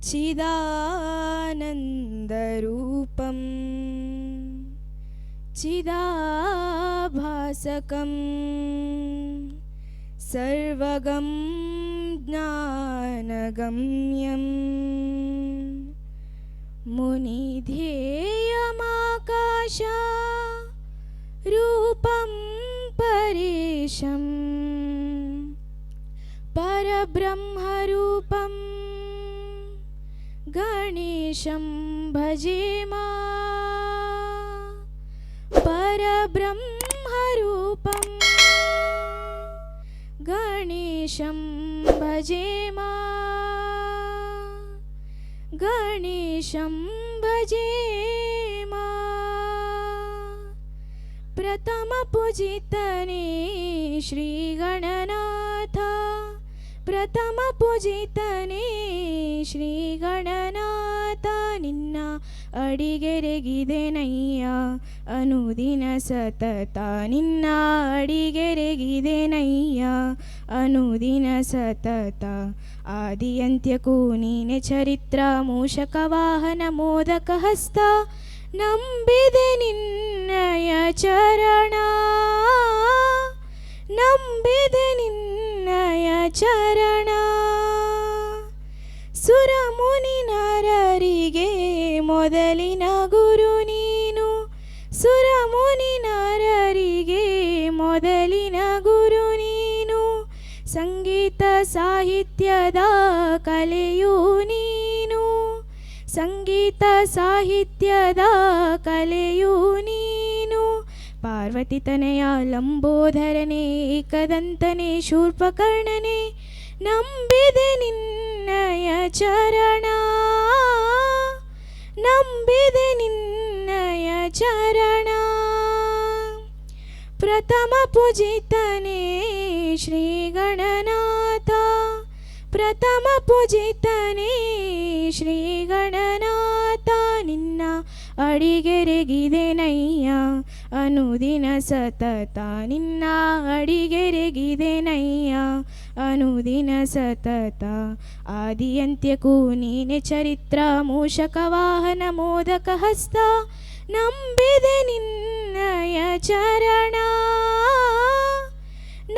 चिदानन्दरूपं चिदाभासकं सर्वगं ज्ञानगम्यं मुनिध्येयमाकाशरूपं परेशं परब्रह्मरूपं गणेशं भजेम परब्रह्मरूपं गणेशं भजेम गणेशं भजेम। प्रथमपूजितने श्रीगणनाथ प्रथमपूजितने श्रीगणनाथ निನ್ನ ಅಡಿಗೆರೆಗಿದೆನಯ್ಯ ಅನುದಿನ ಸತತ ನಿನ್ನ ಅಡಿಗೆರೆಗಿದೆನಯ್ಯ ಅನುದಿನ ಸತತ ಆದಿಯಂತ್ಯಕ್ಕೂ ನೀನೆ ಚರಿತ್ರ ಮೂಷಕ ವಾಹನ ಮೋದಕ ಹಸ್ತ ನಂಬಿದೆ ನಿನ್ನಯ ಚರಣ ನಂಬಿದೆ ನಿನ್ನಯ ಚರಣ ಸುರಮುನಿ ನರರಿಗೆ ಮೊದಲಿನ ಗುರು ನೀನು ಸುರಮುನಿ ನರರಿಗೆ ಮೊದಲಿನ ಗುರು ನೀನು ಸಂಗೀತ ಸಾಹಿತ್ಯದ ಕಲೆಯೂ ನೀನು ಸಂಗೀತ ಸಾಹಿತ್ಯದ ಕಲೆಯೂ ನೀನು ಪಾರ್ವತಿ ತನಯ ಲಂಬೋದರನೇ ಏಕದಂತನೇ ಶೂರ್ಪಕರ್ಣನೇ ನಂಬಿದೆ ನಿನ್ನಯ ಚರಣ ನಂಬಿದೆ ನಿನ್ನಯ ಚರಣ ಪ್ರಥಮ ಪೂಜಿತನೇ ಶ್ರೀಗಣನಾಥ ಪ್ರಥಮ ಪೂಜಿತನೇ ಶ್ರೀಗಣನಾಥ ನಿನ್ನ ಅಡಿಗೆರೆಗಿದೆನಯ್ಯ ಅನುದಿನ ಸತತ ನಿನ್ನ ಅಡಿಗೆರೆಗಿದೆನಯ್ಯ ಅನುದಿನ ಸತತ ಆದಿಯಂತ್ಯಕ್ಕೂ ನೀನೆ ಚರಿತ್ರ ಮೂಷಕ ವಾಹನ ಮೋದಕ ಹಸ್ತ ನಂಬಿದೆ ನಿನ್ನಯ ಚರಣ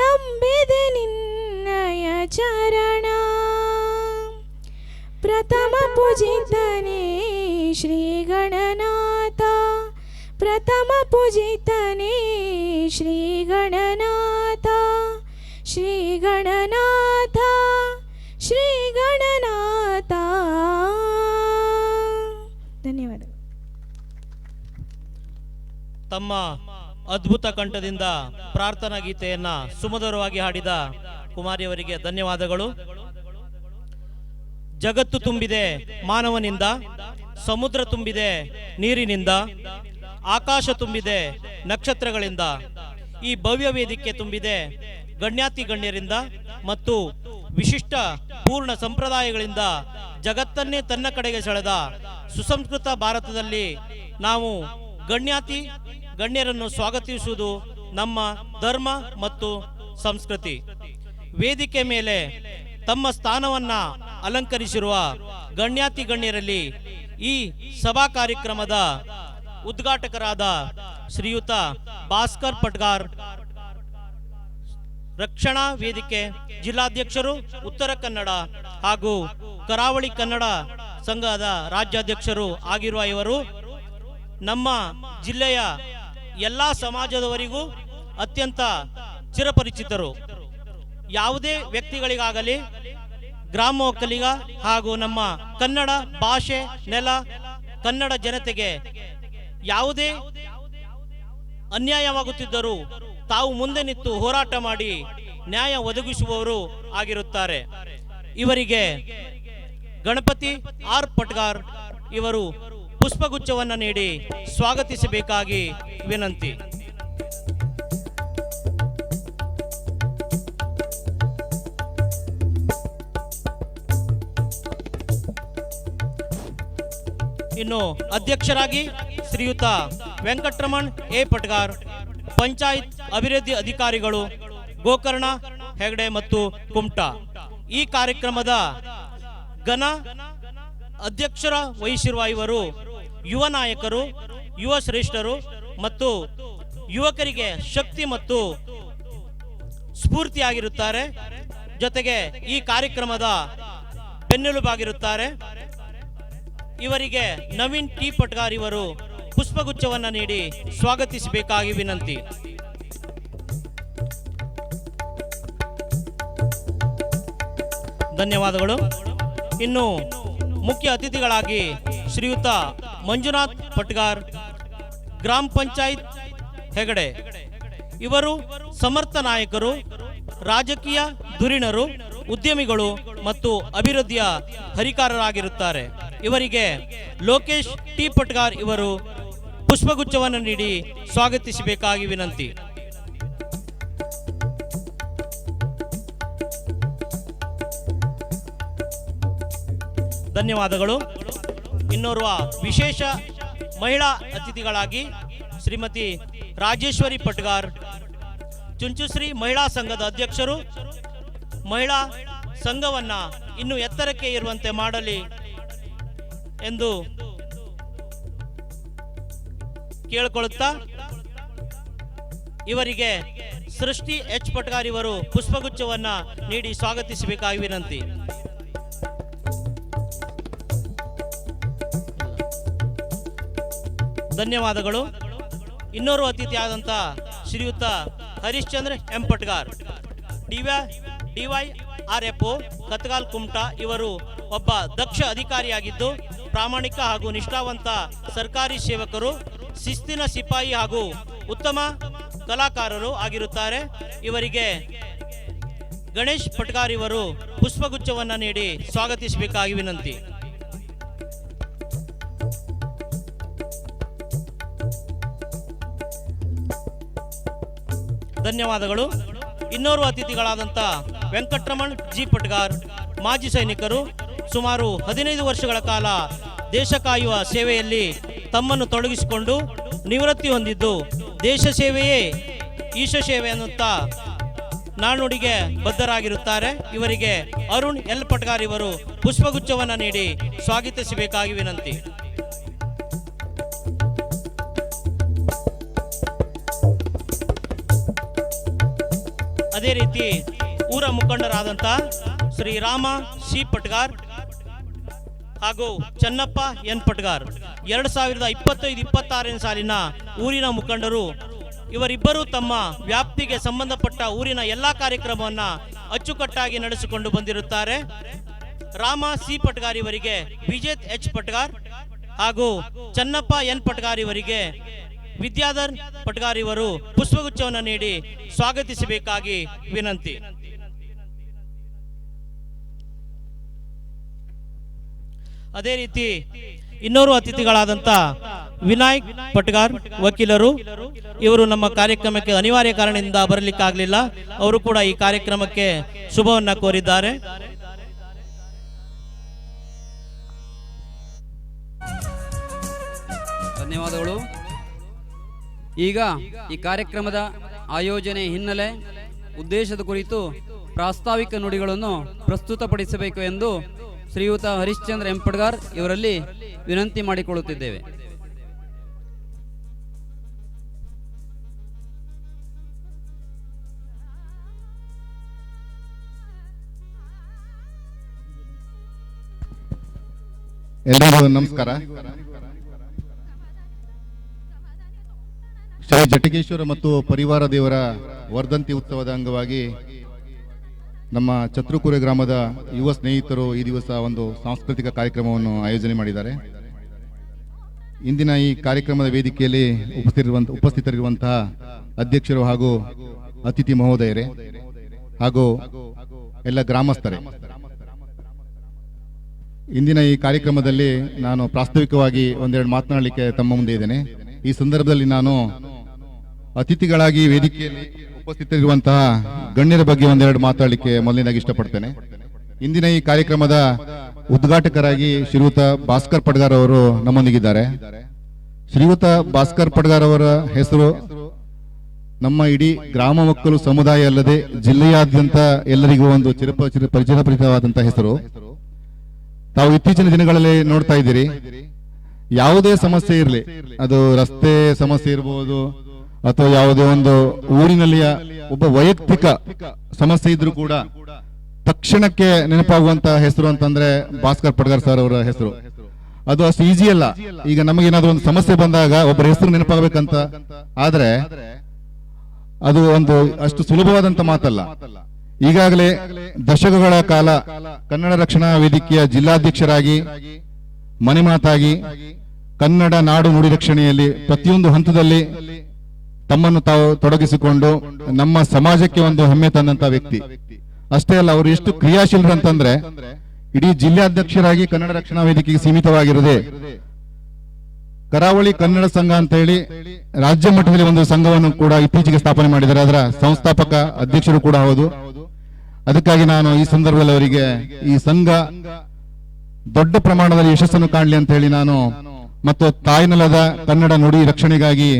ನಂಬಿದೆ ನಿನ್ನಯ ಚರಣ ಪ್ರಥಮ ಪೂಜಿತನೇ ಶ್ರೀಗಣನಾಥ ಪ್ರಥಮ ಪೂಜಿತನೇ ಶ್ರೀಗಣನಾಥ ಶ್ರೀಗಣನಾಥ ಶ್ರೀಗಣನಾಥ ಧನ್ಯವಾದ. ತಮ್ಮ ಅದ್ಭುತ ಕಂಠದಿಂದ ಪ್ರಾರ್ಥನಾ ಗೀತೆಯನ್ನ ಸುಮಧುರವಾಗಿ ಹಾಡಿದ ಕುಮಾರಿಯವರಿಗೆ ಧನ್ಯವಾದಗಳು. ಜಗತ್ತು ತುಂಬಿದೆ ಮಾನವನಿಂದ, ಸಮುದ್ರ ತುಂಬಿದೆ ನೀರಿನಿಂದ, ಆಕಾಶ ತುಂಬಿದೆ ನಕ್ಷತ್ರಗಳಿಂದ, ಈ ಭವ್ಯ ವೇದಿಕೆ ತುಂಬಿದೆ ಗಣ್ಯಾತಿ ಗಣ್ಯರಿಂದ ಮತ್ತು ವಿಶಿಷ್ಟ ಪೂರ್ಣ ಸಂಪ್ರದಾಯಗಳಿಂದ ಜಗತ್ತನ್ನೇ ತನ್ನ ಕಡೆಗೆ ಸೆಳೆದ ಸುಸಂಸ್ಕೃತ ಭಾರತದಲ್ಲಿ ನಾವು ಗಣ್ಯಾತಿ ಗಣ್ಯರನ್ನು ಸ್ವಾಗತಿಸುವುದು ನಮ್ಮ ಧರ್ಮ ಮತ್ತು ಸಂಸ್ಕೃತಿ. ವೇದಿಕೆ ಮೇಲೆ ತಮ್ಮ ಸ್ಥಾನವನ್ನ ಅಲಂಕರಿಸಿರುವ ಗಣ್ಯಾತಿ ಗಣ್ಯರಲ್ಲಿ ಈ ಸಭಾ ಕಾರ್ಯಕ್ರಮದ ಉದ್ಘಾಟಕರಾದ ಶ್ರೀಯುತ ಭಾಸ್ಕರ್ ಪಟ್ಗಾರ್, ರಕ್ಷಣಾ ವೇದಿಕೆ ಜಿಲ್ಲಾಧ್ಯಕ್ಷರು ಉತ್ತರ ಕನ್ನಡ ಹಾಗೂ ಕರಾವಳಿ ಕನ್ನಡ ಸಂಘದ ರಾಜ್ಯಾಧ್ಯಕ್ಷರು ಆಗಿರುವ ಇವರು ನಮ್ಮ ಜಿಲ್ಲೆಯ ಎಲ್ಲ ಸಮಾಜದವರಿಗೂ ಅತ್ಯಂತ ಚಿರಪರಿಚಿತರು. ಯಾವುದೇ ವ್ಯಕ್ತಿಗಳಿಗಾಗಲಿ, ಗ್ರಾಮ ಒಕ್ಕಲಿಗ ಹಾಗೂ ನಮ್ಮ ಕನ್ನಡ ಭಾಷೆ ನೆಲ ಕನ್ನಡ ಜನತೆಗೆ ಯಾವುದೇ ಅನ್ಯಾಯವಾಗುತ್ತಿದ್ದರೂ ತಾವು ಮುಂದೆ ನಿಂತು ಹೋರಾಟ ಮಾಡಿ ನ್ಯಾಯ ಒದಗಿಸುವವರು ಆಗಿರುತ್ತಾರೆ. ಇವರಿಗೆ ಗಣಪತಿ ಆರ್ ಪಟ್ಗಾರ್ ಇವರು ಪುಷ್ಪಗುಚ್ಛವನ್ನು ನೀಡಿ ಸ್ವಾಗತಿಸಬೇಕಾಗಿ ವಿನಂತಿ. ಇನ್ನು ಅಧ್ಯಕ್ಷರಾಗಿ ಶ್ರೀಯುತ ವೆಂಕಟರಮಣ್ ಎ ಪಟ್ಗಾರ್, ಪಂಚಾಯತ್ ಅಭಿವೃದ್ಧಿ ಅಧಿಕಾರಿಗಳು ಗೋಕರ್ಣ ಹೆಗಡೆ ಮತ್ತು ಕುಮಟಾ. ಈ ಕಾರ್ಯಕ್ರಮದ ಘನ ಅಧ್ಯಕ್ಷರ ವಹಿಸಿರುವ ಇವರು ಯುವ ನಾಯಕರು, ಯುವ ಶ್ರೇಷ್ಠರು ಮತ್ತು ಯುವಕರಿಗೆ ಶಕ್ತಿ ಮತ್ತು ಸ್ಫೂರ್ತಿಯಾಗಿರುತ್ತಾರೆ. ಜೊತೆಗೆ ಈ ಕಾರ್ಯಕ್ರಮದ ಬೆನ್ನೆಲುಬಾಗಿರುತ್ತಾರೆ. ಇವರಿಗೆ ನವೀನ್ ಟಿ ಪಟ್ಗಾರ್ ಇವರು ಪುಷ್ಪಗುಚ್ಛವನ್ನು ನೀಡಿ ಸ್ವಾಗತಿಸಬೇಕಾಗಿ ವಿನಂತಿ. ಧನ್ಯವಾದಗಳು. ಇನ್ನು ಮುಖ್ಯ ಅತಿಥಿಗಳಾಗಿ ಶ್ರೀಯುತ ಮಂಜುನಾಥ್ ಪಟ್ಗಾರ್, ಗ್ರಾಮ ಪಂಚಾಯತ್ ಹೆಗಡೆ. ಇವರು ಸಮರ್ಥ ನಾಯಕರು, ರಾಜಕೀಯ ಧುರೀಣರು, ಉದ್ಯಮಿಗಳು ಮತ್ತು ಅಭಿವೃದ್ಧಿಯ ಹರಿಕಾರರಾಗಿರುತ್ತಾರೆ. ಇವರಿಗೆ ಲೋಕೇಶ್ ಟಿ ಪಟ್ಗಾರ್ ಇವರು ಪುಷ್ಪಗುಚ್ಛವನ್ನು ನೀಡಿ ಸ್ವಾಗತಿಸಬೇಕಾಗಿ ವಿನಂತಿ. ಧನ್ಯವಾದಗಳು. ಇನ್ನೋರ್ವ ವಿಶೇಷ ಮಹಿಳಾ ಅತಿಥಿಗಳಾಗಿ ಶ್ರೀಮತಿ ರಾಜೇಶ್ವರಿ ಪಟ್ಗಾರ್, ಚುಂಚುಶ್ರೀ ಮಹಿಳಾ ಸಂಘದ ಅಧ್ಯಕ್ಷರು, ಮಹಿಳಾ ಸಂಘವನ್ನ ಇನ್ನು ಎತ್ತರಕ್ಕೆ ಇರುವಂತೆ ಮಾಡಲಿ ಎಂದು ಕೇಳಿಕೊಳ್ಳುತ್ತಾ ಇವರಿಗೆ ಸೃಷ್ಟಿ ಎಚ್ ಪಟ್ಗಾರ್ ಇವರು ಪುಷ್ಪಗುಚ್ಛವನ್ನ ನೀಡಿ ಸ್ವಾಗತಿಸಬೇಕಾಗಿ ವಿನಂತಿ. ಧನ್ಯವಾದಗಳು. ಇನ್ನೋರ್ವ ಅತಿಥಿಯಾದಂಥ ಶ್ರೀಯುತ ಹರಿಶ್ಚಂದ್ರ ಎಂ ಪಟ್ಗಾರ್, DYRFO ಕತ್ಗಾಲ್ ಕುಮಟಾ. ಇವರು ಒಬ್ಬ ದಕ್ಷ ಅಧಿಕಾರಿಯಾಗಿದ್ದು ಪ್ರಾಮಾಣಿಕ ಹಾಗೂ ನಿಷ್ಠಾವಂತ ಸರ್ಕಾರಿ ಸೇವಕರು, ಶಿಸ್ತಿನ ಸಿಪಾಯಿ ಹಾಗೂ ಉತ್ತಮ ಕಲಾಕಾರರು ಆಗಿರುತ್ತಾರೆ. ಇವರಿಗೆ ಗಣೇಶ್ ಪಟ್ಗಾರ್ ಇವರು ಪುಷ್ಪಗುಚ್ಛವನ್ನು ನೀಡಿ ಸ್ವಾಗತಿಸಬೇಕಾಗಿ ವಿನಂತಿ. ಧನ್ಯವಾದಗಳು. ಇನ್ನೋರ್ವ ಅತಿಥಿಗಳಾದಂಥ ವೆಂಕಟ್ರಮಣ್ ಜಿ ಪಟ್ಗಾರ್, ಮಾಜಿ ಸೈನಿಕರು, ಸುಮಾರು 15 ವರ್ಷಗಳ ಕಾಲ ದೇಶ ಕಾಯುವ ಸೇವೆಯಲ್ಲಿ ತಮ್ಮನ್ನು ತೊಡಗಿಸಿಕೊಂಡು ನಿವೃತ್ತಿ ಹೊಂದಿದ್ದು ದೇಶ ಸೇವೆಯೇ ಈಶ ಸೇವೆ ಅನ್ನುತ್ತಾ ನಾಣ್ಣುಡಿಗೆ ಬದ್ಧರಾಗಿರುತ್ತಾರೆ. ಇವರಿಗೆ ಅರುಣ್ ಎಲ್ ಪಟ್ಗಾರ್ ಇವರು ಪುಷ್ಪಗುಚ್ಛವನ್ನು ನೀಡಿ ಸ್ವಾಗತಿಸಬೇಕಾಗಿ ವಿನಂತಿ. ಅದೇ ರೀತಿ ಊರ ಮುಖಂಡರಾದಂಥ ಶ್ರೀರಾಮ ಸಿ ಪಟ್ಗಾರ್ ಹಾಗೂ ಚನ್ನಪ್ಪ ಎನ್ ಪಟ್ಗಾರ್ 2025-26ನೇ ಸಾಲಿನ ಊರಿನ ಮುಖಂಡರು. ಇವರಿಬ್ಬರು ತಮ್ಮ ವ್ಯಾಪ್ತಿಗೆ ಸಂಬಂಧಪಟ್ಟ ಊರಿನ ಎಲ್ಲ ಕಾರ್ಯಕ್ರಮವನ್ನು ಅಚ್ಚುಕಟ್ಟಾಗಿ ನಡೆಸಿಕೊಂಡು ಬಂದಿರುತ್ತಾರೆ. ರಾಮ ಸಿ ಪಟ್ಗಾರ್ ಇವರಿಗೆ ವಿಜೇತ್ ಎಚ್ ಪಟ್ಗಾರ್ ಹಾಗೂ ಚನ್ನಪ್ಪ ಎನ್ ಪಟ್ಗಾರ್ ಇವರಿಗೆ ವಿದ್ಯಾಧರ್ ಪಟ್ಗಾರ್ ಇವರು ಪುಷ್ಪಗುಚ್ಛವನ್ನು ನೀಡಿ ಸ್ವಾಗತಿಸಬೇಕಾಗಿ ವಿನಂತಿ. ಅದೇ ರೀತಿ ಇನ್ನೋರು ಅತಿಥಿಗಳಾದಂಥ ವಿನಾಯಕ್ ಪಟ್ಗಾರ್ ವಕೀಲರು, ಇವರು ನಮ್ಮ ಕಾರ್ಯಕ್ರಮಕ್ಕೆ ಅನಿವಾರ್ಯ ಕಾರಣದಿಂದ ಬರಲಿಕ್ಕಾಗಲಿಲ್ಲ. ಅವರು ಕೂಡ ಈ ಕಾರ್ಯಕ್ರಮಕ್ಕೆ ಶುಭವನ್ನ ಕೋರಿದ್ದಾರೆ. ಧನ್ಯವಾದಗಳು. ಈಗ ಈ ಕಾರ್ಯಕ್ರಮದ ಆಯೋಜನೆ ಹಿನ್ನೆಲೆ, ಉದ್ದೇಶದ ಕುರಿತು ಪ್ರಾಸ್ತಾವಿಕ ನುಡಿಗಳನ್ನು ಪ್ರಸ್ತುತಪಡಿಸಬೇಕು ಎಂದು ಶ್ರೀಯುತ ಹರಿಶ್ಚಂದ್ರ ಎಂ ಪಟ್ಗಾರ್ ಇವರಲ್ಲಿ ವಿನಂತಿ ಮಾಡಿಕೊಳ್ಳುತ್ತಿದ್ದೇವೆ. ಎಲ್ಲರಿಗೂ ನಮಸ್ಕಾರ. ಶ್ರೀ ಜಟಗೇಶ್ವರ ಮತ್ತು ಪರಿವಾರ ದೇವರ ವರ್ಧಂತಿ ಉತ್ಸವದ ಅಂಗವಾಗಿ ನಮ್ಮ ಛತ್ರಕುರೆ ಗ್ರಾಮದ ಯುವ ಸ್ನೇಹಿತರು ಈ ದಿವಸ ಒಂದು ಸಾಂಸ್ಕೃತಿಕ ಕಾರ್ಯಕ್ರಮವನ್ನು ಆಯೋಜನೆ ಮಾಡಿದ್ದಾರೆ. ಇಂದಿನ ಈ ಕಾರ್ಯಕ್ರಮದ ವೇದಿಕೆಯಲ್ಲಿ ಉಪಸ್ಥಿತರಿರುವಂತಹ ಅಧ್ಯಕ್ಷರು ಹಾಗೂ ಅತಿಥಿ ಮಹೋದಯರೇ ಹಾಗೂ ಎಲ್ಲ ಗ್ರಾಮಸ್ಥರೇ, ಇಂದಿನ ಈ ಕಾರ್ಯಕ್ರಮದಲ್ಲಿ ನಾನು ಪ್ರಾಸ್ತಾವಿಕವಾಗಿ ಒಂದೆರಡು ಮಾತನಾಡಲಿಕ್ಕೆ ತಮ್ಮ ಮುಂದೆ ಇದ್ದೇನೆ. ಈ ಸಂದರ್ಭದಲ್ಲಿ ನಾನು ಅತಿಥಿಗಳಾಗಿ ವೇದಿಕೆಯಲ್ಲಿ ಉಪಸ್ಥಿತರಿರುವಂತಹ ಗಣ್ಯರ ಬಗ್ಗೆ ಒಂದೆರಡು ಮಾತಾಡಲಿಕ್ಕೆ ಮೊದಲನೇದಾಗಿ ಇಷ್ಟಪಡ್ತೇನೆ. ಇಂದಿನ ಈ ಕಾರ್ಯಕ್ರಮದ ಉದ್ಘಾಟಕರಾಗಿ ಶ್ರೀಯುತ ಭಾಸ್ಕರ್ ಪಟ್ಗಾರ್ ಅವರು ನಮ್ಮೊಂದಿಗಿದ್ದಾರೆ. ಶ್ರೀಯುತ ಭಾಸ್ಕರ್ ಪಟ್ಗಾರ್ ಅವರ ಹೆಸರು ನಮ್ಮ ಇಡೀ ಗ್ರಾಮ ಒಕ್ಕಲು ಸಮುದಾಯ ಅಲ್ಲದೆ ಜಿಲ್ಲೆಯಾದ್ಯಂತ ಎಲ್ಲರಿಗೂ ಒಂದು ಚಿರಪರಿಚಿತವಾದಂತಹ ಹೆಸರು. ತಾವು ಇತ್ತೀಚಿನ ದಿನಗಳಲ್ಲಿ ನೋಡ್ತಾ ಇದ್ದೀರಿ, ಯಾವುದೇ ಸಮಸ್ಯೆ ಇರಲಿ, ಅದು ರಸ್ತೆ ಸಮಸ್ಯೆ ಇರಬಹುದು ಅಥವಾ ಯಾವುದೇ ಒಂದು ಊರಿನಲ್ಲಿಯ ಒಬ್ಬ ವೈಯಕ್ತಿಕ ಸಮಸ್ಯೆ ಇದ್ರೂ ಕೂಡ ತಕ್ಷಣಕ್ಕೆ ನೆನಪಾಗುವಂತ ಹೆಸರು ಅಂತಂದ್ರೆ ಭಾಸ್ಕರ್ ಪಡ್ಗಾರ್ ಸರ್ ಅವರ ಹೆಸರು. ಅದು ಅಷ್ಟು ಈಸಿ ಅಲ್ಲ. ಈಗ ನಮಗೇನಾದ್ರೂ ಒಂದು ಸಮಸ್ಯೆ ಬಂದಾಗ ಒಬ್ಬರ ಹೆಸರು ನೆನಪಾಗಬೇಕಂತ ಆದ್ರೆ ಅದು ಒಂದು ಅಷ್ಟು ಸುಲಭವಾದಂತ ಮಾತಲ್ಲ. ಈಗಾಗಲೇ ದಶಕಗಳ ಕಾಲ ಕನ್ನಡ ರಕ್ಷಣಾ ವೇದಿಕೆಯ ಜಿಲ್ಲಾಧ್ಯಕ್ಷರಾಗಿ, ಮನೆ ಮಾತಾಗಿ, ಕನ್ನಡ ನಾಡು ನುಡಿ ರಕ್ಷಣೆಯಲ್ಲಿ ಪ್ರತಿಯೊಂದು ಹಂತದಲ್ಲಿ ತಮ್ಮನ್ನು ತಾವು ತೊಡಗಿಸಿಕೊಂಡು ನಮ್ಮ ಸಮಾಜಕ್ಕೆ ಒಂದು ಹೆಮ್ಮೆ ತಂದಂತ ವ್ಯಕ್ತಿ. ಅಷ್ಟೇ ಅಲ್ಲ, ಅವರು ಎಷ್ಟು ಕ್ರಿಯಾಶೀಲರು ಅಂತಂದ್ರೆ ಇಡೀ ಜಿಲ್ಲಾಧ್ಯಕ್ಷರಾಗಿ ಕನ್ನಡ ರಕ್ಷಣಾ ವೇದಿಕೆಗೆ ಸೀಮಿತವಾಗಿರದೆ ಕರಾವಳಿ ಕನ್ನಡ ಸಂಘ ಅಂತ ಹೇಳಿ ರಾಜ್ಯ ಮಟ್ಟದಲ್ಲಿ ಒಂದು ಸಂಘವನ್ನು ಕೂಡ ಇತ್ತೀಚೆಗೆ ಸ್ಥಾಪನೆ ಮಾಡಿದ್ದಾರೆ. ಅದರ ಸಂಸ್ಥಾಪಕ ಅಧ್ಯಕ್ಷರು ಕೂಡ ಹೌದು. ಅದಕ್ಕಾಗಿ ನಾನು ಈ ಸಂದರ್ಭದಲ್ಲಿ ಅವರಿಗೆ ಈ ಸಂಘ ದೊಡ್ಡ ಪ್ರಮಾಣದಲ್ಲಿ ಯಶಸ್ಸನ್ನು ಕಾಣಲಿ ಅಂತ ಹೇಳಿ ನಾನು ಮತ್ತು ತಾಯ್ನೆಲದ ಕನ್ನಡ ನುಡಿ ರಕ್ಷಣೆಗಾಗಿ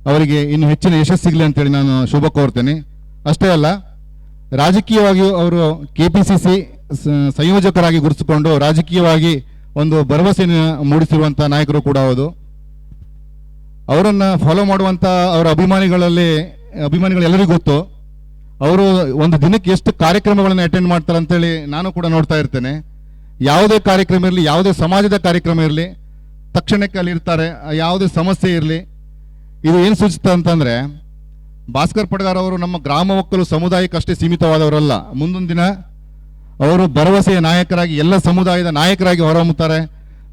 ಅವರಿಗೆ ಇನ್ನು ಹೆಚ್ಚಿನ ಯಶಸ್ಸು ಸಿಗಲಿ ಅಂತ ಹೇಳಿ ನಾನು ಶುಭ ಕೋರ್ತೇನೆ. ಅಷ್ಟೇ ಅಲ್ಲ, ರಾಜಕೀಯವಾಗಿಯೂ ಅವರು ಕೆಪಿಸಿಸಿ ಸಂಯೋಜಕರಾಗಿ ಗುರುತಿಸಿಕೊಂಡು ರಾಜಕೀಯವಾಗಿ ಒಂದು ಭರವಸೆಯನ್ನು ಮೂಡಿಸಿರುವಂತಹ ನಾಯಕರು ಕೂಡ ಹೌದು. ಅವರನ್ನ ಫಾಲೋ ಮಾಡುವಂತ ಅವರ ಅಭಿಮಾನಿಗಳು ಎಲ್ಲರಿಗೂ ಗೊತ್ತು. ಅವರು ಒಂದು ದಿನಕ್ಕೆ ಎಷ್ಟು ಕಾರ್ಯಕ್ರಮಗಳನ್ನು ಅಟೆಂಡ್ ಮಾಡ್ತಾರೆ ಅಂತೇಳಿ ನಾನು ಕೂಡ ನೋಡ್ತಾ ಇರ್ತೇನೆ. ಯಾವುದೇ ಕಾರ್ಯಕ್ರಮ ಇರಲಿ, ಯಾವುದೇ ಸಮಾಜದ ಕಾರ್ಯಕ್ರಮ ಇರಲಿ, ತಕ್ಷಣಕ್ಕೆ ಅಲ್ಲಿ ಇರ್ತಾರೆ. ಯಾವುದೇ ಸಮಸ್ಯೆ ಇರಲಿ. ಇದು ಏನು ಸೂಚಿಸುತ್ತೆ ಅಂತಂದ್ರೆ ಭಾಸ್ಕರ್ ಪಡ್ಗಾರ್ ಅವರು ನಮ್ಮ ಗ್ರಾಮ ಒಕ್ಕಲು ಸಮುದಾಯಕ್ಕಷ್ಟೇ ಸೀಮಿತವಾದವರಲ್ಲ. ಮುಂದೊಂದು ದಿನ ಅವರು ಭರವಸೆಯ ನಾಯಕರಾಗಿ ಎಲ್ಲ ಸಮುದಾಯದ ನಾಯಕರಾಗಿ ಹೊರಹೊಮ್ಮುತ್ತಾರೆ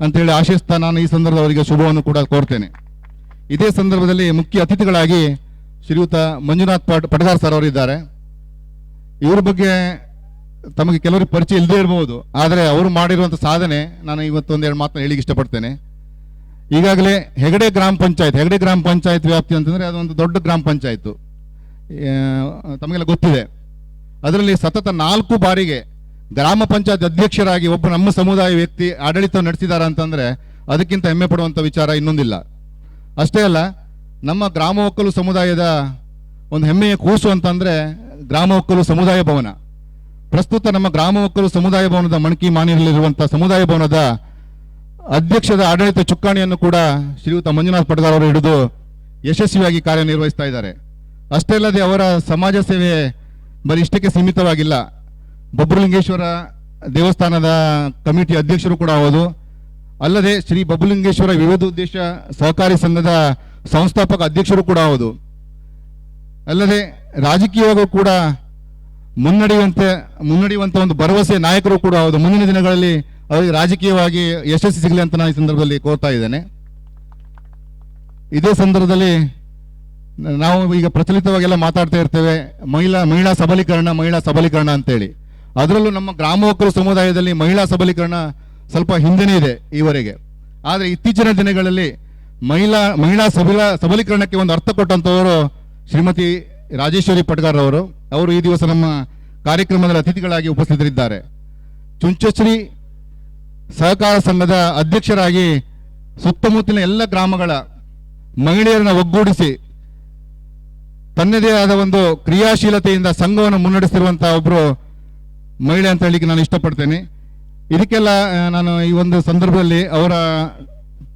ಅಂತೇಳಿ ಆಶಿಸ್ತಾ ನಾನು ಈ ಸಂದರ್ಭದಲ್ಲಿ ಅವರಿಗೆ ಶುಭವನ್ನು ಕೂಡ ಕೋರ್ತೇನೆ. ಇದೇ ಸಂದರ್ಭದಲ್ಲಿ ಮುಖ್ಯ ಅತಿಥಿಗಳಾಗಿ ಶ್ರೀಯುತ ಮಂಜುನಾಥ್ ಪಡ್ಗಾರ್ ಸರ್ ಅವರಿದ್ದಾರೆ. ಇವ್ರ ಬಗ್ಗೆ ತಮಗೆ ಕೆಲವರಿಗೆ ಪರಿಚಯ ಇಲ್ಲದೇ ಇರಬಹುದು, ಆದರೆ ಅವರು ಮಾಡಿರುವಂಥ ಸಾಧನೆ ನಾನು ಇವತ್ತು ಒಂದೆರಡು ಮಾತನ್ನ ಹೇಳಿಕ್ಕೆ ಇಷ್ಟಪಡ್ತೇನೆ. ಈಗಾಗಲೇ ಹೆಗಡೆ ಗ್ರಾಮ ಪಂಚಾಯತ್ ವ್ಯಾಪ್ತಿ ಅಂತಂದ್ರೆ ಅದೊಂದು ದೊಡ್ಡ ಗ್ರಾಮ ಪಂಚಾಯತ್, ತಮಗೆಲ್ಲ ಗೊತ್ತಿದೆ. ಅದರಲ್ಲಿ ಸತತ 4 ಬಾರಿಗೆ ಗ್ರಾಮ ಪಂಚಾಯತ್ ಅಧ್ಯಕ್ಷರಾಗಿ ಒಬ್ಬ ನಮ್ಮ ಸಮುದಾಯ ವ್ಯಕ್ತಿ ಆಡಳಿತ ನಡೆಸಿದ್ದಾರೆ ಅಂತಂದ್ರೆ ಅದಕ್ಕಿಂತ ಹೆಮ್ಮೆ ಪಡುವಂತ ವಿಚಾರ ಇನ್ನೊಂದಿಲ್ಲ. ಅಷ್ಟೇ ಅಲ್ಲ, ನಮ್ಮ ಗ್ರಾಮ ಒಕ್ಕಲು ಸಮುದಾಯದ ಒಂದು ಹೆಮ್ಮೆಯ ಕೂಸು ಅಂತಂದ್ರೆ ಗ್ರಾಮ ಒಕ್ಕಲು ಸಮುದಾಯ ಭವನ. ಪ್ರಸ್ತುತ ನಮ್ಮ ಗ್ರಾಮ ಒಕ್ಕಲು ಸಮುದಾಯ ಭವನದ ಮಣಕಿ ಮಾನಿಯಲ್ಲಿರುವಂತಹ ಸಮುದಾಯ ಭವನದ ಅಧ್ಯಕ್ಷದ ಆಡಳಿತ ಚುಕ್ಕಾಣಿಯನ್ನು ಕೂಡ ಶ್ರೀಯುತ ಮಂಜುನಾಥ್ ಪಡ್ಗಾರ್ ಅವರು ಹಿಡಿದು ಯಶಸ್ವಿಯಾಗಿ ಕಾರ್ಯನಿರ್ವಹಿಸ್ತಾ ಇದ್ದಾರೆ. ಅಷ್ಟೇ ಅಲ್ಲದೆ ಅವರ ಸಮಾಜ ಸೇವೆ ಬರೀ ಇಷ್ಟಕ್ಕೆ ಸೀಮಿತವಾಗಿಲ್ಲ. ಬಬ್ರುಲಿಂಗೇಶ್ವರ ದೇವಸ್ಥಾನದ ಕಮಿಟಿ ಅಧ್ಯಕ್ಷರು ಕೂಡ ಹೌದು. ಅಲ್ಲದೆ ಶ್ರೀ ಬಬ್ರುಲಿಂಗೇಶ್ವರ ವಿವಿಧ ಉದ್ದೇಶ ಸಹಕಾರಿ ಸಂಘದ ಸಂಸ್ಥಾಪಕ ಅಧ್ಯಕ್ಷರು ಕೂಡ ಹೌದು. ಅಲ್ಲದೆ ರಾಜಕೀಯವಾಗೂ ಕೂಡ ಮುನ್ನಡೆಯುವಂತ ಒಂದು ಭರವಸೆ ನಾಯಕರು ಕೂಡ ಹೌದು. ಮುಂದಿನ ದಿನಗಳಲ್ಲಿ ಅವರಿಗೆ ರಾಜಕೀಯವಾಗಿ ಯಶಸ್ಸು ಸಿಗಲಿ ಅಂತ ನಾನು ಈ ಸಂದರ್ಭದಲ್ಲಿ ಕೋರ್ತಾ ಇದ್ದೇನೆ. ಇದೇ ಸಂದರ್ಭದಲ್ಲಿ ನಾವು ಈಗ ಪ್ರಚಲಿತವಾಗೆಲ್ಲ ಮಾತಾಡ್ತಾ ಇರ್ತೇವೆ ಮಹಿಳಾ ಸಬಲೀಕರಣ ಅಂತೇಳಿ. ಅದರಲ್ಲೂ ನಮ್ಮ ಗ್ರಾಮ ಒಕ್ಕಲು ಸಮುದಾಯದಲ್ಲಿ ಮಹಿಳಾ ಸಬಲೀಕರಣ ಸ್ವಲ್ಪ ಹಿಂದೆನೇ ಇದೆ ಈವರೆಗೆ. ಆದರೆ ಇತ್ತೀಚಿನ ದಿನಗಳಲ್ಲಿ ಮಹಿಳಾ ಸಬಲೀಕರಣಕ್ಕೆ ಒಂದು ಅರ್ಥ ಕೊಟ್ಟಂತವರು ಶ್ರೀಮತಿ ರಾಜೇಶ್ವರಿ ಪಡ್ಗಾರ್ ಅವರು ಈ ದಿವಸ ನಮ್ಮ ಕಾರ್ಯಕ್ರಮದ ಅತಿಥಿಗಳಾಗಿ ಉಪಸ್ಥಿತರಿದ್ದಾರೆ. ಚುಂಚಶ್ರೀ ಸಹಕಾರ ಸಂಘದ ಅಧ್ಯಕ್ಷರಾಗಿ ಸುತ್ತಮುತ್ತಲಿನ ಎಲ್ಲ ಗ್ರಾಮಗಳ ಮಹಿಳೆಯರನ್ನ ಒಗ್ಗೂಡಿಸಿ ತನ್ನದೇ ಆದ ಒಂದು ಕ್ರಿಯಾಶೀಲತೆಯಿಂದ ಸಂಘವನ್ನು ಮುನ್ನಡೆಸಿರುವಂತಹ ಒಬ್ಬರು ಮಹಿಳೆ ಅಂತ ಹೇಳಿಕ್ಕೆ ನಾನು ಇಷ್ಟಪಡ್ತೇನೆ. ಇದಕ್ಕೆಲ್ಲ ನಾನು ಈ ಒಂದು ಸಂದರ್ಭದಲ್ಲಿ ಅವರ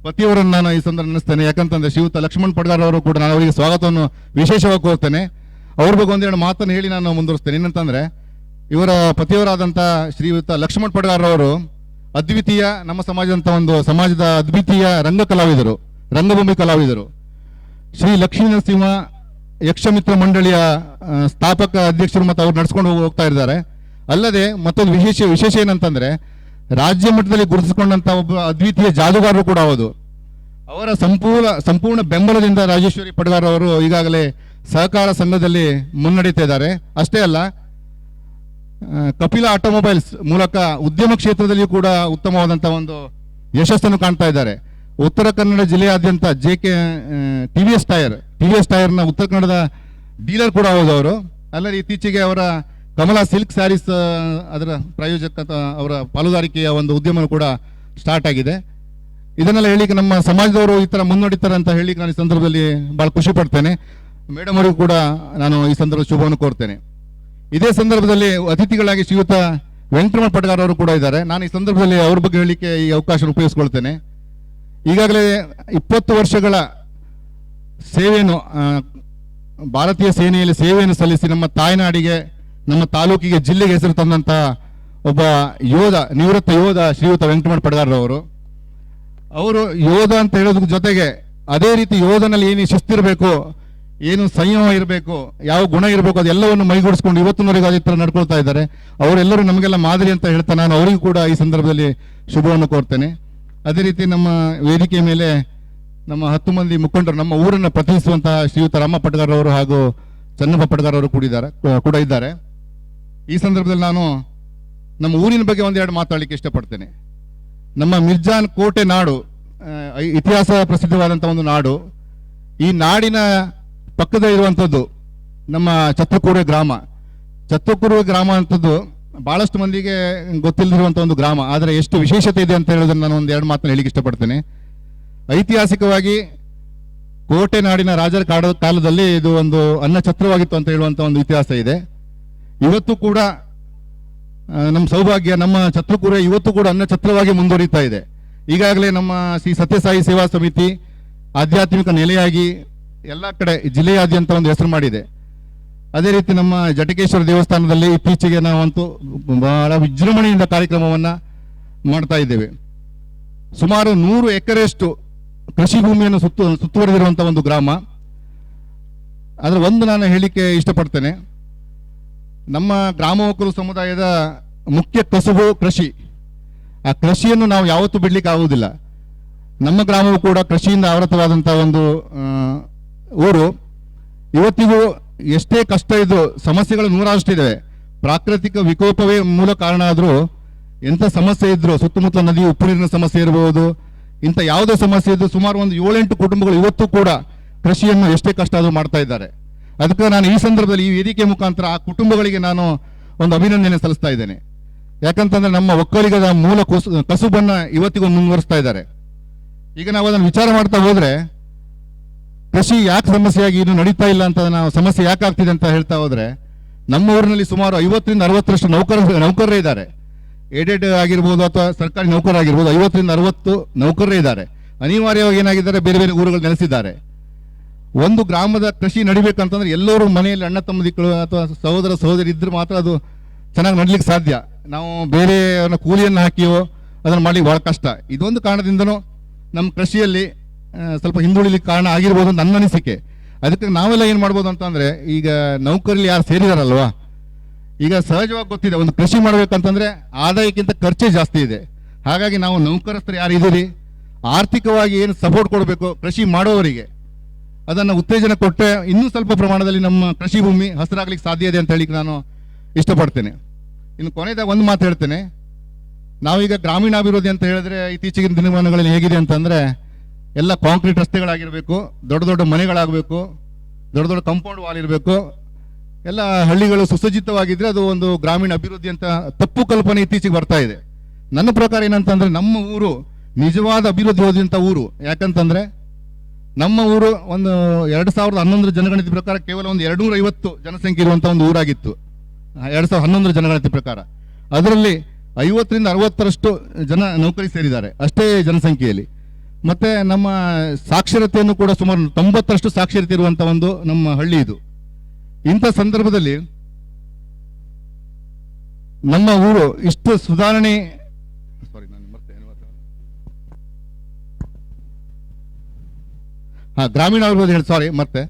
ಪತಿಯವರನ್ನು ನಾನು ಈ ಸಂದರ್ಭ ನೆನೆಸ್ತೇನೆ. ಯಾಕಂತಂದ್ರೆ ಶ್ರೀಯುತ ಲಕ್ಷ್ಮಣ್ ಪಡ್ಗಾರ್ ಅವರು ಕೂಡ ನಾನು ಅವರಿಗೆ ಸ್ವಾಗತವನ್ನು ವಿಶೇಷವಾಗಿ ಕೋರ್ತೇನೆ. ಅವ್ರ ಬಗ್ಗೆ ಒಂದೆರಡು ಮಾತನ್ನು ಹೇಳಿ ನಾನು ಮುಂದುವರಿಸ್ತೇನೆ. ಏನಂತಂದ್ರೆ ಇವರ ಪತಿಯವರಾದಂಥ ಶ್ರೀಯುತ ಲಕ್ಷ್ಮಣ್ ಪಡ್ಗಾರ್ ಅವರು ಅದ್ವಿತೀಯ, ನಮ್ಮ ಸಮಾಜದ ಅದ್ವಿತೀಯ ರಂಗಭೂಮಿ ಕಲಾವಿದರು. ಶ್ರೀ ಲಕ್ಷ್ಮೀ ನರಸಿಂಹ ಯಕ್ಷಮಿತ್ರ ಮಂಡಳಿಯ ಸ್ಥಾಪಕ ಅಧ್ಯಕ್ಷರು ಮತ್ತು ಅವ್ರು ನಡ್ಸ್ಕೊಂಡು ಹೋಗ್ತಾ ಇದ್ದಾರೆ. ಅಲ್ಲದೆ ಮತ್ತೊಂದು ವಿಶೇಷ ಏನಂತಂದ್ರೆ ರಾಜ್ಯ ಮಟ್ಟದಲ್ಲಿ ಗುರುತಿಸಿಕೊಂಡಂತ ಒಬ್ಬ ಅದ್ವಿತೀಯ ಜಾದೂಗಾರರು ಕೂಡ ಹೌದು. ಅವರ ಸಂಪೂರ್ಣ ಬೆಂಬಲದಿಂದ ರಾಜೇಶ್ವರಿ ಪಡ್ಗಾರ್ ಅವರು ಈಗಾಗಲೇ ಸಹಕಾರ ಸಂಘದಲ್ಲಿ ಮುನ್ನಡೀತಾ ಇದ್ದಾರೆ. ಅಷ್ಟೇ ಅಲ್ಲ, ಕಪಿಲ ಆಟೋಮೊಬೈಲ್ಸ್ ಮೂಲಕ ಉದ್ಯಮ ಕ್ಷೇತ್ರದಲ್ಲಿ ಕೂಡ ಉತ್ತಮವಾದಂತಹ ಒಂದು ಯಶಸ್ಸನ್ನು ಕಾಣ್ತಾ ಇದ್ದಾರೆ. ಉತ್ತರ ಕನ್ನಡ ಜಿಲ್ಲೆಯಾದ್ಯಂತ ಟಿವಿಎಸ್ ಟೈರ್ನ ಉತ್ತರ ಕನ್ನಡದ ಡೀಲರ್ ಕೂಡ ಹೌದು ಅವರು. ಅಲ್ಲದೆ ಇತ್ತೀಚೆಗೆ ಅವರ ಕಮಲಾ ಸಿಲ್ಕ್ ಸ್ಯಾರೀಸ್ ಅದರ ಪ್ರಾಯೋಜಕ ಅವರ ಪಾಲುದಾರಿಕೆಯ ಒಂದು ಉದ್ಯಮ ಕೂಡ ಸ್ಟಾರ್ಟ್ ಆಗಿದೆ. ಇದನ್ನೆಲ್ಲ ಹೇಳಿಕ್ಕೆ ನಮ್ಮ ಸಮಾಜದವರು ಈ ತರ ಮುನ್ನಡೀತಾರೆ ಅಂತ ಹೇಳಿ ನಾನು ಈ ಸಂದರ್ಭದಲ್ಲಿ ಬಹಳ ಖುಷಿ ಪಡ್ತೇನೆ. ಮೇಡಮ್ ಅವರಿಗೂ ಕೂಡ ನಾನು ಈ ಸಂದರ್ಭದಲ್ಲಿ ಶುಭವನ್ನು ಕೋರ್ತೇನೆ. ಇದೇ ಸಂದರ್ಭದಲ್ಲಿ ಅತಿಥಿಗಳಾಗಿ ಶ್ರೀಯುತ ವೆಂಕಟರಮಣ ಪಟಗಾರ್ ಅವರು ಕೂಡ ಇದ್ದಾರೆ. ನಾನು ಈ ಸಂದರ್ಭದಲ್ಲಿ ಅವ್ರ ಬಗ್ಗೆ ಹೇಳಲಿಕ್ಕೆ ಈ ಅವಕಾಶ ಉಪಯೋಗಿಸ್ಕೊಳ್ತೇನೆ. ಈಗಾಗಲೇ 20 ವರ್ಷಗಳ ಸೇವೆಯನ್ನು ಭಾರತೀಯ ಸೇನೆಯಲ್ಲಿ ಸೇವೆಯನ್ನು ಸಲ್ಲಿಸಿ ನಮ್ಮ ತಾಯ್ನಾಡಿಗೆ, ನಮ್ಮ ತಾಲೂಕಿಗೆ, ಜಿಲ್ಲೆಗೆ ಹೆಸರು ತಂದಂಥ ಒಬ್ಬ ಯೋಧ, ನಿವೃತ್ತ ಯೋಧ ಶ್ರೀಯುತ ವೆಂಕಟರಮಣ ಪಟಗಾರರವರು. ಅವರು ಯೋಧ ಅಂತ ಹೇಳೋದ್ರ ಜೊತೆಗೆ ಅದೇ ರೀತಿ ಯೋಧನಲ್ಲಿ ಏನು ಶಿಸ್ತಿರಬೇಕು, ಏನು ಸಂಯಮ ಇರಬೇಕು, ಯಾವ ಗುಣ ಇರಬೇಕು, ಅದೆಲ್ಲವನ್ನು ಮೈಗೂಡಿಸ್ಕೊಂಡು ಇವತ್ತಿನವರೆಗೂ ಅದೇ ಥರ ನಡ್ಕೊಳ್ತಾ ಇದ್ದಾರೆ. ಅವರೆಲ್ಲರೂ ನಮಗೆಲ್ಲ ಮಾದರಿ ಅಂತ ಹೇಳ್ತಾ ನಾನು ಅವರಿಗೂ ಕೂಡ ಈ ಸಂದರ್ಭದಲ್ಲಿ ಶುಭವನ್ನು ಕೋರ್ತೇನೆ. ಅದೇ ರೀತಿ ನಮ್ಮ ವೇದಿಕೆಯ ಮೇಲೆ ನಮ್ಮ 10 ಮಂದಿ ಮುಖಂಡರು, ನಮ್ಮ ಊರನ್ನು ಪ್ರತಿನಿಧಿಸುವಂತಹ ಶ್ರೀಯುತ ರಾಮ ಪಟಗಾರ್ ಅವರು ಹಾಗೂ ಚನ್ನಪ್ಪ ಪಟಗಾರ್ ಅವರು ಕೂಡ ಇದ್ದಾರೆ. ಈ ಸಂದರ್ಭದಲ್ಲಿ ನಾನು ನಮ್ಮ ಊರಿನ ಬಗ್ಗೆ ಒಂದೆರಡು ಮಾತಾಡಲಿಕ್ಕೆ ಇಷ್ಟಪಡ್ತೇನೆ. ನಮ್ಮ ಮಿರ್ಜಾನ್ ಕೋಟೆ ನಾಡು, ಇತಿಹಾಸ ಪ್ರಸಿದ್ಧವಾದಂಥ ಒಂದು ನಾಡು. ಈ ನಾಡಿನ ಪಕ್ಕದ ಇರುವಂಥದ್ದು ನಮ್ಮ ಛತ್ರಕೂರೆ ಗ್ರಾಮ. ಛತ್ರಕೂರೆ ಗ್ರಾಮ ಅಂತದ್ದು ಬಹಳಷ್ಟು ಮಂದಿಗೆ ಗೊತ್ತಿಲ್ಲದಿರುವಂಥ ಒಂದು ಗ್ರಾಮ. ಆದರೆ ಎಷ್ಟು ವಿಶೇಷತೆ ಇದೆ ಅಂತ ಹೇಳೋದನ್ನು ನಾನು ಒಂದೆರಡು ಮಾತನ್ನು ಹೇಳಿಕ್ಕೆ ಇಷ್ಟಪಡ್ತೇನೆ. ಐತಿಹಾಸಿಕವಾಗಿ ಕೋಟೆ ನಾಡಿನ ರಾಜರ ಕಾಲದಲ್ಲಿ ಇದು ಒಂದು ಅನ್ನ ಛತ್ರವಾಗಿತ್ತು ಅಂತ ಹೇಳುವಂಥ ಒಂದು ಇತಿಹಾಸ ಇದೆ. ಇವತ್ತು ಕೂಡ ನಮ್ಮ ಸೌಭಾಗ್ಯ, ನಮ್ಮ ಛತ್ರಕೂರೆ ಇವತ್ತು ಕೂಡ ಅನ್ನ ಛತ್ರವಾಗಿ ಮುಂದುವರಿತಾ ಇದೆ. ಈಗಾಗಲೇ ನಮ್ಮ ಶ್ರೀ ಸತ್ಯಸಾಯಿ ಸೇವಾ ಸಮಿತಿ ಆಧ್ಯಾತ್ಮಿಕ ನೆಲೆಯಾಗಿ ಎಲ್ಲ ಕಡೆ ಜಿಲ್ಲೆಯಾದ್ಯಂತ ಒಂದು ಹೆಸರು ಮಾಡಿದೆ. ಅದೇ ರೀತಿ ನಮ್ಮ ಜಟಕೇಶ್ವರ ದೇವಸ್ಥಾನದಲ್ಲಿ ಇತ್ತೀಚೆಗೆ ನಾವಂತೂ ಬಹಳ ವಿಜೃಂಭಣೆಯಿಂದ ಕಾರ್ಯಕ್ರಮವನ್ನು ಮಾಡ್ತಾ ಇದ್ದೇವೆ. ಸುಮಾರು 100 ಎಕರೆಯಷ್ಟು ಕೃಷಿ ಭೂಮಿಯನ್ನು ಸುತ್ತುವರೆದಿರುವಂಥ ಒಂದು ಗ್ರಾಮ. ಅದರ ಒಂದು ನಾನು ಹೇಳಿಕೆ ಇಷ್ಟಪಡ್ತೇನೆ. ನಮ್ಮ ಗ್ರಾಮ ಒಕ್ಕಲು ಸಮುದಾಯದ ಮುಖ್ಯ ಕಸುಬು ಕೃಷಿ. ಆ ಕೃಷಿಯನ್ನು ನಾವು ಯಾವತ್ತೂ ಬಿಡ್ಲಿಕ್ಕೆ ಆಗುವುದಿಲ್ಲ. ನಮ್ಮ ಗ್ರಾಮವು ಕೂಡ ಕೃಷಿಯಿಂದ ಆವೃತವಾದಂಥ ಒಂದು ಊರು. ಇವತ್ತಿಗೂ ಎಷ್ಟೇ ಕಷ್ಟ ಇದ್ದು ಸಮಸ್ಯೆಗಳು ನೂರಷ್ಟಿದ್ದಾವೆ. ಪ್ರಾಕೃತಿಕ ವಿಕೋಪವೇ ಮೂಲ ಕಾರಣ ಆದರೂ ಎಂಥ ಸಮಸ್ಯೆ ಇದ್ದರೂ, ಸುತ್ತಮುತ್ತಲ ನದಿ ಉಪ್ಪು ನೀರಿನ ಸಮಸ್ಯೆ ಇರಬಹುದು, ಇಂಥ ಯಾವುದೇ ಸಮಸ್ಯೆ ಇದ್ದು ಸುಮಾರು ಒಂದು 7-8 ಕುಟುಂಬಗಳು ಇವತ್ತು ಕೂಡ ಕೃಷಿಯನ್ನು ಎಷ್ಟೇ ಕಷ್ಟ ಆದರೂ ಮಾಡ್ತಾ ಇದ್ದಾರೆ. ಅದಕ್ಕೆ ನಾನು ಈ ಸಂದರ್ಭದಲ್ಲಿ ಈ ವೇದಿಕೆ ಮುಖಾಂತರ ಆ ಕುಟುಂಬಗಳಿಗೆ ನಾನು ಒಂದು ಅಭಿನಂದನೆ ಸಲ್ಲಿಸ್ತಾ ಇದ್ದೇನೆ. ಯಾಕಂತಂದ್ರೆ ನಮ್ಮ ಒಕ್ಕಲಿಗದ ಮೂಲ ಕಸುಬನ್ನು ಇವತ್ತಿಗೂ ಮುಂದುವರಿಸ್ತಾ ಇದ್ದಾರೆ. ಈಗ ನಾವು ಅದನ್ನು ವಿಚಾರ ಮಾಡ್ತಾ ಹೋದ್ರೆ ಕೃಷಿ ಯಾಕೆ ಸಮಸ್ಯೆಯಾಗಿ ಇನ್ನು ನಡೀತಾ ಇಲ್ಲ ಅಂತ, ನಾವು ಸಮಸ್ಯೆ ಯಾಕೆ ಆಗ್ತಿದೆ ಅಂತ ಹೇಳ್ತಾ ಹೋದ್ರೆ, ನಮ್ಮ ಊರಿನಲ್ಲಿ ಸುಮಾರು 50ರಿಂದ 60ರಷ್ಟು ನೌಕರರೇ ಇದ್ದಾರೆ. ಏಡೆಡ್ ಆಗಿರ್ಬೋದು ಅಥವಾ ಸರ್ಕಾರಿ ನೌಕರರಾಗಿರ್ಬೋದು, 50ರಿಂದ 60 ನೌಕರರೇ ಇದ್ದಾರೆ. ಅನಿವಾರ್ಯವಾಗಿ ಏನಾಗಿದ್ದಾರೆ, ಬೇರೆ ಬೇರೆ ಊರುಗಳು ನೆಲೆಸಿದ್ದಾರೆ. ಒಂದು ಗ್ರಾಮದ ಕೃಷಿ ನಡಿಬೇಕಂತಂದ್ರೆ ಎಲ್ಲರೂ ಮನೆಯಲ್ಲಿ ಅಣ್ಣ ತಮ್ಮದಿಗಳು ಅಥವಾ ಸಹೋದರ ಸಹೋದರಿ ಇದ್ರೆ ಮಾತ್ರ ಅದು ಚೆನ್ನಾಗಿ ನಡಲಿಕ್ಕೆ ಸಾಧ್ಯ. ನಾವು ಬೇರೆ ಕೂಲಿಯನ್ನು ಹಾಕಿಯೋ ಅದನ್ನು ಮಾಡಲಿಕ್ಕೆ ಭಾಳ ಕಷ್ಟ. ಇದೊಂದು ಕಾರಣದಿಂದನೂ ನಮ್ಮ ಕೃಷಿಯಲ್ಲಿ ಸ್ವಲ್ಪ ಹಿಂದುಳಿಲಿಕ್ಕೆ ಕಾರಣ ಆಗಿರ್ಬೋದು ಅಂತ ನನ್ನ ಅನಿಸಿಕೆ. ಅದಕ್ಕೆ ನಾವೆಲ್ಲ ಏನು ಮಾಡ್ಬೋದು ಅಂತಂದರೆ, ಈಗ ನೌಕರಲ್ಲಿ ಯಾರು ಸೇರಿದಾರಲ್ವಾ, ಈಗ ಸಹಜವಾಗಿ ಗೊತ್ತಿದೆ, ಒಂದು ಕೃಷಿ ಮಾಡಬೇಕಂತಂದ್ರೆ ಆದಾಯಕ್ಕಿಂತ ಖರ್ಚೇ ಜಾಸ್ತಿ ಇದೆ. ಹಾಗಾಗಿ ನಾವು ನೌಕರಸ್ಥರು ಯಾರು ಇದ್ದೀರಿ, ಆರ್ಥಿಕವಾಗಿ ಏನು ಸಪೋರ್ಟ್ ಕೊಡಬೇಕು ಕೃಷಿ ಮಾಡೋವರಿಗೆ, ಅದನ್ನು ಉತ್ತೇಜನ ಕೊಟ್ಟರೆ ಇನ್ನೂ ಸ್ವಲ್ಪ ಪ್ರಮಾಣದಲ್ಲಿ ನಮ್ಮ ಕೃಷಿ ಭೂಮಿ ಹಸಿರಾಗ್ಲಿಕ್ಕೆ ಸಾಧ್ಯ ಇದೆ ಅಂತ ಹೇಳಿ ನಾನು ಇಷ್ಟಪಡ್ತೇನೆ. ಇನ್ನು ಕೊನೆಯದಾಗ ಒಂದು ಮಾತು ಹೇಳ್ತೇನೆ. ನಾವೀಗ ಗ್ರಾಮೀಣಾಭಿವೃದ್ಧಿ ಅಂತ ಹೇಳಿದ್ರೆ ಇತ್ತೀಚಿನ ದಿನಮಾನಗಳಲ್ಲಿ ಹೇಗಿದೆ ಅಂತಂದರೆ, ಎಲ್ಲ ಕಾಂಕ್ರೀಟ್ ರಸ್ತೆಗಳಾಗಿರಬೇಕು, ದೊಡ್ಡ ದೊಡ್ಡ ಮನೆಗಳಾಗಬೇಕು, ದೊಡ್ಡ ದೊಡ್ಡ ಕಾಂಪೌಂಡ್ ವಾಲ್ ಇರಬೇಕು, ಎಲ್ಲ ಹಳ್ಳಿಗಳು ಸುಸಜ್ಜಿತವಾಗಿದ್ದರೆ ಅದು ಒಂದು ಗ್ರಾಮೀಣ ಅಭಿವೃದ್ಧಿ ಅಂತ ತಪ್ಪು ಕಲ್ಪನೆ ಇತ್ತೀಚೆಗೆ ಬರ್ತಾ ಇದೆ. ನನ್ನ ಪ್ರಕಾರ ಏನಂತಂದರೆ, ನಮ್ಮ ಊರು ನಿಜವಾದ ಅಭಿವೃದ್ಧಿ ಹೊಂದಿದಂಥ ಊರು. ಯಾಕಂತಂದರೆ ನಮ್ಮ ಊರು ಒಂದು 2011 ಜನಗಣತಿ ಪ್ರಕಾರ ಕೇವಲ ಒಂದು 250 ಜನಸಂಖ್ಯೆ ಇರುವಂಥ ಒಂದು ಊರಾಗಿತ್ತು 2011 ಜನಗಣತಿ ಪ್ರಕಾರ. ಅದರಲ್ಲಿ 50ರಿಂದ 60ರಷ್ಟು ಜನ ನೌಕರಿ ಸೇರಿದ್ದಾರೆ ಅಷ್ಟೇ ಜನಸಂಖ್ಯೆಯಲ್ಲಿ. ಮತ್ತು ನಮ್ಮ ಸಾಕ್ಷರತೆಯನ್ನು ಕೂಡ ಸುಮಾರು 90ರಷ್ಟು ಸಾಕ್ಷರತೆ ಇರುವಂಥ ಒಂದು ನಮ್ಮ ಹಳ್ಳಿ ಇದು. ಇಂಥ ಸಂದರ್ಭದಲ್ಲಿ ನಮ್ಮ ಊರು ಇಷ್ಟು ಸುಧಾರಣೆ ಗ್ರಾಮೀಣಾಭಿವೃದ್ಧಿ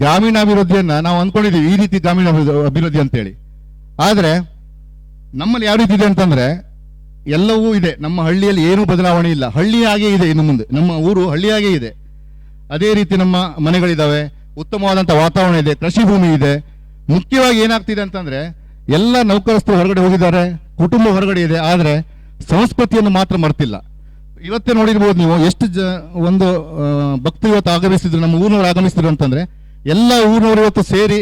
ಗ್ರಾಮೀಣಾಭಿವೃದ್ಧಿಯನ್ನು ನಾವು ಅಂದ್ಕೊಂಡಿದ್ದೀವಿ ಈ ರೀತಿ ಗ್ರಾಮೀಣ ಅಭಿವೃದ್ಧಿ ಅಂತೇಳಿ. ಆದರೆ ನಮ್ಮಲ್ಲಿ ಯಾವ ರೀತಿ ಇದೆ ಅಂತಂದರೆ, ಎಲ್ಲವೂ ಇದೆ, ನಮ್ಮ ಹಳ್ಳಿಯಲ್ಲಿ ಏನೂ ಬದಲಾವಣೆ ಇಲ್ಲ, ಹಳ್ಳಿಯಾಗೇ ಇದೆ. ಇನ್ನು ಮುಂದೆ ನಮ್ಮ ಊರು ಹಳ್ಳಿಯಾಗೇ ಇದೆ. ಅದೇ ರೀತಿ ನಮ್ಮ ಮನೆಗಳಿದ್ದಾವೆ, ಉತ್ತಮವಾದಂಥ ವಾತಾವರಣ ಇದೆ, ಕೃಷಿ ಭೂಮಿ ಇದೆ. ಮುಖ್ಯವಾಗಿ ಏನಾಗ್ತಿದೆ ಅಂತಂದರೆ, ಎಲ್ಲ ನೌಕರಸ್ಥರು ಹೊರಗಡೆ ಹೋಗಿದ್ದಾರೆ, ಕುಟುಂಬ ಹೊರಗಡೆ ಇದೆ, ಆದರೆ ಸಂಸ್ಕೃತಿಯನ್ನು ಮಾತ್ರ ಮರ್ತಿಲ್ಲ. ಇವತ್ತೇ ನೋಡಿರ್ಬೋದು ನೀವು, ಎಷ್ಟು ಒಂದು ಭಕ್ತರು ಇವತ್ತು ಆಗಮಿಸಿದ್ರು, ನಮ್ಮ ಊರಿನವರು ಆಗಮಿಸಿದ್ರು ಅಂತಂದರೆ ಎಲ್ಲ ಊರಿನವರು ಇವತ್ತು ಸೇರಿ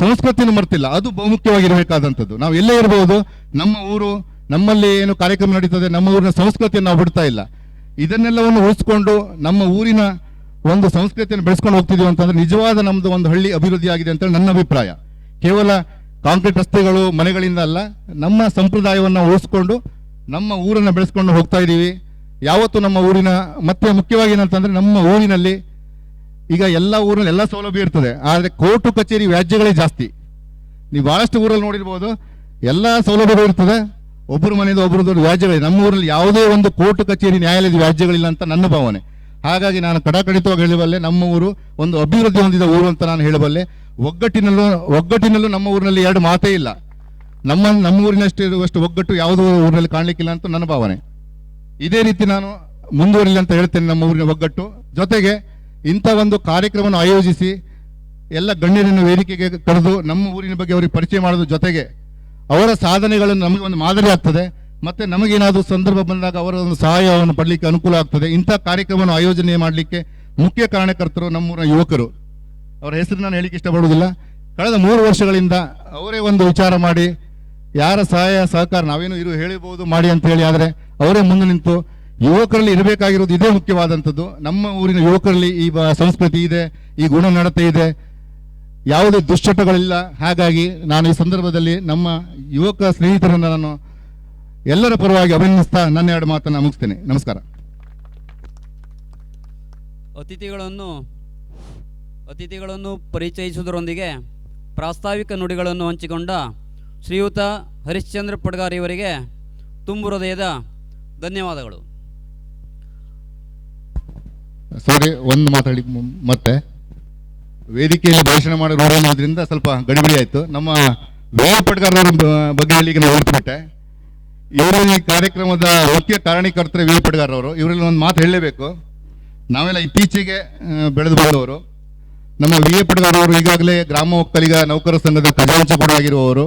ಸಂಸ್ಕೃತಿಯನ್ನು ಮರ್ತಿಲ್ಲ. ಅದು ಬಹುಮುಖ್ಯವಾಗಿರಬೇಕಾದಂಥದ್ದು. ನಾವು ಎಲ್ಲೇ ಇರ್ಬೋದು, ನಮ್ಮ ಊರು, ನಮ್ಮಲ್ಲಿ ಏನು ಕಾರ್ಯಕ್ರಮ ನಡೀತದೆ, ನಮ್ಮ ಊರಿನ ಸಂಸ್ಕೃತಿಯನ್ನು ನಾವು ಬಿಡ್ತಾ ಇಲ್ಲ. ಇದನ್ನೆಲ್ಲವನ್ನು ಉಳಿಸ್ಕೊಂಡು ನಮ್ಮ ಊರಿನ ಒಂದು ಸಂಸ್ಕೃತಿಯನ್ನು ಬೆಳೆಸ್ಕೊಂಡು ಹೋಗ್ತಿದ್ದೀವಿ ಅಂತಂದ್ರೆ ನಿಜವಾದ ನಮ್ಮದು ಒಂದು ಹಳ್ಳಿ ಅಭಿವೃದ್ಧಿ ಆಗಿದೆ ಅಂತೇಳಿ ನನ್ನ ಅಭಿಪ್ರಾಯ. ಕೇವಲ ಕಾಂಕ್ರೀಟ್ ರಸ್ತೆಗಳು ಮನೆಗಳಿಂದ ಅಲ್ಲ, ನಮ್ಮ ಸಂಪ್ರದಾಯವನ್ನು ಉಳಿಸ್ಕೊಂಡು ನಮ್ಮ ಊರನ್ನು ಬೆಳೆಸ್ಕೊಂಡು ಹೋಗ್ತಾ ಇದ್ದೀವಿ. ಯಾವತ್ತು ನಮ್ಮ ಊರಿನ ಮತ್ತೆ ಮುಖ್ಯವಾಗಿ ಏನಂತಂದರೆ ನಮ್ಮ ಊರಿನಲ್ಲಿ ಈಗ ಎಲ್ಲ ಊರಲ್ಲಿ ಎಲ್ಲ ಸೌಲಭ್ಯ ಇರ್ತದೆ, ಆದರೆ ಕೋರ್ಟು ಕಚೇರಿ ವ್ಯಾಜ್ಯಗಳೇ ಜಾಸ್ತಿ. ನೀವು ಭಾಳಷ್ಟು ಊರಲ್ಲಿ ನೋಡಿರ್ಬೋದು, ಎಲ್ಲ ಸೌಲಭ್ಯಗಳು ಇರ್ತದೆ, ಒಬ್ಬರು ಮನೆಯಿಂದ ಒಬ್ಬರು ದೊಡ್ಡ ವ್ಯಾಜ್ಯಗಳಿದೆ. ನಮ್ಮ ಊರಲ್ಲಿ ಯಾವುದೇ ಒಂದು ಕೋರ್ಟು ಕಚೇರಿ ನ್ಯಾಯಾಲಯದ ವ್ಯಾಜ್ಯಗಳಿಲ್ಲ ಅಂತ ನನ್ನ ಭಾವನೆ. ಹಾಗಾಗಿ ನಾನು ಕಡಾಖಂಡಿತವಾಗಿ ಹೇಳಬಲ್ಲೆ, ನಮ್ಮ ಊರು ಒಂದು ಅಭಿವೃದ್ಧಿ ಹೊಂದಿದ ಊರು ಅಂತ ನಾನು ಹೇಳಬಲ್ಲೆ. ಒಗ್ಗಟ್ಟಿನಲ್ಲೂ ನಮ್ಮ ಊರಿನಲ್ಲಿ ಎರಡು ಮಾತೇ ಇಲ್ಲ. ನಮ್ಮ ಊರಿನಷ್ಟು ಇರುವಷ್ಟು ಒಗ್ಗಟ್ಟು ಯಾವುದೋ ಊರಿನಲ್ಲಿ ಕಾಣಲಿಕ್ಕಿಲ್ಲ ಅಂತ ನನ್ನ ಭಾವನೆ. ಇದೇ ರೀತಿ ನಾನು ಮುಂದುವರಿಲಿ ಅಂತ ಹೇಳ್ತೇನೆ ನಮ್ಮ ಊರಿನ ಒಗ್ಗಟ್ಟು. ಜೊತೆಗೆ ಇಂಥ ಒಂದು ಕಾರ್ಯಕ್ರಮವನ್ನು ಆಯೋಜಿಸಿ ಎಲ್ಲ ಗಣ್ಯರನ್ನು ವೇದಿಕೆಗೆ ಕರೆದು ನಮ್ಮ ಊರಿನ ಬಗ್ಗೆ ಅವರಿಗೆ ಪರಿಚಯ ಮಾಡೋದ್ರ ಜೊತೆಗೆ ಅವರ ಸಾಧನೆಗಳನ್ನು ನಮಗೆ ಒಂದು ಮಾದರಿ ಆಗ್ತದೆ, ಮತ್ತು ನಮಗೇನಾದರೂ ಸಂದರ್ಭ ಬಂದಾಗ ಅವರ ಒಂದು ಸಹಾಯವನ್ನು ಪಡಲಿಕ್ಕೆ ಅನುಕೂಲ ಆಗ್ತದೆ. ಇಂಥ ಕಾರ್ಯಕ್ರಮವನ್ನು ಆಯೋಜನೆ ಮಾಡಲಿಕ್ಕೆ ಮುಖ್ಯ ಕಾರಣಕರ್ತರು ನಮ್ಮೂರಿನ ಯುವಕರು. ಅವರ ಹೆಸರು ನಾನು ಹೇಳಿಕ್ಕೆ ಇಷ್ಟಪಡುವುದಿಲ್ಲ. ಕಳೆದ 3 ವರ್ಷಗಳಿಂದ ಅವರೇ ಒಂದು ವಿಚಾರ ಮಾಡಿ, ಯಾರ ಸಹಾಯ ಸಹಕಾರ ನಾವೇನು ಹೇಳಿಬಹುದು ಮಾಡಿ ಅಂತ ಹೇಳಿ, ಆದರೆ ಅವರೇ ಮುಂದೆ ನಿಂತು ಯುವಕರಲ್ಲಿ ಇರಬೇಕಾಗಿರೋದು ಇದೇ ಮುಖ್ಯವಾದಂಥದ್ದು. ನಮ್ಮ ಊರಿನ ಯುವಕರಲ್ಲಿ ಈ ಸಂಸ್ಕೃತಿ ಇದೆ, ಈ ಗುಣನಡತೆ ಇದೆ, ಯಾವುದೇ ದುಶ್ಚಟಗಳಿಲ್ಲ. ಹಾಗಾಗಿ ನಾನು ಈ ಸಂದರ್ಭದಲ್ಲಿ ನಮ್ಮ ಯುವಕ ಸ್ನೇಹಿತರನ್ನು ನಾನು ಎಲ್ಲರ ಪರವಾಗಿ ಅಭಿನಂದಿಸ್ತಾ ನನ್ನ 2 ಮಾತನ್ನು ಮುಗಿಸ್ತೇನೆ. ನಮಸ್ಕಾರ. ಅತಿಥಿಗಳನ್ನು ಪರಿಚಯಿಸುವುದರೊಂದಿಗೆ ಪ್ರಾಸ್ತಾವಿಕ ನುಡಿಗಳನ್ನು ಹಂಚಿಕೊಂಡ ಶ್ರೀಯುತ ಹರಿಶ್ಚಂದ್ರ ಪಡ್ಗಾರ್ ಇವರಿಗೆ ತುಂಬು ಹೃದಯದ ಧನ್ಯವಾದಗಳು. ಸಾರಿ, ಒಂದು ಮಾತಾಡಿ ಮತ್ತೆ ವೇದಿಕೆಯಲ್ಲಿ ಭಾಷಣ ಮಾಡೋದ್ರಿಂದ ಸ್ವಲ್ಪ ಗಡಿಬಿಡಿ ಆಯಿತು. ನಮ್ಮ ವಿ ಪಡ್ಗಾರ್ ಅವರ ಬಗ್ಗೆ ಹೇಳಿಕ್ಕೆ ನಾನು ಹೊರಟುಬಿಟ್ಟೆ. ಇವರು ಈ ಕಾರ್ಯಕ್ರಮದ ಮುಖ್ಯ ಕಾರಣೀಕರ್ತರು ವಿ ಪಡ್ಗಾರ್ ಅವರು. ಇವರಲ್ಲಿ ಒಂದು ಮಾತು ಹೇಳಲೇಬೇಕು. ನಾವೆಲ್ಲ ಇತ್ತೀಚೆಗೆ ಬೆಳೆದು ಬಂದವರು. ನಮ್ಮ ವಿ ಪಡ್ಗಾರ್ ಅವರು ಈಗಾಗಲೇ ಗ್ರಾಮ ಒಕ್ಕಲಿಗ ನೌಕರ ಸಂಘದ ಖಜಾಂಚಿ ಕೂಡ ಆಗಿರುವವರು.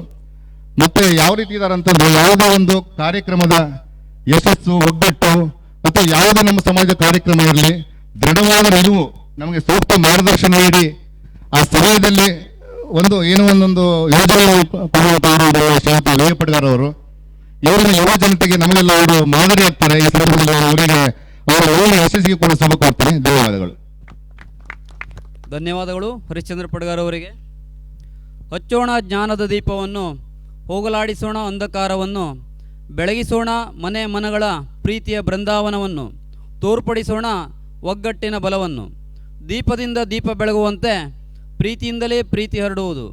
ಮತ್ತೆ ಯಾವ ರೀತಿ ಇದ್ದಾರೆ ಅಂತಂದ್ರೆ, ಯಾವುದೇ ಒಂದು ಕಾರ್ಯಕ್ರಮದ ಯಶಸ್ಸು, ಒಗ್ಗಟ್ಟು ಮತ್ತು ಯಾವುದೇ ನಮ್ಮ ಸಮಾಜದ ಕಾರ್ಯಕ್ರಮ ಇರಲಿ, ದೃಢವಾದ ನಿಲುವು, ನಮಗೆ ಸೂಕ್ತ ಮಾರ್ಗದರ್ಶನ ನೀಡಿ ಆ ಸಮಯದಲ್ಲಿ ಒಂದೊಂದು ಯೋಜನೆ ಶ್ರೀಯುತ ವಿ ಪಡ್ಗಾರ್ ಅವರು. ಇವರ ಯುವ ಜನತೆಗೆ ನಮಗೆಲ್ಲ ಅವರು ಮಾದರಿ ಆಗ್ತಾರೆ. ಈ ಸಂದರ್ಭದಲ್ಲಿ ಅವರಿಗೆ ಅವರ ಒಳ್ಳೆಯ ಯಶಸ್ಸಿಗೆ ಕೂಡ ಶುಭ ಕೋರ್ತೇನೆ. ಧನ್ಯವಾದಗಳು ಹರಿಶ್ಚಂದ್ರ ಪಡ್ಗಾರ್ ಅವರಿಗೆ. ಹಚ್ಚೋಣ ಜ್ಞಾನದ ದೀಪವನ್ನು, ಹೋಗಲಾಡಿಸೋಣ ಅಂಧಕಾರವನ್ನು, ಬೆಳಗಿಸೋಣ ಮನೆ ಮನಗಳ ಪ್ರೀತಿಯ ಬೃಂದಾವನವನ್ನು, ತೋರ್ಪಡಿಸೋಣ ಒಗ್ಗಟ್ಟಿನ ಬಲವನ್ನು. ದೀಪದಿಂದ ದೀಪ ಬೆಳಗುವಂತೆ ಪ್ರೀತಿಯಿಂದಲೇ ಪ್ರೀತಿ ಹರಡುವುದು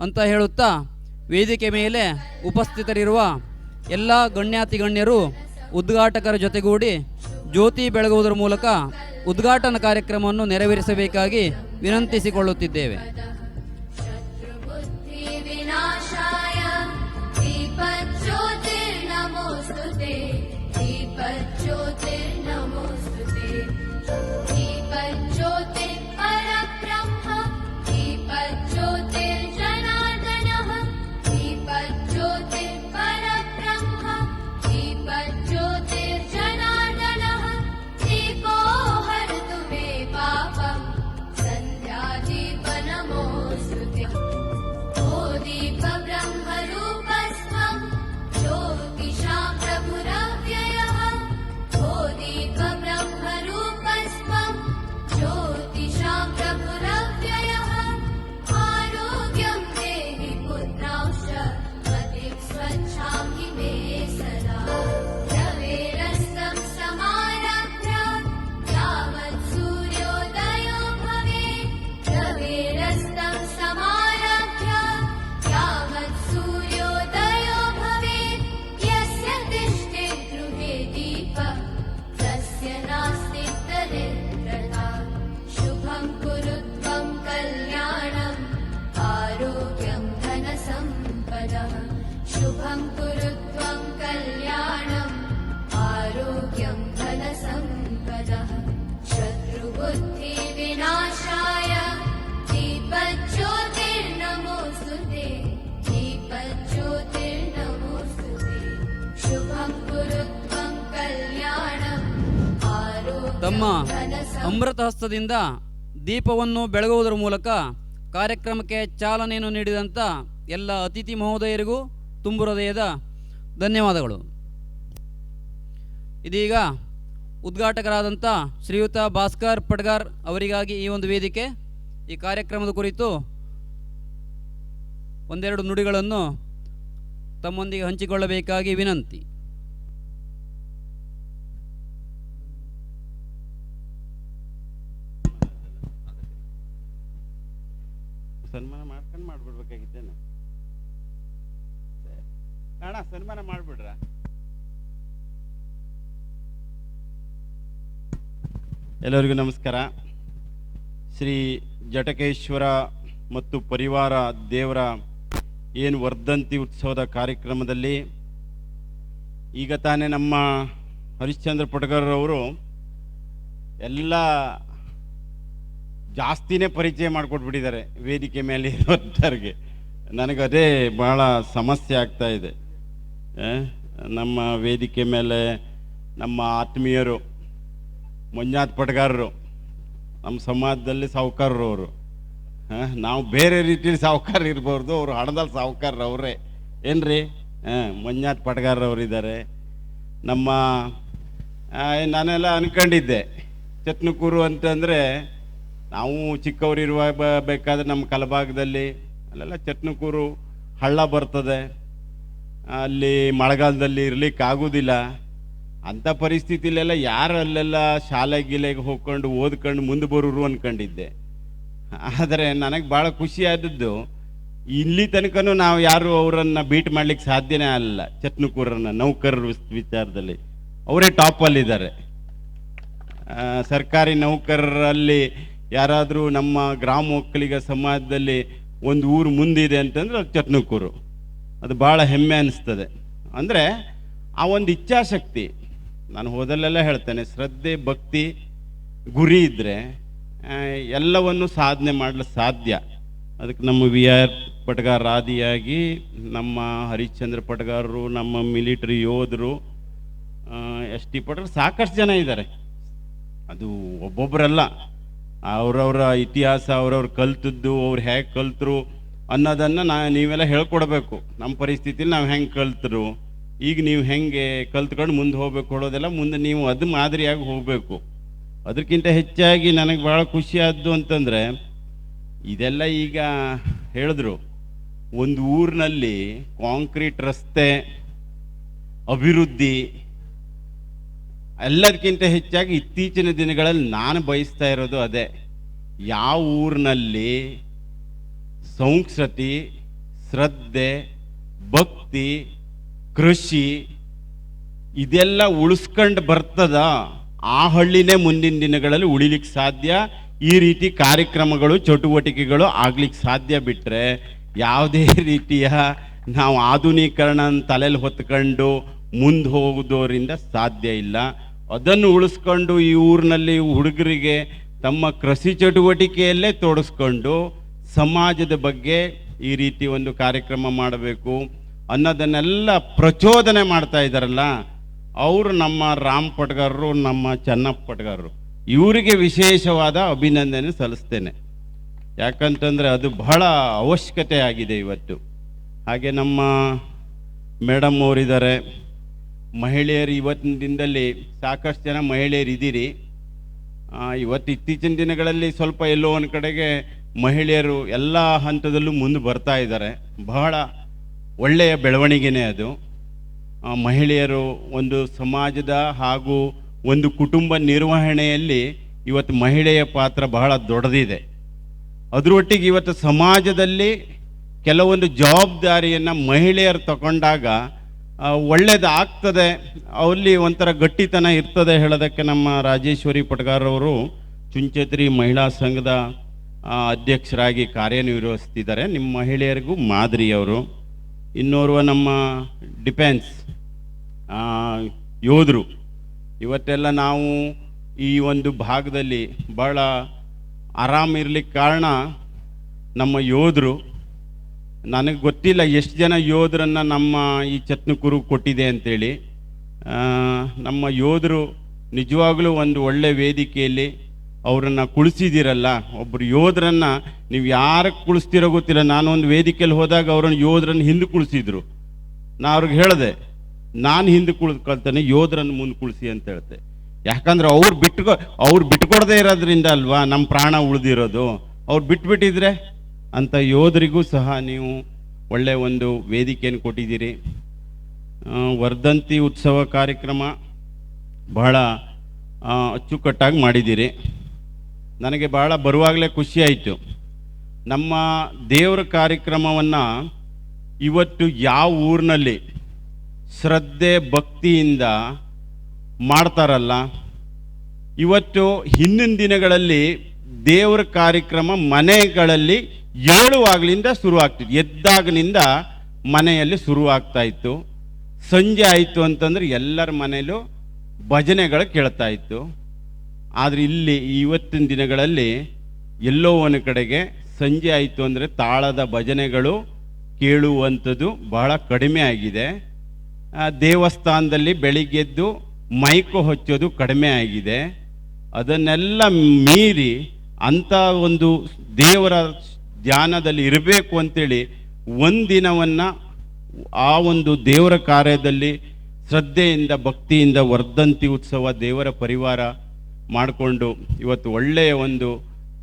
ಅಂತ ಹೇಳುತ್ತಾ, ವೇದಿಕೆ ಮೇಲೆ ಉಪಸ್ಥಿತರಿರುವ ಎಲ್ಲ ಗಣ್ಯಾತಿಗಣ್ಯರು ಉದ್ಘಾಟಕರ ಜೊತೆಗೂಡಿ ಜ್ಯೋತಿ ಬೆಳಗುವುದರ ಮೂಲಕ ಉದ್ಘಾಟನಾ ಕಾರ್ಯಕ್ರಮವನ್ನು ನೆರವೇರಿಸಬೇಕಾಗಿ ವಿನಂತಿಸಿಕೊಳ್ಳುತ್ತಿದ್ದೇವೆ. शुभं कुरु त्वं कल्याणम् आरोग्यं धनसम्पदः शत्रुबुद्धिविनाशाय दीपज्योतिर्नमोऽस्तुते दीपज्योतिर्नमोऽस्तुते शुभं कुरु त्वं कल्याणम् ತಮ್ಮ आरोग्यं ಅಮೃತ ಹಸ್ತದಿಂದ ದೀಪವನ್ನು ಬೆಳಗುವುದರ ಮೂಲಕ ಕಾರ್ಯಕ್ರಮಕ್ಕೆ ಚಾಲನೆಯನ್ನು ನೀಡಿದಂಥ ಎಲ್ಲ ಅತಿಥಿ ಮಹೋದಯರಿಗೂ ತುಂಬು ಹೃದಯದ ಧನ್ಯವಾದಗಳು. ಇದೀಗ ಉದ್ಘಾಟಕರಾದಂಥ ಶ್ರೀಯುತ ಭಾಸ್ಕರ್ ಪಡ್ಗಾರ್ ಅವರಿಗಾಗಿ ಈ ಒಂದು ವೇದಿಕೆ. ಈ ಕಾರ್ಯಕ್ರಮದ ಕುರಿತು ಒಂದೆರಡು ನುಡಿಗಳನ್ನು ತಮ್ಮೊಂದಿಗೆ ಹಂಚಿಕೊಳ್ಳಬೇಕಾಗಿ ವಿನಂತಿ. ಸನ್ಮಾನ ಮಾಡ್ಕೊಂಡು ಮಾಡ್ಬಿಡ್ಬೇಕಾಗಿತ್ತೇನೆ ಅಣ್ಣ, ಸನ್ಮಾನ ಮಾಡ್ಬಿಡ್ರ. ಎಲ್ಲರಿಗೂ ನಮಸ್ಕಾರ. ಶ್ರೀ ಜಟಕೇಶ್ವರ ಮತ್ತು ಪರಿವಾರ ದೇವರ ಏನು ವರ್ಧಂತಿ ಉತ್ಸವದ ಕಾರ್ಯಕ್ರಮದಲ್ಲಿ ಈಗ ತಾನೇ ನಮ್ಮ ಹರಿಶ್ಚಂದ್ರ ಪಟಗಾರರವರು ಎಲ್ಲ ಜಾಸ್ತಿನೇ ಪರಿಚಯ ಮಾಡಿಕೊಟ್ಬಿಟ್ಟಿದ್ದಾರೆ ವೇದಿಕೆ ಮೇಲೆ ಇರೋರಿಗೆ. ನನಗದೇ ಭಾಳ ಸಮಸ್ಯೆ ಆಗ್ತಾ ಇದೆ. ನಮ್ಮ ವೇದಿಕೆ ಮೇಲೆ ನಮ್ಮ ಆತ್ಮೀಯರು ಮಂಜುನಾಥ್ ಪಟಗಾರರು, ನಮ್ಮ ಸಮಾಜದಲ್ಲಿ ಸಾಹುಕಾರರು ಅವರು. ನಾವು ಬೇರೆ ರೀತಿಯಲ್ಲಿ ಸಾಹುಕಾರ ಇರ್ಬೋದು, ಅವರು ಹಣದಲ್ಲಿ ಸಾಹುಕಾರರು ಅವರೇ ಏನ್ರಿ. ಮಂಜುನಾಥ್ ಪಟಗಾರರವರು ಇದ್ದಾರೆ. ನಮ್ಮ ನಾನೆಲ್ಲ ಅನ್ಕೊಂಡಿದ್ದೆ ಚಟ್ನಕೂರು ಅಂತಂದರೆ ನಾವು ಚಿಕ್ಕವರಿರುವಾಗ ಬೇಕಾದ್ರೆ ನಮ್ಮ ಕಲಭಾಗದಲ್ಲಿ ಅಲ್ಲೆಲ್ಲ ಚಟ್ನಕೂರು ಹಳ್ಳ ಬರ್ತದೆ, ಅಲ್ಲಿ ಮಳೆಗಾಲದಲ್ಲಿ ಇರ್ಲಿಕ್ಕೆ ಆಗೋದಿಲ್ಲ. ಅಂಥ ಪರಿಸ್ಥಿತಿಲೆಲ್ಲ ಯಾರು ಅಲ್ಲೆಲ್ಲ ಶಾಲೆ ಗೀಲೆಗೆ ಹೋಗ್ಕೊಂಡು ಓದ್ಕೊಂಡು ಮುಂದೆ ಬರೋರು ಅಂದ್ಕೊಂಡಿದ್ದೆ. ಆದರೆ ನನಗೆ ಭಾಳ ಖುಷಿ ಆದದ್ದು ಇಲ್ಲಿ ತನಕನೂ ನಾವು ಯಾರು ಅವರನ್ನು ಬೀಟ್ ಮಾಡ್ಲಿಕ್ಕೆ ಸಾಧ್ಯನೇ ಅಲ್ಲ. ಚಟ್ನಕೂರನ್ನು ನೌಕರರ ವಿಚಾರದಲ್ಲಿ ಅವರೇ ಟಾಪಲ್ಲಿದ್ದಾರೆ. ಸರ್ಕಾರಿ ನೌಕರರಲ್ಲಿ ಯಾರಾದರೂ ನಮ್ಮ ಗ್ರಾಮ ಒಕ್ಕಲಿಗ ಸಮಾಜದಲ್ಲಿ ಒಂದು ಊರು ಮುಂದಿದೆ ಅಂತಂದ್ರೆ ಅದು ಚಟ್ನಕೂರು. ಅದು ಭಾಳ ಹೆಮ್ಮೆ ಅನಿಸ್ತದೆ. ಅಂದರೆ ಆ ಒಂದು ಇಚ್ಛಾಶಕ್ತಿ, ನಾನು ಹೋದಲ್ಲೆಲ್ಲ ಹೇಳ್ತೇನೆ, ಶ್ರದ್ಧೆ, ಭಕ್ತಿ, ಗುರಿ ಇದ್ದರೆ ಎಲ್ಲವನ್ನು ಸಾಧನೆ ಮಾಡಲು ಸಾಧ್ಯ. ಅದಕ್ಕೆ ನಮ್ಮ ವಿ ಆರ್ ಪಟಗಾರ ಆದಿಯಾಗಿ ನಮ್ಮ ಹರಿಶ್ಚಂದ್ರ ಪಟಗಾರರು, ನಮ್ಮ ಮಿಲಿಟರಿ ಯೋಧರು, ಎಸ್ ಟಿ ಪಟಗಾರ, ಸಾಕಷ್ಟು ಜನ ಇದ್ದಾರೆ. ಅದು ಒಬ್ಬೊಬ್ಬರಲ್ಲ, ಅವರವರ ಇತಿಹಾಸ, ಅವ್ರವ್ರು ಕಲ್ತದ್ದು, ಅವ್ರು ಹೇಗೆ ಕಲ್ತರು ಅನ್ನೋದನ್ನು ನೀವೆಲ್ಲ ಹೇಳ್ಕೊಡ್ಬೇಕು. ನಮ್ಮ ಪರಿಸ್ಥಿತಿಲಿ ನಾವು ಹೆಂಗೆ ಕಲ್ತರು, ಈಗ ನೀವು ಹೆಂಗೆ ಕಲ್ತ್ಕೊಂಡು ಮುಂದೆ ಹೋಗ್ಬೇಕು ಕೊಡೋದೆಲ್ಲ ಮುಂದೆ ನೀವು ಅದು ಮಾದರಿಯಾಗಿ ಹೋಗಬೇಕು. ಅದಕ್ಕಿಂತ ಹೆಚ್ಚಾಗಿ ನನಗೆ ಭಾಳ ಖುಷಿ ಆದ್ದು ಅಂತಂದರೆ ಇದೆಲ್ಲ ಈಗ ಹೇಳಿದ್ರು, ಒಂದು ಊರಿನಲ್ಲಿ ಕಾಂಕ್ರೀಟ್ ರಸ್ತೆ ಅಭಿವೃದ್ಧಿ ಎಲ್ಲದಕ್ಕಿಂತ ಹೆಚ್ಚಾಗಿ ಇತ್ತೀಚಿನ ದಿನಗಳಲ್ಲಿ ನಾನು ಬಯಸ್ತಾ ಇರೋದು ಅದೇ. ಯಾವ ಊರಿನಲ್ಲಿ ಸಂಸ್ಕೃತಿ, ಶ್ರದ್ಧೆ, ಭಕ್ತಿ, ಕೃಷಿ ಇದೆಲ್ಲ ಉಳಿಸ್ಕೊಂಡು ಬರ್ತದ, ಆ ಹಳ್ಳಿನೇ ಮುಂದಿನ ದಿನಗಳಲ್ಲಿ ಉಳಿಲಿಕ್ಕೆ ಸಾಧ್ಯ. ಈ ರೀತಿ ಕಾರ್ಯಕ್ರಮಗಳು, ಚಟುವಟಿಕೆಗಳು ಆಗ್ಲಿಕ್ಕೆ ಸಾಧ್ಯ. ಬಿಟ್ಟರೆ ಯಾವುದೇ ರೀತಿಯ ನಾವು ಆಧುನೀಕರಣ ತಲೆಯಲ್ಲಿ ಹೊತ್ಕೊಂಡು ಮುಂದೆ ಹೋಗೋದರಿಂದ ಸಾಧ್ಯ ಇಲ್ಲ. ಅದನ್ನು ಉಳಿಸ್ಕೊಂಡು ಈ ಊರಿನಲ್ಲಿ ಹುಡುಗರಿಗೆ ತಮ್ಮ ಕೃಷಿ ಚಟುವಟಿಕೆಯಲ್ಲೇ ತೊಡಗಿಸ್ಕೊಂಡು ಸಮಾಜದ ಬಗ್ಗೆ ಈ ರೀತಿ ಒಂದು ಕಾರ್ಯಕ್ರಮ ಮಾಡಬೇಕು ಅನ್ನೋದನ್ನೆಲ್ಲ ಪ್ರಚೋದನೆ ಮಾಡ್ತಾ ಇದ್ದಾರಲ್ಲ, ಅವರು ನಮ್ಮ ರಾಮ್ ಪಟಗಾರರು, ನಮ್ಮ ಚೆನ್ನಪ್ಪ ಪಟಗಾರರು, ಇವರಿಗೆ ವಿಶೇಷವಾದ ಅಭಿನಂದನೆ ಸಲ್ಲಿಸ್ತೇನೆ. ಯಾಕಂತಂದರೆ ಅದು ಬಹಳ ಅವಶ್ಯಕತೆ ಆಗಿದೆ ಇವತ್ತು. ಹಾಗೆ ನಮ್ಮ ಮೇಡಮ್ ಅವರಿದ್ದಾರೆ, ಮಹಿಳೆಯರು ಇವತ್ತಿನ ದಿನದಲ್ಲಿ ಸಾಕಷ್ಟು ಜನ ಮಹಿಳೆಯರು ಇದ್ದೀರಿ. ಇವತ್ತು ಇತ್ತೀಚಿನ ದಿನಗಳಲ್ಲಿ ಸ್ವಲ್ಪ ಎಲ್ಲೋ ಒಂದು ಕಡೆಗೆ ಮಹಿಳೆಯರು ಎಲ್ಲ ಹಂತದಲ್ಲೂ ಮುಂದೆ ಬರ್ತಾ ಇದ್ದಾರೆ. ಬಹಳ ಒಳ್ಳೆಯ ಬೆಳವಣಿಗೆನೇ ಅದು. ಮಹಿಳೆಯರು ಒಂದು ಸಮಾಜದ ಹಾಗೂ ಒಂದು ಕುಟುಂಬ ನಿರ್ವಹಣೆಯಲ್ಲಿ ಇವತ್ತು ಮಹಿಳೆಯ ಪಾತ್ರ ಬಹಳ ದೊಡ್ಡದಿದೆ. ಅದರೊಟ್ಟಿಗೆ ಇವತ್ತು ಸಮಾಜದಲ್ಲಿ ಕೆಲವೊಂದು ಜವಾಬ್ದಾರಿಯನ್ನು ಮಹಿಳೆಯರು ತಗೊಂಡಾಗ ಒಳ್ಳೆಯದಾಗ್ತದೆ, ಅಲ್ಲಿ ಒಂಥರ ಗಟ್ಟಿತನ ಇರ್ತದೆ ಹೇಳೋದಕ್ಕೆ ನಮ್ಮ ರಾಜೇಶ್ವರಿ ಪಟಗಾರವರು ಚುಂಚತ್ರಿ ಮಹಿಳಾ ಸಂಘದ ಅಧ್ಯಕ್ಷರಾಗಿ ಕಾರ್ಯನಿರ್ವಹಿಸ್ತಿದ್ದಾರೆ. ನಿಮ್ಮ ಮಹಿಳೆಯರಿಗೂ ಮಾದರಿಯವರು. ಇನ್ನೋರ್ವ ನಮ್ಮ ಡಿಫೆನ್ಸ್ ಯೋಧರು. ಇವತ್ತೆಲ್ಲ ನಾವು ಈ ಒಂದು ಭಾಗದಲ್ಲಿ ಭಾಳ ಆರಾಮಿರ್ಲಿಕ್ಕೆ ಕಾರಣ ನಮ್ಮ ಯೋಧರು. ನನಗೆ ಗೊತ್ತಿಲ್ಲ ಎಷ್ಟು ಜನ ಯೋಧರನ್ನು ನಮ್ಮ ಈ ಚಟ್ನಕೂರು ಕೊಟ್ಟಿದೆ ಅಂತೇಳಿ. ನಮ್ಮ ಯೋಧರು ನಿಜವಾಗಲೂ ಒಂದು ಒಳ್ಳೆ ವೇದಿಕೆಯಲ್ಲಿ ಅವರನ್ನು ಕುಳಿಸಿದ್ದೀರಲ್ಲ. ಒಬ್ಬರು ಯೋಧರನ್ನು ನೀವು ಯಾರಕ್ಕೆ ಕುಳಿಸ್ತಿರೋ ಗೊತ್ತಿಲ್ಲ. ನಾನೊಂದು ವೇದಿಕೆಯಲ್ಲಿ ಹೋದಾಗ ಅವರನ್ನು ಯೋಧರನ್ನು ಹಿಂದೆ ಕುಳಿಸಿದ್ರು. ನಾ ಅವ್ರಿಗೆ ಹೇಳಿದೆ, ನಾನು ಹಿಂದೆ ಕುಳಿತ್ಕೊಳ್ತೇನೆ, ಯೋಧರನ್ನು ಮುಂದೆ ಕುಳಿಸಿ ಅಂತ ಹೇಳ್ತೆ. ಯಾಕಂದ್ರೆ ಅವ್ರು ಬಿಟ್ಕೊಡದೇ ಇರೋದ್ರಿಂದ ಅಲ್ವಾ ನಮ್ಮ ಪ್ರಾಣ ಉಳಿದಿರೋದು. ಅವ್ರು ಬಿಟ್ಬಿಟ್ಟಿದ್ರೆ ಅಂಥ ಯೋಧರಿಗೂ ಸಹ ನೀವು ಒಳ್ಳೆಯ ಒಂದು ವೇದಿಕೆಯನ್ನು ಕೊಟ್ಟಿದ್ದೀರಿ. ವರ್ಧಂತಿ ಉತ್ಸವ ಕಾರ್ಯಕ್ರಮ ಬಹಳ ಅಚ್ಚುಕಟ್ಟಾಗಿ ಮಾಡಿದ್ದೀರಿ. ನನಗೆ ಭಾಳ ಬರುವಾಗಲೇ ಖುಷಿಯಾಯಿತು. ನಮ್ಮ ದೇವರ ಕಾರ್ಯಕ್ರಮವನ್ನು ಇವತ್ತು ಯಾವ ಊರಿನಲ್ಲಿ ಶ್ರದ್ಧೆ ಭಕ್ತಿಯಿಂದ ಮಾಡ್ತಾರಲ್ಲ, ಇವತ್ತು ಹಿಂದಿನ ದಿನಗಳಲ್ಲಿ ದೇವರ ಕಾರ್ಯಕ್ರಮ ಮನೆಗಳಲ್ಲಿ ಏಳುವಾಗಲಿಂದ ಶುರುವಾಗ್ತಿತ್ತು. ಎದ್ದಾಗಲಿಂದ ಮನೆಯಲ್ಲಿ ಶುರುವಾಗ್ತಾ ಇತ್ತು. ಸಂಜೆ ಆಯಿತು ಅಂತಂದರೆ ಎಲ್ಲರ ಮನೆಯಲ್ಲೂ ಭಜನೆಗಳು ಕೇಳ್ತಾ ಇತ್ತು. ಆದರೆ ಇಲ್ಲಿ ಇವತ್ತಿನ ದಿನಗಳಲ್ಲಿ ಎಲ್ಲೋ ಒಂದು ಕಡೆಗೆ ಸಂಜೆ ಆಯಿತು ಅಂದರೆ ತಾಳದ ಭಜನೆಗಳು ಕೇಳುವಂಥದ್ದು ಬಹಳ ಕಡಿಮೆ ಆಗಿದೆ. ದೇವಸ್ಥಾನದಲ್ಲಿ ಬೆಳಿಗ್ಗೆದ್ದು ಮೈಕು ಹಚ್ಚೋದು ಕಡಿಮೆ ಆಗಿದೆ. ಅದನ್ನೆಲ್ಲ ಮೀರಿ ಅಂಥ ಒಂದು ದೇವರ ಧ್ಯಾನದಲ್ಲಿ ಇರಬೇಕು ಅಂತೇಳಿ ಒಂದಿನವನ್ನು ಆ ಒಂದು ದೇವರ ಕಾರ್ಯದಲ್ಲಿ ಶ್ರದ್ಧೆಯಿಂದ ಭಕ್ತಿಯಿಂದ ವರ್ಧಂತಿ ಉತ್ಸವ ದೇವರ ಪರಿವಾರ ಮಾಡಿಕೊಂಡು ಇವತ್ತು ಒಳ್ಳೆಯ ಒಂದು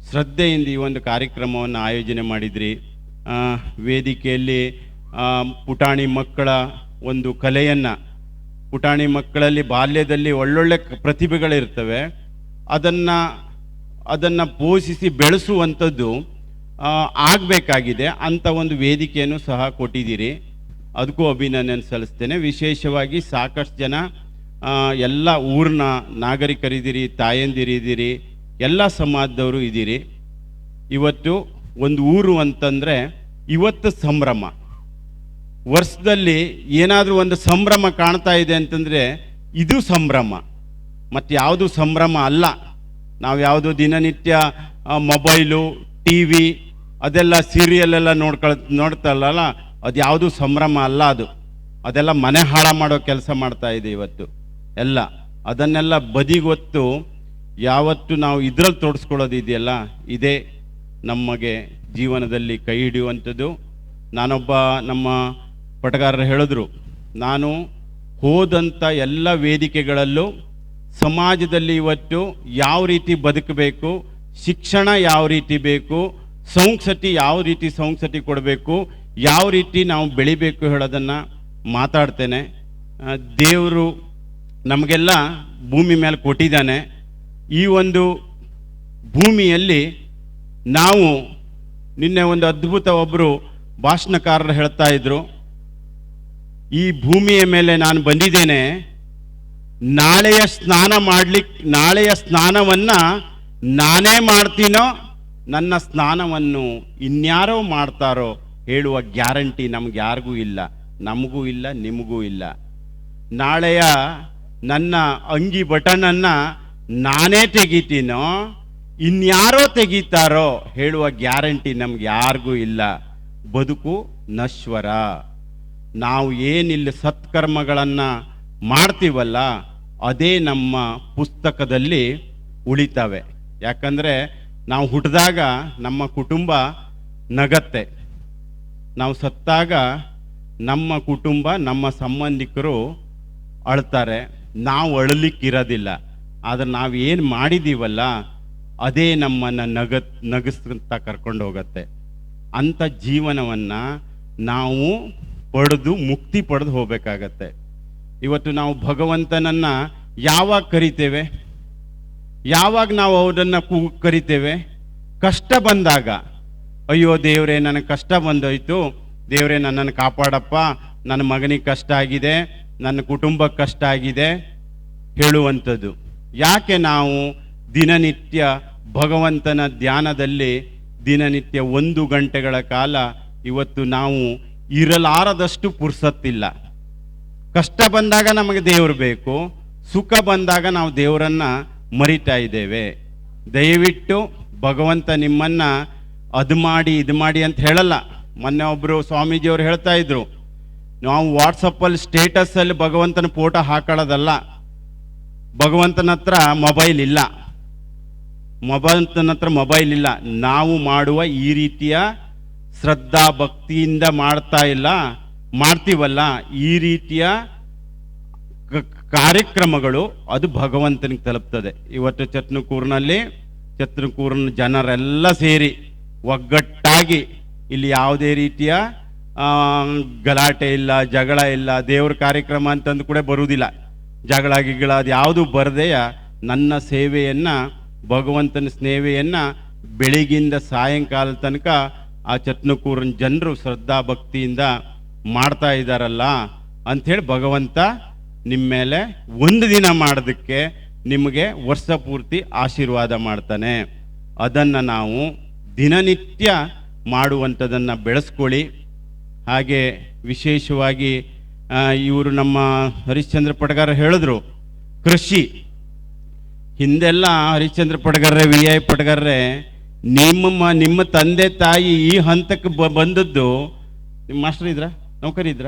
ಶ್ರದ್ಧೆಯಿಂದ ಈ ಒಂದು ಕಾರ್ಯಕ್ರಮವನ್ನು ಆಯೋಜನೆ ಮಾಡಿದ್ರಿ. ವೇದಿಕೆಯಲ್ಲಿ ಪುಟಾಣಿ ಮಕ್ಕಳ ಒಂದು ಕಲೆಯನ್ನು, ಪುಟಾಣಿ ಮಕ್ಕಳಲ್ಲಿ ಬಾಲ್ಯದಲ್ಲಿ ಒಳ್ಳೊಳ್ಳೆ ಪ್ರತಿಭೆಗಳಿರ್ತವೆ, ಅದನ್ನು ಪೋಷಿಸಿ ಬೆಳೆಸುವಂಥದ್ದು ಆಗಬೇಕಾಗಿದೆ. ಅಂಥ ಒಂದು ವೇದಿಕೆಯನ್ನು ಸಹ ಕೊಟ್ಟಿದ್ದೀರಿ. ಅದಕ್ಕೂ ಅಭಿನಂದನೆ ಸಲ್ಲಿಸ್ತೇನೆ. ವಿಶೇಷವಾಗಿ ಸಾಕಷ್ಟು ಜನ ಎಲ್ಲ ಊರಿನ ನಾಗರಿಕರಿದ್ದೀರಿ, ತಾಯಂದಿರಿದ್ದೀರಿ, ಎಲ್ಲ ಸಮಾಜದವರು ಇದ್ದೀರಿ. ಇವತ್ತು ಒಂದು ಊರು ಅಂತಂದರೆ ಇವತ್ತು ಸಂಭ್ರಮ. ವರ್ಷದಲ್ಲಿ ಏನಾದರೂ ಒಂದು ಸಂಭ್ರಮ ಕಾಣ್ತಾ ಇದೆ ಅಂತಂದರೆ ಇದು ಸಂಭ್ರಮ, ಮತ್ತು ಯಾವುದು ಸಂಭ್ರಮ ಅಲ್ಲ. ನಾವು ಯಾವುದು ದಿನನಿತ್ಯ ಮೊಬೈಲು, ಟಿ ವಿ, ಅದೆಲ್ಲ ಸೀರಿಯಲೆಲ್ಲ ನೋಡ್ತಲ್ಲ, ಅದು ಯಾವುದು ಸಂಭ್ರಮ ಅಲ್ಲ. ಅದೆಲ್ಲ ಮನೆ ಹಾಳು ಮಾಡೋ ಕೆಲಸ ಮಾಡ್ತಾ ಇದೆ ಇವತ್ತು ಎಲ್ಲ. ಅದನ್ನೆಲ್ಲ ಬದಿಗೊತ್ತು ಯಾವತ್ತು ನಾವು ಇದರಲ್ಲಿ ತೋರಿಸ್ಕೊಳ್ಳೋದಿದೆಯಲ್ಲ, ಇದೇ ನಮಗೆ ಜೀವನದಲ್ಲಿ ಕೈ ಹಿಡಿಯುವಂಥದ್ದು. ನಾನೊಬ್ಬ ನಮ್ಮ ಪಟಗಾರರು ಹೇಳಿದ್ರು, ನಾನು ಹೋದಂಥ ಎಲ್ಲ ವೇದಿಕೆಗಳಲ್ಲೂ ಸಮಾಜದಲ್ಲಿ ಇವತ್ತು ಯಾವ ರೀತಿ ಬದುಕಬೇಕು, ಶಿಕ್ಷಣ ಯಾವ ರೀತಿ ಬೇಕು, ಯಾವ ರೀತಿ ಸಂಸ್ಕೃತಿ ಕೊಡಬೇಕು, ಯಾವ ರೀತಿ ನಾವು ಬೆಳಿಬೇಕು ಹೇಳೋದನ್ನು ಮಾತಾಡ್ತೇನೆ. ದೇವರು ನಮಗೆಲ್ಲ ಭೂಮಿ ಮೇಲೆ ಕೊಟ್ಟಿದ್ದಾನೆ. ಈ ಒಂದು ಭೂಮಿಯಲ್ಲಿ ನಾವು ನಿನ್ನೆ ಒಂದು ಅದ್ಭುತ ಒಬ್ಬರು ಭಾಷಣಕಾರರು ಹೇಳ್ತಾ ಇದ್ರು, ಈ ಭೂಮಿಯ ಮೇಲೆ ನಾನು ಬಂದಿದ್ದೇನೆ, ನಾಳೆಯ ಸ್ನಾನವನ್ನು ನಾನೇ ಮಾಡ್ತೀನೋ, ನನ್ನ ಸ್ನಾನವನ್ನು ಇನ್ಯಾರೋ ಮಾಡ್ತಾರೋ ಹೇಳುವ ಗ್ಯಾರಂಟಿ ನಮ್ಗೆ ಯಾರಿಗೂ ಇಲ್ಲ, ನಮಗೂ ಇಲ್ಲ, ನಿಮಗೂ ಇಲ್ಲ. ನಾಳೆಯ ನನ್ನ ಅಂಗಿ ಬಟನನ್ನು ನಾನೇ ತೆಗಿತೀನೋ, ಇನ್ಯಾರೋ ತೆಗಿತಾರೋ ಹೇಳುವ ಗ್ಯಾರಂಟಿ ನಮ್ಗೆ ಯಾರಿಗೂ ಇಲ್ಲ. ಬದುಕು ನಶ್ವರ. ನಾವು ಏನಿಲ್ಲ ಸತ್ಕರ್ಮಗಳನ್ನು ಮಾಡ್ತೀವಲ್ಲ, ಅದೇ ನಮ್ಮ ಪುಸ್ತಕದಲ್ಲಿ ಉಳಿತವೆ. ಯಾಕಂದರೆ ನಾವು ಹುಟ್ಟಿದಾಗ ನಮ್ಮ ಕುಟುಂಬ ನಗತ್ತೆ, ನಾವು ಸತ್ತಾಗ ನಮ್ಮ ಕುಟುಂಬ, ನಮ್ಮ ಸಂಬಂಧಿಕರು ಅಳ್ತಾರೆ. ನಾವು ಅಳಲಿಕ್ಕಿರೋದಿಲ್ಲ, ಆದರೆ ನಾವು ಏನು ಮಾಡಿದ್ದೀವಲ್ಲ ಅದೇ ನಮ್ಮನ್ನು ನಗಿಸ್ತಾ ಕರ್ಕೊಂಡು ಹೋಗುತ್ತೆ. ಅಂಥ ಜೀವನವನ್ನು ನಾವು ಪಡೆದು ಮುಕ್ತಿ ಪಡೆದು ಹೋಗಬೇಕಾಗತ್ತೆ. ಇವತ್ತು ನಾವು ಭಗವಂತನನ್ನು ಯಾವಾಗ ಕರಿತೇವೆ, ಯಾವಾಗ ನಾವು ಅವರನ್ನು ಕರಿತೇವೆ? ಕಷ್ಟ ಬಂದಾಗ, ಅಯ್ಯೋ ದೇವರೇ ನನಗೆ ಕಷ್ಟ ಬಂದೋಯ್ತು, ದೇವರೇ ನನ್ನನ್ನು ಕಾಪಾಡಪ್ಪ, ನನ್ನ ಮಗನಿಗೆ ಕಷ್ಟ ಆಗಿದೆ, ನನ್ನ ಕುಟುಂಬಕ್ಕೆ ಕಷ್ಟ ಆಗಿದೆ ಹೇಳುವಂಥದ್ದು. ಯಾಕೆ ನಾವು ದಿನನಿತ್ಯ ಭಗವಂತನ ಧ್ಯಾನದಲ್ಲಿ ದಿನನಿತ್ಯ 1 ಗಂಟೆಗಳ ಕಾಲ ಇವತ್ತು ನಾವು ಇರಲಾರದಷ್ಟು ಪುರ್ಸತ್ತಿಲ್ಲ. ಕಷ್ಟ ಬಂದಾಗ ನಮಗೆ ದೇವರು ಬೇಕು, ಸುಖ ಬಂದಾಗ ನಾವು ದೇವರನ್ನು ಮರಿತಾ ಇದ್ದೇವೆ. ದಯವಿಟ್ಟು ಭಗವಂತ ನಿಮ್ಮನ್ನು ಅದು ಮಾಡಿ ಇದು ಮಾಡಿ ಅಂತ ಹೇಳಲ್ಲ. ಮೊನ್ನೆ ಒಬ್ಬರು ಸ್ವಾಮೀಜಿಯವರು ಹೇಳ್ತಾ ಇದ್ರು, ನಾವು ವಾಟ್ಸಪ್ಪಲ್ಲಿ ಸ್ಟೇಟಸ್ಸಲ್ಲಿ ಭಗವಂತನ ಫೋಟೋ ಹಾಕೊಳ್ಳೋದಲ್ಲ. ಭಗವಂತನ ಹತ್ರ ಮೊಬೈಲ್ ಇಲ್ಲ, ನಾವು ಮಾಡುವ ಈ ರೀತಿಯ ಶ್ರದ್ಧಾ ಭಕ್ತಿಯಿಂದ ಮಾಡ್ತೀವಲ್ಲ, ಈ ರೀತಿಯ ಕಾರ್ಯಕ್ರಮಗಳು ಅದು ಭಗವಂತನಿಗೆ ತಲುಪ್ತದೆ. ಇವತ್ತು ಚಟ್ನಕೂರಿನ ಜನರೆಲ್ಲ ಸೇರಿ ಒಗ್ಗಟ್ಟಾಗಿ ಇಲ್ಲಿ ಯಾವುದೇ ರೀತಿಯ ಗಲಾಟೆ ಇಲ್ಲ, ಜಗಳ ಇಲ್ಲ, ದೇವ್ರ ಕಾರ್ಯಕ್ರಮ ಅಂತಂದು ಕೂಡ ಬರುವುದಿಲ್ಲ. ಜಗಳ ಗಿಗಳ ಅದು ಯಾವುದು ಬರದೆಯ ನನ್ನ ಸೇವೆಯನ್ನು, ಭಗವಂತನ ಸೇವೆಯನ್ನು ಬೆಳಿಗ್ಗಿಂದ ಸಾಯಂಕಾಲ ತನಕ ಆ ಚಟ್ನಕೂರಿನ ಜನರು ಶ್ರದ್ಧಾ ಭಕ್ತಿಯಿಂದ ಮಾಡ್ತಾ ಇದ್ದಾರಲ್ಲ ಅಂಥೇಳಿ ಭಗವಂತ ನಿಮ್ಮ ಮೇಲೆ ಒಂದು ದಿನ ಮಾಡೋದಕ್ಕೆ ನಿಮಗೆ ವರ್ಷ ಪೂರ್ತಿ ಆಶೀರ್ವಾದ ಮಾಡ್ತಾನೆ. ಅದನ್ನು ನಾವು ದಿನನಿತ್ಯ ಮಾಡುವಂಥದ್ದನ್ನು ಬೆಳೆಸ್ಕೊಳ್ಳಿ. ಹಾಗೆ ವಿಶೇಷವಾಗಿ ಇವರು ನಮ್ಮ ಹರಿಶ್ಚಂದ್ರ ಪಟಗಾರ ಹೇಳಿದ್ರು, ಕೃಷಿ ಹಿಂದೆಲ್ಲ ಹರಿಶ್ಚಂದ್ರ ಪಟಗಾರ್ರೆ, ವಿ ಐ ಪಟಗಾರ್ರೆ, ನಿಮ್ಮ ತಂದೆ ತಾಯಿ ಈ ಹಂತಕ್ಕೆ ಬಂದದ್ದು, ನಿಮ್ಮ ಮಾಸ್ಟರ್ ಇದ್ರ, ನೌಕರಿ ಇದ್ರ?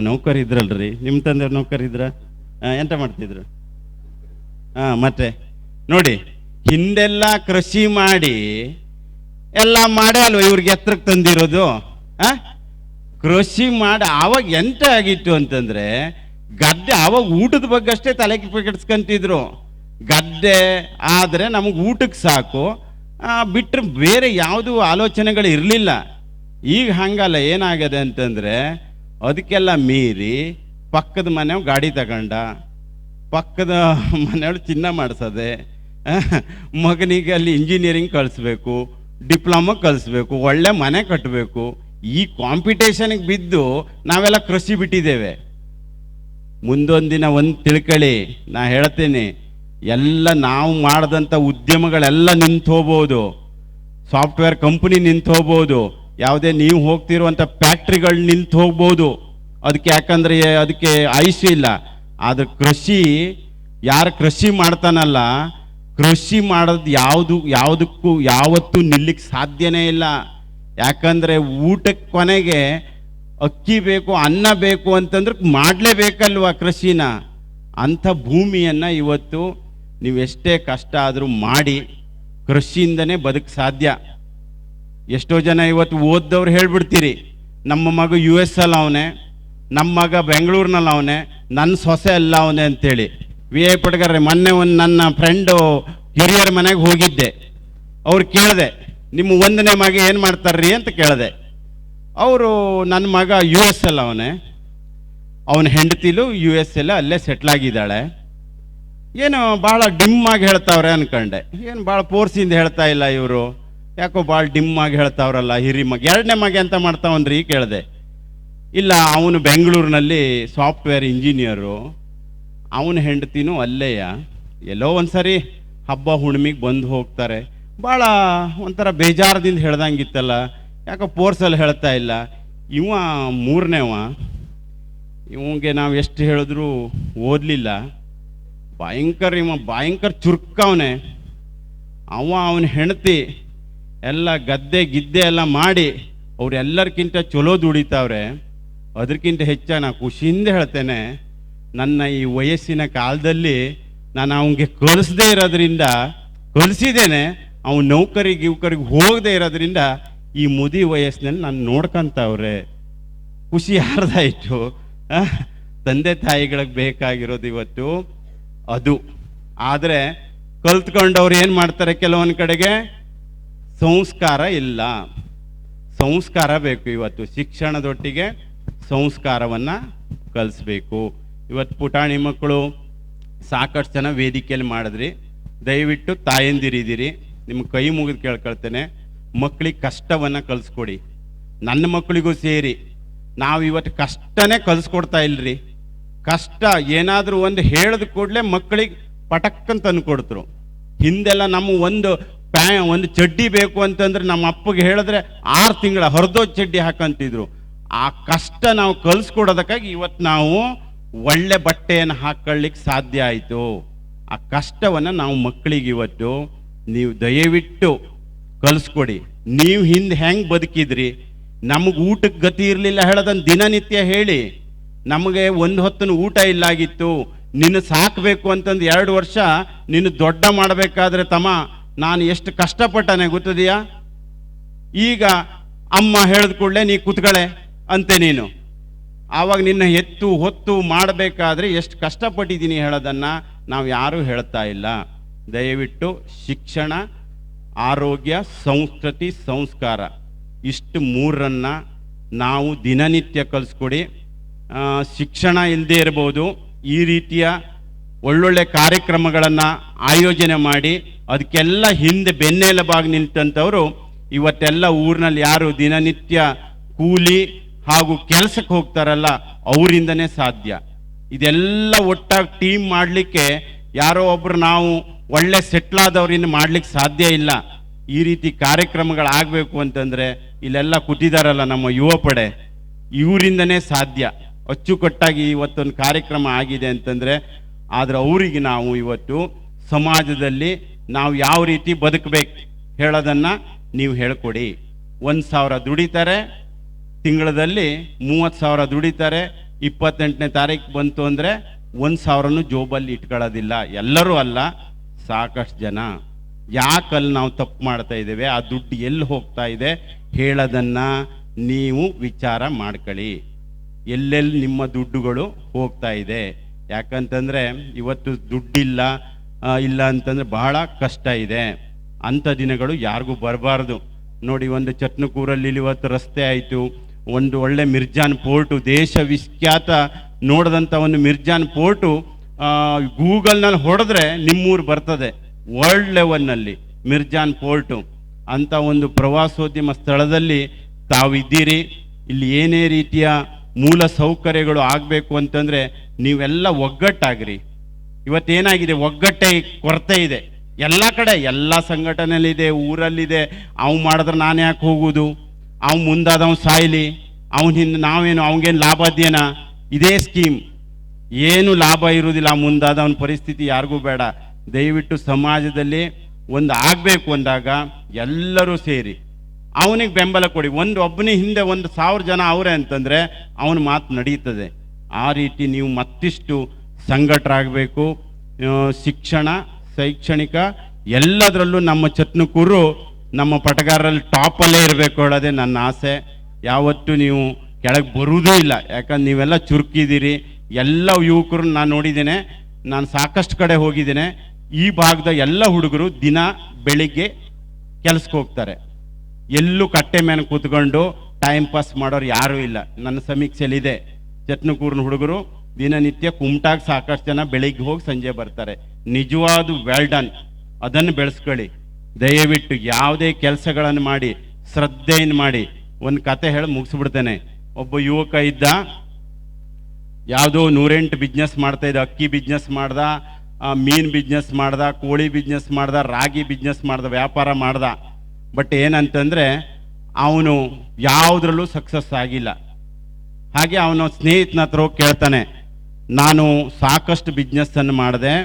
ನೌಕರಿ ಇದ್ರಲ್ರಿ. ನಿಮ್ಮ ತಂದೆ ನೌಕರಿ ಇದ್ರ? ಎಂತ ಮಾಡ್ತಿದ್ರು? ಮತ್ತೆ ನೋಡಿ, ಹಿಂದೆಲ್ಲ ಕೃಷಿ ಮಾಡಿ ಎಲ್ಲ ಮಾಡೇ ಅಲ್ವ ಇವ್ರಿಗೆ ಎತ್ತರಕ್ಕೆ ತಂದಿರೋದು. ಕೃಷಿ ಮಾಡಿ ಆವಾಗ ಎಂತ ಆಗಿತ್ತು ಅಂತಂದ್ರೆ, ಗದ್ದೆ ಆವಾಗ ಊಟದ ಬಗ್ಗೆ ಅಷ್ಟೇ ತಲೆ ಕೆಡಿಸ್ಕೊಂತಿದ್ರು. ಗದ್ದೆ ಆದರೆ ನಮಗೆ ಊಟಕ್ಕೆ ಸಾಕು, ಬಿಟ್ಟರೆ ಬೇರೆ ಯಾವುದು ಆಲೋಚನೆಗಳು ಇರಲಿಲ್ಲ. ಈಗ ಹಂಗಲ್ಲ, ಏನಾಗಿದೆ ಅಂತಂದರೆ ಅದಕ್ಕೆಲ್ಲ ಮೀರಿ ಪಕ್ಕದ ಮನೆಯವ್ ಗಾಡಿ ತಗೊಂಡ, ಪಕ್ಕದ ಮನೆಯವ್ರು ಚಿನ್ನ ಮಾಡಿಸೋದೆ, ಮಗನಿಗೆ ಅಲ್ಲಿ ಇಂಜಿನಿಯರಿಂಗ್ ಕಳಿಸ್ಬೇಕು, ಡಿಪ್ಲೊಮಾ ಕಲಿಸ್ಬೇಕು, ಒಳ್ಳೆ ಮನೆ ಕಟ್ಟಬೇಕು. ಈ ಕಾಂಪಿಟೇಷನ್ಗೆ ಬಿದ್ದು ನಾವೆಲ್ಲ ಕೃಷಿ ಬಿಟ್ಟಿದ್ದೇವೆ. ಮುಂದೊಂದು ದಿನ ಒಂದು ತಿಳ್ಕೊಳ್ಳಿ, ನಾ ಹೇಳ್ತೇನೆ, ಎಲ್ಲ ನಾವು ಮಾಡಿದಂಥ ಉದ್ಯಮಗಳೆಲ್ಲ ನಿಂತು ಹೋಗ್ಬೋದು, ಸಾಫ್ಟ್ವೇರ್ ಕಂಪ್ನಿ ನಿಂತು ಹೋಗ್ಬೋದು, ಯಾವುದೇ ನೀವು ಹೋಗ್ತಿರುವಂಥ ಫ್ಯಾಕ್ಟ್ರಿಗಳು ನಿಂತು ಹೋಗ್ಬೋದು. ಅದಕ್ಕೆ ಯಾಕಂದರೆ ಅದಕ್ಕೆ ಆಯುಷ್ಯ ಇಲ್ಲ. ಆದರೆ ಕೃಷಿ, ಯಾರು ಕೃಷಿ ಮಾಡ್ತಾನಲ್ಲ, ಕೃಷಿ ಮಾಡೋದು ಯಾವುದಕ್ಕೂ ಯಾವತ್ತೂ ನಿಲ್ಲಿಕ್ಕೆ ಸಾಧ್ಯನೇ ಇಲ್ಲ. ಯಾಕಂದರೆ ಊಟಕ್ಕೆ ಕೊನೆಗೆ ಅಕ್ಕಿ ಬೇಕು, ಅನ್ನ ಬೇಕು ಅಂತಂದ್ರೆ ಮಾಡಲೇಬೇಕಲ್ವ ಕೃಷಿನ. ಅಂಥ ಭೂಮಿಯನ್ನು ಇವತ್ತು ನೀವು ಎಷ್ಟೇ ಕಷ್ಟ ಆದರೂ ಮಾಡಿ ಕೃಷಿಯಿಂದನೇ ಬದುಕು ಸಾಧ್ಯ. ಎಷ್ಟೋ ಜನ ಇವತ್ತು ಓದ್ದವ್ರು ಹೇಳ್ಬಿಡ್ತೀರಿ, ನಮ್ಮ ಮಗ US ಅಲ್ಲಿ ಅವನೇ, ನಮ್ಮ ಮಗ ಬೆಂಗಳೂರಿನಲ್ಲಿ ಅವನೇ, ನನ್ನ ಸೊಸೆ ಅಲ್ಲ ಅವನೇ ಅಂತೇಳಿ. ವಿ ಐ ಪಟಗಾರ್ರೆ, ಮೊನ್ನೆ ಒಂದು ನನ್ನ ಫ್ರೆಂಡು ಹಿರಿಯರ ಮನೆಗೆ ಹೋಗಿದ್ದೆ. ಅವ್ರು ಕೇಳಿದೆ, ನಿಮ್ಮ 1ನೇ ಮಗ ಏನು ಮಾಡ್ತಾರ್ರಿ ಅಂತ ಕೇಳಿದೆ. ಅವರು, ನನ್ನ ಮಗ US ಅಲ್ಲಿ ಅವನೇ, ಅವನ ಹೆಂಡತಿಲು US ಎಲ್ಲ ಅಲ್ಲೇ ಸೆಟ್ಲಾಗಿದ್ದಾಳೆ. ಏನು ಭಾಳ ಡಿಮ್ಮಾಗಿ ಹೇಳ್ತಾವ್ರೆ ಅನ್ಕೊಂಡೆ. ಏನು ಭಾಳ ಫೋರ್ಸಿಂದ ಹೇಳ್ತಾ ಇಲ್ಲ ಇವರು, ಯಾಕೋ ಭಾಳ ಡಿಮ್ಮಾಗಿ ಹೇಳ್ತಾವ್ರಲ್ಲ ಹಿರಿ ಮಗ. 2ನೇ ಮಗ ಎಂತ ಮಾಡ್ತಾವನ್ರಿ ಕೇಳಿದೆ. ಇಲ್ಲ, ಅವನು ಬೆಂಗಳೂರಿನಲ್ಲಿ ಸಾಫ್ಟ್ವೇರ್ ಇಂಜಿನಿಯರು, ಅವನ ಹೆಂಡತಿನೂ ಅಲ್ಲೇಯ. ಎಲ್ಲೋ ಒಂದು ಸರಿ ಹಬ್ಬ ಹುಣ್ಣಿಮೆಗೆ ಬಂದು ಹೋಗ್ತಾರೆ. ಭಾಳ ಒಂಥರ ಬೇಜಾರದಿಂದ ಹೇಳ್ದಂಗಿತ್ತಲ್ಲ, ಯಾಕೋ ಫೋರ್ಸಲ್ಲಿ ಹೇಳ್ತಾ ಇಲ್ಲ. ಇವ 3ನೇವ, ಇವಂಗೆ ನಾವು ಎಷ್ಟು ಹೇಳಿದ್ರು ಓದಲಿಲ್ಲ, ಭಯಂಕರ ಚುರುಕವನೆ. ಅವನ ಹೆಂಡತಿ ಎಲ್ಲ ಗದ್ದೆ ಗಿದ್ದೆ ಎಲ್ಲ ಮಾಡಿ ಅವರೆಲ್ಲರಿಗಿಂತ ಚಲೋ ದುಡಿತಾವ್ರೆ. ಅದಕ್ಕಿಂತ ಹೆಚ್ಚಾಗಿ ನಾನು ಖುಷಿಯಿಂದ ಹೇಳ್ತೇನೆ, ನನ್ನ ಈ ವಯಸ್ಸಿನ ಕಾಲದಲ್ಲಿ ನಾನು ಅವನಿಗೆ ಕಲಿಸಿದ್ದೇನೆ. ಅವನು ನೌಕರಿಗೆ ಹೋಗದೆ ಇರೋದ್ರಿಂದ ಈ ಮುದಿ ವಯಸ್ಸಿನಲ್ಲಿ ನಾನು ನೋಡ್ಕೊಂತವ್ರೆ. ಖುಷಿ ಯಾರ್ದಾಯಿತು? ತಂದೆ ತಾಯಿಗಳಿಗೆ ಬೇಕಾಗಿರೋದು ಇವತ್ತು ಅದು. ಆದರೆ ಕಲ್ತ್ಕೊಂಡವ್ರು ಏನು ಮಾಡ್ತಾರೆ, ಕೆಲವೊಂದು ಕಡೆಗೆ ಸಂಸ್ಕಾರ ಇಲ್ಲ. ಸಂಸ್ಕಾರ ಬೇಕು. ಇವತ್ತು ಶಿಕ್ಷಣದೊಟ್ಟಿಗೆ ಸಂಸ್ಕಾರವನ್ನು ಕಲಿಸ್ಬೇಕು. ಇವತ್ತು ಪುಟಾಣಿ ಮಕ್ಕಳು ಸಾಕಷ್ಟು ಜನ ವೇದಿಕೆಯಲ್ಲಿ ಮಾಡಿದ್ರಿ. ದಯವಿಟ್ಟು ತಾಯಂದಿರಿದ್ದೀರಿ, ನಿಮ್ಮ ಕೈ ಮುಗಿದು ಕೇಳ್ಕೊಳ್ತೇನೆ, ಮಕ್ಕಳಿಗೆ ಕಷ್ಟವನ್ನು ಕಲಿಸ್ಕೊಡಿ. ನನ್ನ ಮಕ್ಕಳಿಗೂ ಸೇರಿ ನಾವು ಇವತ್ತು ಕಷ್ಟನೇ ಕಲಿಸ್ಕೊಡ್ತಾ ಇಲ್ರಿ. ಕಷ್ಟ ಏನಾದರೂ ಒಂದು ಹೇಳಿದ ಕೂಡಲೇ ಮಕ್ಕಳಿಗೆ ಪಟಕ್ಕಂತ ತಂದುಕೊಡ್ತರು. ಹಿಂದೆಲ್ಲ ನಮ್ಮ ಒಂದು ಚಡ್ಡಿ ಬೇಕು ಅಂತಂದ್ರೆ ನಮ್ಮ ಅಪ್ಪಗೆ ಹೇಳಿದ್ರೆ 6 ತಿಂಗಳ ಹರಿದೋದ್ ಚಡ್ಡಿ ಹಾಕಂತಿದ್ರು. ಆ ಕಷ್ಟ ನಾವು ಕಲಿಸ್ಕೊಡೋದಕ್ಕಾಗಿ ಇವತ್ತು ನಾವು ಒಳ್ಳೆ ಬಟ್ಟೆಯನ್ನು ಹಾಕೊಳ್ಳಿಕ್ಕೆ ಸಾಧ್ಯ ಆಯಿತು. ಆ ಕಷ್ಟವನ್ನು ನಾವು ಮಕ್ಕಳಿಗೆ ಇವತ್ತು ನೀವು ದಯವಿಟ್ಟು ಕಲಿಸ್ಕೊಡಿ. ನೀವು ಹಿಂದೆ ಹೆಂಗೆ ಬದುಕಿದ್ರಿ, ನಮಗೆ ಊಟಕ್ಕೆ ಗತಿ ಇರಲಿಲ್ಲ ಹೇಳೋದನ್ನು ದಿನನಿತ್ಯ ಹೇಳಿ. ನಮಗೆ ಒಂದು ಹೊತ್ತಿನ ಊಟ ಇಲ್ಲಾಗಿತ್ತು, ನಿನ್ನ ಸಾಕಬೇಕು ಅಂತಂದು 2 ವರ್ಷ ನಿನ್ನ ದೊಡ್ಡ ಮಾಡಬೇಕಾದ್ರೆ ತಮ್ಮ ನಾನು ಎಷ್ಟು ಕಷ್ಟಪಟ್ಟನೆ ಗೊತ್ತದೆಯಾ? ಈಗ ಅಮ್ಮ ಹೇಳಿದ ಕೂಡಲೇ ನೀ ಕೂತ್ಕೊಳ್ಳೆ ಅಂತೆ ನೀನು. ಆವಾಗ ನಿನ್ನ ಹೊತ್ತು ಮಾಡಬೇಕಾದ್ರೆ ಎಷ್ಟು ಕಷ್ಟಪಟ್ಟಿದ್ದೀನಿ ಹೇಳೋದನ್ನು ನಾವು ಯಾರೂ ಹೇಳ್ತಾ ಇಲ್ಲ. ದಯವಿಟ್ಟು ಶಿಕ್ಷಣ, ಆರೋಗ್ಯ, ಸಂಸ್ಕೃತಿ, ಸಂಸ್ಕಾರ ಇಷ್ಟು ಮೂರನ್ನು ನಾವು ದಿನನಿತ್ಯ ಕಲಿಸ್ಕೊಡಿ. ಶಿಕ್ಷಣ ಇಲ್ಲದೆ ಇರ್ಬೋದು, ಈ ರೀತಿಯ ಒಳ್ಳೊಳ್ಳೆ ಕಾರ್ಯಕ್ರಮಗಳನ್ನು ಆಯೋಜನೆ ಮಾಡಿ ಅದಕ್ಕೆಲ್ಲ ಹಿಂದೆ ಬೆನ್ನೆಲುಬಾಗಿ ನಿಂತಂಥವರು ಇವತ್ತೆಲ್ಲ ಊರಿನಲ್ಲಿ ಯಾರು ದಿನನಿತ್ಯ ಕೂಲಿ ಹಾಗೂ ಕೆಲಸಕ್ಕೆ ಹೋಗ್ತಾರಲ್ಲ ಅವರಿಂದನೇ ಸಾಧ್ಯ. ಇದೆಲ್ಲ ಒಟ್ಟಾಗಿ ಟೀಮ್ ಮಾಡಲಿಕ್ಕೆ ಯಾರೋ ಒಬ್ರು ನಾವು ಒಳ್ಳೆ ಸೆಟ್ಲಾದವ್ರಿಂದ ಮಾಡ್ಲಿಕ್ಕೆ ಸಾಧ್ಯ ಇಲ್ಲ. ಈ ರೀತಿ ಕಾರ್ಯಕ್ರಮಗಳಾಗಬೇಕು ಅಂತಂದರೆ ಇಲ್ಲೆಲ್ಲ ಕೂತಿದಾರಲ್ಲ ನಮ್ಮ ಯುವ ಪಡೆ, ಇವರಿಂದನೇ ಸಾಧ್ಯ. ಅಚ್ಚುಕಟ್ಟಾಗಿ ಇವತ್ತೊಂದು ಕಾರ್ಯಕ್ರಮ ಆಗಿದೆ ಅಂತಂದರೆ ಆದರೆ ಅವರಿಗೆ ನಾವು ಇವತ್ತು ಸಮಾಜದಲ್ಲಿ ನಾವು ಯಾವ ರೀತಿ ಬದುಕಬೇಕು ಹೇಳೋದನ್ನು ನೀವು ಹೇಳ್ಕೊಡಿ. 1,000 ದುಡಿತಾರೆ, ತಿಂಗಳಲ್ಲಿ 30,000 ದುಡಿತಾರೆ, 28ನೇ ತಾರೀಕು ಬಂತು ಅಂದರೆ 1,000ನೂ ಜೋಬಲ್ಲಿ ಇಟ್ಕೊಳ್ಳೋದಿಲ್ಲ. ಎಲ್ಲರೂ ಅಲ್ಲ, ಸಾಕಷ್ಟು ಜನ. ಯಾಕಲ್ಲಿ ನಾವು ತಪ್ಪು ಮಾಡ್ತಾ ಇದ್ದೇವೆ, ಆ ದುಡ್ಡು ಎಲ್ಲಿ ಹೋಗ್ತಾ ಇದೆ ಹೇಳೋದನ್ನು ನೀವು ವಿಚಾರ ಮಾಡ್ಕೊಳ್ಳಿ. ಎಲ್ಲೆಲ್ಲಿ ನಿಮ್ಮ ದುಡ್ಡುಗಳು ಹೋಗ್ತಾ ಇದೆ. ಯಾಕಂತಂದರೆ ಇವತ್ತು ದುಡ್ಡಿಲ್ಲ ಇಲ್ಲ ಅಂತಂದರೆ ಬಹಳ ಕಷ್ಟ ಇದೆ. ಅಂಥ ದಿನಗಳು ಯಾರಿಗೂ ಬರಬಾರ್ದು. ನೋಡಿ, ಒಂದು ಚಟ್ನಕೂರಲ್ಲಿ ಇವತ್ತು ರಸ್ತೆ ಆಯಿತು, ಒಂದು ಒಳ್ಳೆ ಮಿರ್ಜಾನ್ ಪೋರ್ಟು, ದೇಶ ವಿಖ್ಯಾತ ನೋಡಿದಂಥ ಒಂದು ಮಿರ್ಜಾನ್ ಪೋರ್ಟು ಗೂಗಲ್ನಲ್ಲಿ ಹೊಡೆದ್ರೆ ನಿಮ್ಮೂರು ಬರ್ತದೆ. ವರ್ಲ್ಡ್ ಲೆವೆಲ್ನಲ್ಲಿ ಮಿರ್ಜಾನ್ ಪೋರ್ಟು ಅಂಥ ಒಂದು ಪ್ರವಾಸೋದ್ಯಮ ಸ್ಥಳದಲ್ಲಿ ತಾವಿದ್ದೀರಿ. ಇಲ್ಲಿ ಏನೇ ರೀತಿಯ ಮೂಲ ಸೌಕರ್ಯಗಳು ಆಗಬೇಕು ಅಂತಂದರೆ ನೀವೆಲ್ಲ ಒಗ್ಗಟ್ಟಾಗ್ರಿ. ಇವತ್ತೇನಾಗಿದೆ, ಒಗ್ಗಟ್ಟೆ ಕೊರತೆ ಇದೆ ಎಲ್ಲ ಕಡೆ, ಎಲ್ಲ ಸಂಘಟನೆಯಲ್ಲಿದೆ, ಊರಲ್ಲಿದೆ. ಅವು ಮಾಡಿದ್ರೆ ನಾನು ಯಾಕೆ ಹೋಗುವುದು, ಅವ್ನು ಮುಂದಾದವ್ ಸಾಯ್ಲಿ, ಅವನ ಹಿಂದೆ ನಾವೇನು ಅವನಿಗೇನು ಲಾಭ ಅದೇನಾ? ಇದೇ ಸ್ಕೀಮ್, ಏನು ಲಾಭ ಇರುವುದಿಲ್ಲ. ಮುಂದಾದವನ ಪರಿಸ್ಥಿತಿ ಯಾರಿಗೂ ಬೇಡ. ದಯವಿಟ್ಟು ಸಮಾಜದಲ್ಲಿ ಒಂದು ಆಗಬೇಕು ಅಂದಾಗ ಎಲ್ಲರೂ ಸೇರಿ ಅವನಿಗೆ ಬೆಂಬಲ ಕೊಡಿ. ಒಬ್ಬನೇ ಹಿಂದೆ 1,000 ಜನ ಅವರೇ ಅಂತಂದರೆ ಅವನ ಮಾತು ನಡೀತದೆ. ಆ ರೀತಿ ನೀವು ಮತ್ತಿಷ್ಟು ಸಂಘಟರಾಗಬೇಕು. ಶಿಕ್ಷಣ, ಶೈಕ್ಷಣಿಕ ಎಲ್ಲದರಲ್ಲೂ ನಮ್ಮ ಚಟ್ನಕೂರು ನಮ್ಮ ಪಟಗಾರರಲ್ಲಿ ಟಾಪಲ್ಲೇ ಇರಬೇಕು ಹೇಳೋದೇ ನನ್ನ ಆಸೆ. ಯಾವತ್ತೂ ನೀವು ಕೆಳಗೆ ಬರುವುದೂ ಇಲ್ಲ. ಯಾಕಂದ್ರೆ ನೀವೆಲ್ಲ ಚುರುಕಿದ್ದೀರಿ. ಎಲ್ಲ ಯುವಕರು ನಾನು ನೋಡಿದ್ದೇನೆ, ನಾನು ಸಾಕಷ್ಟು ಕಡೆ ಹೋಗಿದ್ದೇನೆ. ಈ ಭಾಗದ ಎಲ್ಲ ಹುಡುಗರು ದಿನ ಬೆಳಿಗ್ಗೆ ಕೆಲ್ಸಕ್ಕೆ ಹೋಗ್ತಾರೆ. ಎಲ್ಲೂ ಕಟ್ಟೆ ಮೇಲೆ ಕೂತ್ಕೊಂಡು ಟೈಮ್ ಪಾಸ್ ಮಾಡೋರು ಯಾರೂ ಇಲ್ಲ. ನನ್ನ ಸಮೀಕ್ಷೆಯಲ್ಲಿದೆ, ಚಟ್ನಕೂರಿನ ಹುಡುಗರು ದಿನನಿತ್ಯ ಕುಮಟಾಗಿ ಸಾಕಷ್ಟು ಜನ ಬೆಳಿಗ್ಗೆ ಹೋಗಿ ಸಂಜೆ ಬರ್ತಾರೆ. ನಿಜವಾದ ವೆಲ್ ಡನ್. ಅದನ್ನು ಬೆಳೆಸ್ಕೊಳ್ಳಿ ದಯವಿಟ್ಟು. ಯಾವುದೇ ಕೆಲಸಗಳನ್ನು ಮಾಡಿ ಶ್ರದ್ಧೆಯನ್ನು ಮಾಡಿ. ಒಂದು ಕತೆ ಹೇಳಿ ಮುಗಿಸ್ಬಿಡ್ತೇನೆ. ಒಬ್ಬ ಯುವಕ ಇದ್ದ, ಯಾವುದೋ 108 ಬಿಸ್ನೆಸ್ ಮಾಡ್ತಾ ಇದ್ದ. ಅಕ್ಕಿ ಬಿಸ್ನೆಸ್ ಮಾಡ್ದ, ಮೀನು ಬಿಸ್ನೆಸ್ ಮಾಡ್ದ, ಕೋಳಿ ಬಿಸ್ನೆಸ್ ಮಾಡ್ದ, ರಾಗಿ ಬಿಸ್ನೆಸ್ ಮಾಡ್ದ, ವ್ಯಾಪಾರ ಮಾಡ್ದ. ಬಟ್ ಏನಂತಂದರೆ ಅವನು ಯಾವುದ್ರಲ್ಲೂ ಸಕ್ಸಸ್ ಆಗಿಲ್ಲ. ಹಾಗೆ ಅವನು ಸ್ನೇಹಿತನ ಹತ್ರ ಹೋಗಿ ಕೇಳ್ತಾನೆ, ನಾನು ಸಾಕಷ್ಟು ಬಿಸ್ನೆಸ್ಸನ್ನು ಮಾಡಿದೆ,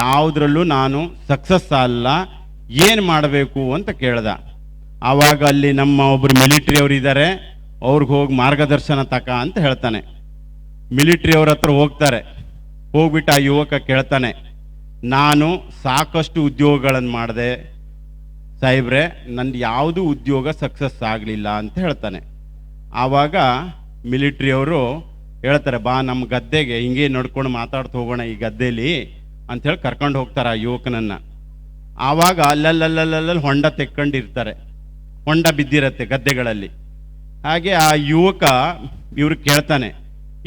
ಯಾವುದ್ರಲ್ಲೂ ನಾನು ಸಕ್ಸಸ್ ಅಲ್ಲ, ಏನು ಮಾಡಬೇಕು ಅಂತ ಕೇಳ್ದ. ಆವಾಗ ಅಲ್ಲಿ ನಮ್ಮ ಒಬ್ಬರು ಮಿಲಿಟ್ರಿ ಅವರು ಇದ್ದಾರೆ, ಅವ್ರಿಗೆ ಹೋಗಿ ಮಾರ್ಗದರ್ಶನ ತಕ ಅಂತ ಹೇಳ್ತಾನೆ. ಮಿಲಿಟ್ರಿ ಅವ್ರ ಹತ್ರ ಹೋಗ್ತಾರೆ. ಹೋಗ್ಬಿಟ್ಟು ಆ ಯುವಕ ಕೇಳ್ತಾನೆ, ನಾನು ಸಾಕಷ್ಟು ಉದ್ಯೋಗಗಳನ್ನು ಮಾಡಿದೆ ಸಾಹೇಬ್ರೆ, ನಂದು ಯಾವುದೂ ಉದ್ಯೋಗ ಸಕ್ಸಸ್ ಆಗಲಿಲ್ಲ ಅಂತ ಹೇಳ್ತಾನೆ. ಆವಾಗ ಮಿಲಿಟ್ರಿ ಅವರು ಹೇಳ್ತಾರೆ, ಬಾ ನಮ್ಮ ಗದ್ದೆಗೆ ಹಿಂಗೆ ನಡ್ಕೊಂಡು ಮಾತಾಡ್ತಾ ಹೋಗೋಣ ಈ ಗದ್ದೆಯಲ್ಲಿ ಅಂಥೇಳಿ ಕರ್ಕೊಂಡು ಹೋಗ್ತಾರೆ ಆ ಯುವಕನನ್ನು. ಆವಾಗ ಅಲ್ಲಲ್ಲಲ್ಲಲ್ಲಿ ಹೊಂಡ ತೆಕ್ಕೊಂಡಿರ್ತಾರೆ, ಹೊಂಡ ಬಿದ್ದಿರತ್ತೆ ಗದ್ದೆಗಳಲ್ಲಿ. ಹಾಗೆ ಆ ಯುವಕ ಇವ್ರಿಗೆ ಕೇಳ್ತಾನೆ,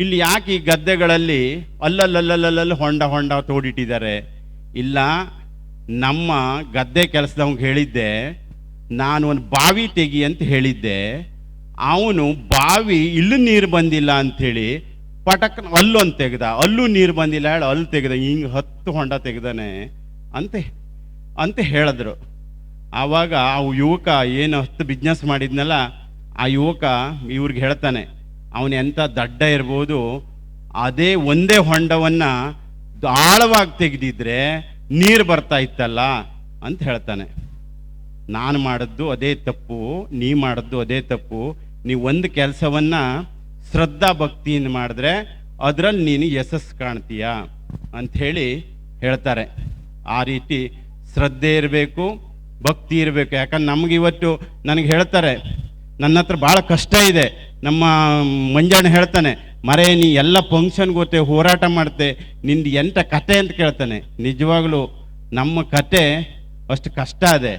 ಇಲ್ಲಿ ಯಾಕೆ ಈ ಗದ್ದೆಗಳಲ್ಲಿ ಅಲ್ಲಲ್ಲಲ್ಲಲ್ಲಿ ಹೊಂಡ ತೋಡಿಟ್ಟಿದ್ದಾರೆ? ಇಲ್ಲ, ನಮ್ಮ ಗದ್ದೆ ಕೆಲಸದವ್ಗೆ ಹೇಳಿದ್ದೆ, ನಾನು ಒಂದು ಬಾವಿ ತೆಗಿ ಅಂತ ಹೇಳಿದ್ದೆ. ಅವನು ಬಾವಿ ಇಲ್ಲೂ ನೀರು ಬಂದಿಲ್ಲ ಅಂಥೇಳಿ ಪಟಕ್ ಅಲ್ಲೊಂದು ತೆಗ್ದ, ಅಲ್ಲೂ ನೀರು ಬಂದಿಲ್ಲ ಹೇಳಿ ಅಲ್ಲಿ ತೆಗ್ದ, ಹಿಂಗೆ 10 ಹೊಂಡ ತೆಗ್ದಾನೆ ಅಂತ ಹೇಳಿದ್ರು. ಆವಾಗ ಆ ಯುವಕ ಏನು 10 ಬಿಸ್ನೆಸ್ ಮಾಡಿದ್ನಲ್ಲ, ಆ ಯುವಕ ಇವ್ರಿಗೆ ಹೇಳ್ತಾನೆ, ಅವನು ಎಂಥ ದಡ್ಡ ಇರ್ಬೋದು, ಅದೇ ಒಂದೇ ಹೊಂಡವನ್ನು ಆಳವಾಗಿ ತೆಗೆದಿದ್ರೆ ನೀರು ಬರ್ತಾ ಇತ್ತಲ್ಲ ಅಂತ ಹೇಳ್ತಾನೆ. ನಾನು ಮಾಡಿದ್ದು ಅದೇ ತಪ್ಪು, ನೀ ಮಾಡಿದ್ದು ಅದೇ ತಪ್ಪು. ನೀವು ಒಂದು ಕೆಲಸವನ್ನು ಶ್ರದ್ಧಾ ಭಕ್ತಿಯಿಂದ ಮಾಡಿದ್ರೆ ಅದರಲ್ಲಿ ನೀನು ಯಶಸ್ಸು ಕಾಣ್ತೀಯ ಅಂಥೇಳಿ ಹೇಳ್ತಾರೆ. ಆ ರೀತಿ ಶ್ರದ್ಧೆ ಇರಬೇಕು, ಭಕ್ತಿ ಇರಬೇಕು. ಯಾಕಂದ್ರೆ ನಮ್ಗೆ ಇವತ್ತು ನನಗೆ ಹೇಳ್ತಾರೆ, ನನ್ನ ಹತ್ರ ಭಾಳ ಕಷ್ಟ ಇದೆ. ನಮ್ಮ ಮಂಜಣ್ಣ ಹೇಳ್ತಾನೆ, ಮರೇ ನೀ ಎಲ್ಲ ಫಂಕ್ಷನ್ಗೆ ಹೋಗ್ತೆ, ಹೋರಾಟ ಮಾಡ್ತೆ, ನಿಂದು ಎಂಥ ಕತೆ ಅಂತ ಕೇಳ್ತಾನೆ. ನಿಜವಾಗ್ಲೂ ನಮ್ಮ ಕತೆ ಅಷ್ಟು ಕಷ್ಟ ಇದೆ,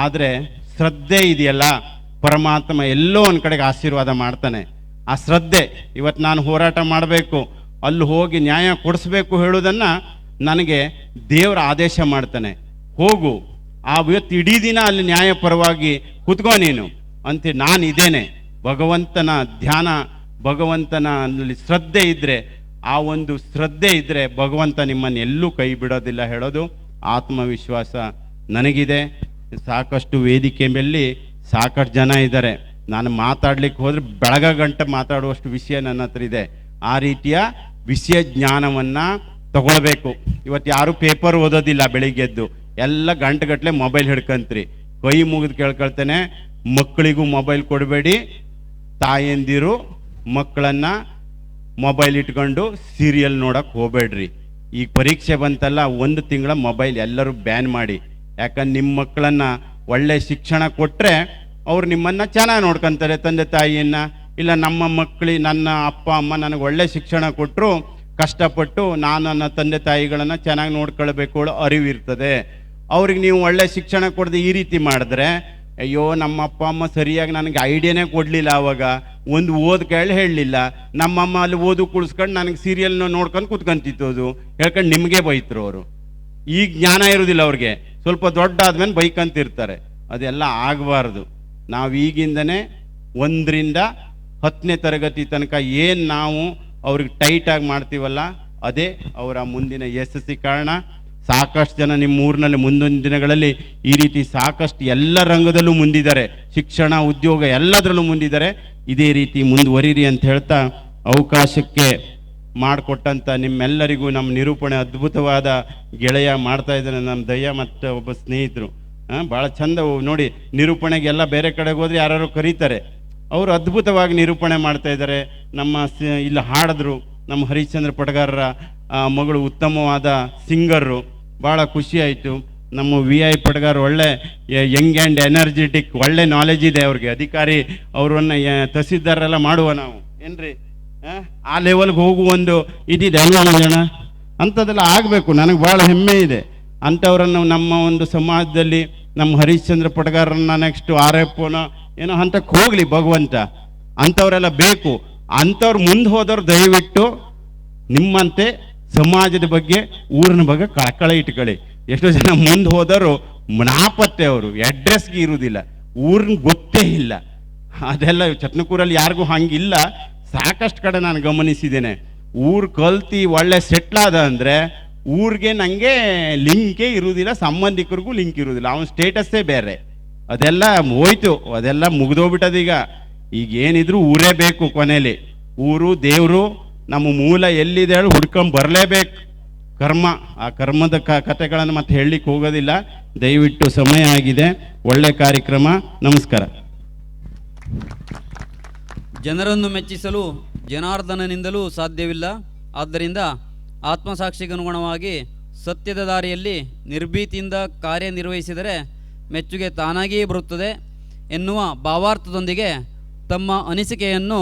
ಆದರೆ ಶ್ರದ್ಧೆ ಇದೆಯಲ್ಲ ಪರಮಾತ್ಮ ಎಲ್ಲೋ ಒಂದು ಕಡೆಗೆ ಆಶೀರ್ವಾದ ಮಾಡ್ತಾನೆ. ಆ ಶ್ರದ್ಧೆ, ಇವತ್ತು ನಾನು ಹೋರಾಟ ಮಾಡಬೇಕು, ಅಲ್ಲಿ ಹೋಗಿ ನ್ಯಾಯ ಕೊಡಿಸ್ಬೇಕು ಹೇಳೋದನ್ನು ನನಗೆ ದೇವರ ಆದೇಶ ಮಾಡ್ತಾನೆ. ಹೋಗು, ಇವತ್ತು ಇಡೀ ದಿನ ಅಲ್ಲಿ ನ್ಯಾಯಪರವಾಗಿ ಕುತ್ಕೋ ನೀನು ಅಂತ ನಾನು ಇದ್ದೇನೆ. ಭಗವಂತನ ಧ್ಯಾನ, ಭಗವಂತನ ಅಲ್ಲಿ ಶ್ರದ್ಧೆ ಇದ್ದರೆ, ಆ ಒಂದು ಶ್ರದ್ಧೆ ಇದ್ದರೆ ಭಗವಂತ ನಿಮ್ಮನ್ನು ಎಲ್ಲೂ ಕೈ ಬಿಡೋದಿಲ್ಲ ಹೇಳೋದು ಆತ್ಮವಿಶ್ವಾಸ ನನಗಿದೆ. ಸಾಕಷ್ಟು ವೇದಿಕೆ ಮೇಲೆ ಸಾಕಷ್ಟು ಜನ ಇದ್ದಾರೆ. ನಾನು ಮಾತಾಡ್ಲಿಕ್ಕೆ ಹೋದರೆ ಬೆಳಗ ಗಂಟೆ ಮಾತಾಡುವಷ್ಟು ವಿಷಯ ನನ್ನ ಹತ್ರ ಇದೆ. ಆ ರೀತಿಯ ವಿಷಯ ಜ್ಞಾನವನ್ನು ತಗೊಳ್ಬೇಕು. ಇವತ್ತು ಯಾರು ಪೇಪರ್ ಓದೋದಿಲ್ಲ, ಬೆಳಿಗ್ಗೆದ್ದು ಎಲ್ಲ ಗಂಟೆಗಟ್ಟಲೆ ಮೊಬೈಲ್ ಹಿಡ್ಕಂತ್ರಿ. ಕೈ ಮುಗಿದು ಕೇಳ್ಕೊಳ್ತೇನೆ, ಮಕ್ಕಳಿಗೂ ಮೊಬೈಲ್ ಕೊಡಬೇಡಿ. ತಾಯಂದಿರು ಮಕ್ಕಳನ್ನು ಮೊಬೈಲ್ ಇಟ್ಕೊಂಡು ಸೀರಿಯಲ್ ನೋಡೋಕೆ ಹೋಗಬೇಡ್ರಿ. ಈಗ ಪರೀಕ್ಷೆ ಬಂತಲ್ಲ, 1 ತಿಂಗಳ ಮೊಬೈಲ್ ಎಲ್ಲರೂ ಬ್ಯಾನ್ ಮಾಡಿ. ಯಾಕಂದ್ರೆ ನಿಮ್ಮ ಮಕ್ಕಳನ್ನು ಒಳ್ಳೆ ಶಿಕ್ಷಣ ಕೊಟ್ಟರೆ ಅವ್ರು ನಿಮ್ಮನ್ನು ಚೆನ್ನಾಗಿ ನೋಡ್ಕೊತಾರೆ, ತಂದೆ ತಾಯಿಯನ್ನು. ಇಲ್ಲ ನಮ್ಮ ನನ್ನ ಅಪ್ಪ ಅಮ್ಮ ನನಗೆ ಒಳ್ಳೆ ಶಿಕ್ಷಣ ಕೊಟ್ಟರು, ಕಷ್ಟಪಟ್ಟು ನಾನು ನನ್ನ ತಂದೆ ತಾಯಿಗಳನ್ನು ಚೆನ್ನಾಗಿ ನೋಡ್ಕೊಳ್ಬೇಕು ಅನ್ನೋ ಅರಿವಿರ್ತದೆ. ಅವ್ರಿಗೆ ನೀವು ಒಳ್ಳೆ ಶಿಕ್ಷಣ ಕೊಡದೆ ಈ ರೀತಿ ಮಾಡಿದ್ರೆ, ಅಯ್ಯೋ ನಮ್ಮ ಅಪ್ಪ ಅಮ್ಮ ಸರಿಯಾಗಿ ನನಗೆ ಐಡಿಯಾನೇ ಕೊಡಲಿಲ್ಲ, ಆವಾಗ ಒಂದು ಓದ್ ಕೇಳಿ ಹೇಳಲಿಲ್ಲ, ನಮ್ಮಮ್ಮ ಅಲ್ಲಿ ಓದು ಕುಳಿಸ್ಕೊಂಡು ನನಗೆ ಸೀರಿಯಲ್ನ ನೋಡ್ಕೊಂಡು ಕೂತ್ಕೊಂತಿತ್ತು ಹೇಳ್ಕೊಂಡು ನಿಮಗೆ ಬೈತರು ಅವರು. ಈಗ ಜ್ಞಾನ ಇರೋದಿಲ್ಲ ಅವ್ರಿಗೆ, ಸ್ವಲ್ಪ ದೊಡ್ಡ ಆದ್ಮೇಲೆ ಬೈಕಂತಿರ್ತಾರೆ. ಅದೆಲ್ಲ ಆಗಬಾರ್ದು. ನಾವು ಈಗಿಂದನೇ 1ರಿಂದ 10ನೇ ತರಗತಿ ತನಕ ಏನು ನಾವು ಅವ್ರಿಗೆ ಟೈಟಾಗಿ ಮಾಡ್ತೀವಲ್ಲ, ಅದೇ ಅವರ ಮುಂದಿನ ಯಶಸ್ಸಿ ಕಾರಣ. ಸಾಕಷ್ಟು ಜನ ನಿಮ್ಮ ಊರಿನಲ್ಲಿ ಮುಂದಿನ ದಿನಗಳಲ್ಲಿ ಈ ರೀತಿ ಸಾಕಷ್ಟು ಎಲ್ಲ ರಂಗದಲ್ಲೂ ಮುಂದಿದ್ದಾರೆ, ಶಿಕ್ಷಣ, ಉದ್ಯೋಗ ಎಲ್ಲದರಲ್ಲೂ ಮುಂದಿದ್ದಾರೆ. ಇದೇ ರೀತಿ ಮುಂದುವರಿರಿ ಅಂತ ಹೇಳ್ತಾ, ಅವಕಾಶಕ್ಕೆ ಮಾಡಿಕೊಟ್ಟಂಥ ನಿಮ್ಮೆಲ್ಲರಿಗೂ ನಮ್ಮ ನಿರೂಪಣೆ ಅದ್ಭುತವಾದ ಗೆಳೆಯ ಮಾಡ್ತಾ ಇದ್ದಾರೆ, ನಮ್ಮ ದಯ್ಯ ಮತ್ತು ಒಬ್ಬ ಸ್ನೇಹಿತರು. ಭಾಳ ಚಂದ ನೋಡಿ, ನಿರೂಪಣೆಗೆಲ್ಲ ಬೇರೆ ಕಡೆಗೆ ಹೋದ್ರೆ ಯಾರು ಕರೀತಾರೆ, ಅವರು ಅದ್ಭುತವಾಗಿ ನಿರೂಪಣೆ ಮಾಡ್ತಾ ಇದ್ದಾರೆ. ನಮ್ಮ ಇಲ್ಲಿ ಹಾಡಿದ್ರು, ನಮ್ಮ ಹರಿಶ್ಚಂದ್ರ ಪಟಗಾರರ ಮಗಳು ಉತ್ತಮವಾದ ಸಿಂಗರು, ಭಾಳ ಖುಷಿ ಆಯಿತು. ನಮ್ಮ VI ಪಟಗಾರ ಒಳ್ಳೆ ಯಂಗ್ ಆ್ಯಂಡ್ ಎನರ್ಜೆಟಿಕ್, ಒಳ್ಳೆ ನಾಲೆಜ್ ಇದೆ ಅವ್ರಿಗೆ. ಅಧಿಕಾರಿ ಅವರನ್ನು ತಹಸೀಲ್ದಾರೆಲ್ಲ ಮಾಡುವ ನಾವು ಏನ್ರಿ, ಆ ಲೆವೆಲ್ಗೆ ಹೋಗುವ ಒಂದು ಇದಿದೆ ಅಲ್ವಾ ಜನ, ಅಂಥದ್ದೆಲ್ಲ ಆಗಬೇಕು. ನನಗೆ ಭಾಳ ಹೆಮ್ಮೆ ಇದೆ. ಅಂಥವ್ರನ್ನು ನಮ್ಮ ಒಂದು ಸಮಾಜದಲ್ಲಿ ನಮ್ಮ ಹರಿಶ್ಚಂದ್ರ ಪಟಗಾರರನ್ನ ನೆಕ್ಸ್ಟ್ RFOನೋ ಏನೋ ಹಂತಕ್ಕೆ ಹೋಗಲಿ ಭಗವಂತ, ಅಂಥವರೆಲ್ಲ ಬೇಕು. ಅಂಥವ್ರು ಮುಂದೆ ಹೋದವ್ರು ದಯವಿಟ್ಟು ನಿಮ್ಮಂತೆ ಸಮಾಜದ ಬಗ್ಗೆ, ಊರಿನ ಬಗ್ಗೆ ಕಳಕಳಿ ಇಟ್ಕೊಳ್ಳಿ. ಎಷ್ಟೋ ಜನ ಮುಂದೆ ಹೋದವರು ನಾಪತ್ತೆ, ಅವರು ಅಡ್ರೆಸ್ಗೆ ಇರುವುದಿಲ್ಲ, ಊರಿನ ಗೊತ್ತೇ ಇಲ್ಲ. ಅದೆಲ್ಲ ಚಟ್ನಕೂರಲ್ಲಿ ಯಾರಿಗೂ ಹಂಗಿಲ್ಲ. ಸಾಕಷ್ಟು ಕಡೆ ನಾನು ಗಮನಿಸಿದ್ದೇನೆ. ಊರು ಕಲ್ತಿ ಒಳ್ಳೆ ಸೆಟ್ಲಾದ ಅಂದರೆ ಊರಿಗೆ ನನಗೆ ಲಿಂಕೇ ಇರುವುದಿಲ್ಲ, ಸಂಬಂಧಿಕರಿಗೂ ಲಿಂಕ್ ಇರುವುದಿಲ್ಲ, ಅವನ ಸ್ಟೇಟಸ್ಸೇ ಬೇರೆ. ಅದೆಲ್ಲ ಹೋಯ್ತು, ಅದೆಲ್ಲ ಮುಗಿದೋಗ್ಬಿಟ್ಟದೀಗ. ಈಗ ಏನಿದ್ರು ಊರೇ ಬೇಕು ಕೊನೆಯಲ್ಲಿ. ಊರು ದೇವರು ನಮ್ಮ ಮೂಲ ಎಲ್ಲಿದೆ ಹೇಳಿ ಹುಡ್ಕೊಂಡು ಬರಲೇಬೇಕು. ಕರ್ಮ, ಆ ಕರ್ಮದ ಕಥೆಗಳನ್ನು ಮತ್ತೆ ಹೇಳಲಿಕ್ಕೆ ಹೋಗೋದಿಲ್ಲ. ದಯವಿಟ್ಟು ಸಮಯ ಆಗಿದೆ. ಒಳ್ಳೆ ಕಾರ್ಯಕ್ರಮ. ನಮಸ್ಕಾರ. ಜನರನ್ನು ಮೆಚ್ಚಿಸಲು ಜನಾರ್ದನನಿಂದಲೂ ಸಾಧ್ಯವಿಲ್ಲ. ಆದ್ದರಿಂದ ಆತ್ಮಸಾಕ್ಷಿಗನುಗುಣವಾಗಿ ಸತ್ಯದ ದಾರಿಯಲ್ಲಿ ನಿರ್ಭೀತಿಯಿಂದ ಕಾರ್ಯನಿರ್ವಹಿಸಿದರೆ ಮೆಚ್ಚುಗೆ ತಾನಾಗಿಯೇ ಬರುತ್ತದೆ ಎನ್ನುವ ಭಾವಾರ್ಥದೊಂದಿಗೆ ತಮ್ಮ ಅನಿಸಿಕೆಯನ್ನು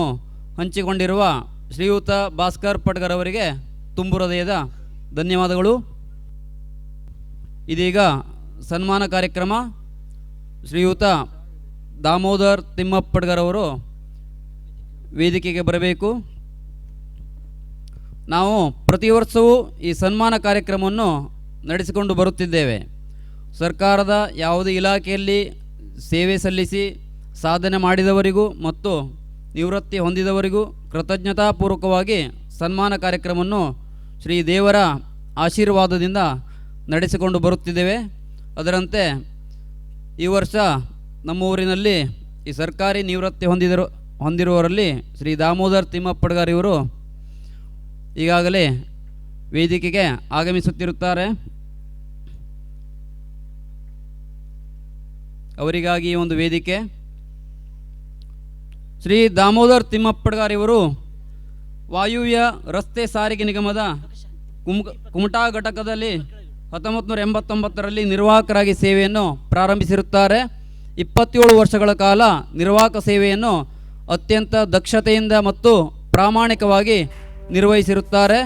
ಹಂಚಿಕೊಂಡಿರುವ ಶ್ರೀಯುತ ಭಾಸ್ಕರ್ ಪಟ್ಗರ್ ಅವರಿಗೆ ತುಂಬು ಹೃದಯದ ಧನ್ಯವಾದಗಳು. ಇದೀಗ ಸನ್ಮಾನ ಕಾರ್ಯಕ್ರಮ. ಶ್ರೀಯುತ ದಾಮೋದರ್ ತಿಮ್ಮಪ್ಪಡ್ಗರ್ ಅವರು ವೇದಿಕೆಗೆ ಬರಬೇಕು. ನಾವು ಪ್ರತಿ ವರ್ಷವೂ ಈ ಸನ್ಮಾನ ಕಾರ್ಯಕ್ರಮವನ್ನು ನಡೆಸಿಕೊಂಡು ಬರುತ್ತಿದ್ದೇವೆ. ಸರ್ಕಾರದ ಯಾವುದೇ ಇಲಾಖೆಯಲ್ಲಿ ಸೇವೆ ಸಲ್ಲಿಸಿ ಸಾಧನೆ ಮಾಡಿದವರಿಗೂ ಮತ್ತು ನಿವೃತ್ತಿ ಹೊಂದಿದವರಿಗೂ ಕೃತಜ್ಞತಾಪೂರ್ವಕವಾಗಿ ಸನ್ಮಾನ ಕಾರ್ಯಕ್ರಮವನ್ನು ಶ್ರೀ ದೇವರ ಆಶೀರ್ವಾದದಿಂದ ನಡೆಸಿಕೊಂಡು ಬರುತ್ತಿದ್ದೇವೆ. ಅದರಂತೆ ಈ ವರ್ಷ ನಮ್ಮ ಊರಿನಲ್ಲಿ ಈ ಸರ್ಕಾರಿ ನಿವೃತ್ತಿ ಹೊಂದಿರುವವರಲ್ಲಿ ಶ್ರೀ ದಾಮೋದರ್ ತಿಮ್ಮಪ್ಪಡ್ಗರ್ ಇವರು ಈಗಾಗಲೇ ವೇದಿಕೆಗೆ ಆಗಮಿಸುತ್ತಿರುತ್ತಾರೆ. ಅವರಿಗಾಗಿ ಒಂದು ವೇದಿಕೆ. ಶ್ರೀ ದಾಮೋದರ್ ತಿಮ್ಮಪ್ಪಡ್ಗರ್ ಇವರು ವಾಯುವ್ಯ ರಸ್ತೆ ಸಾರಿಗೆ ನಿಗಮದ ಕುಮಟಾ ಘಟಕದಲ್ಲಿ 1989ರಲ್ಲಿ ನಿರ್ವಾಹಕರಾಗಿ ಸೇವೆಯನ್ನು ಪ್ರಾರಂಭಿಸಿರುತ್ತಾರೆ. 27 ವರ್ಷಗಳ ಕಾಲ ನಿರ್ವಾಹಕ ಸೇವೆಯನ್ನು ಅತ್ಯಂತ ದಕ್ಷತೆಯಿಂದ ಮತ್ತು ಪ್ರಾಮಾಣಿಕವಾಗಿ ನಿರ್ವಹಿಸಿರುತ್ತಾರೆ.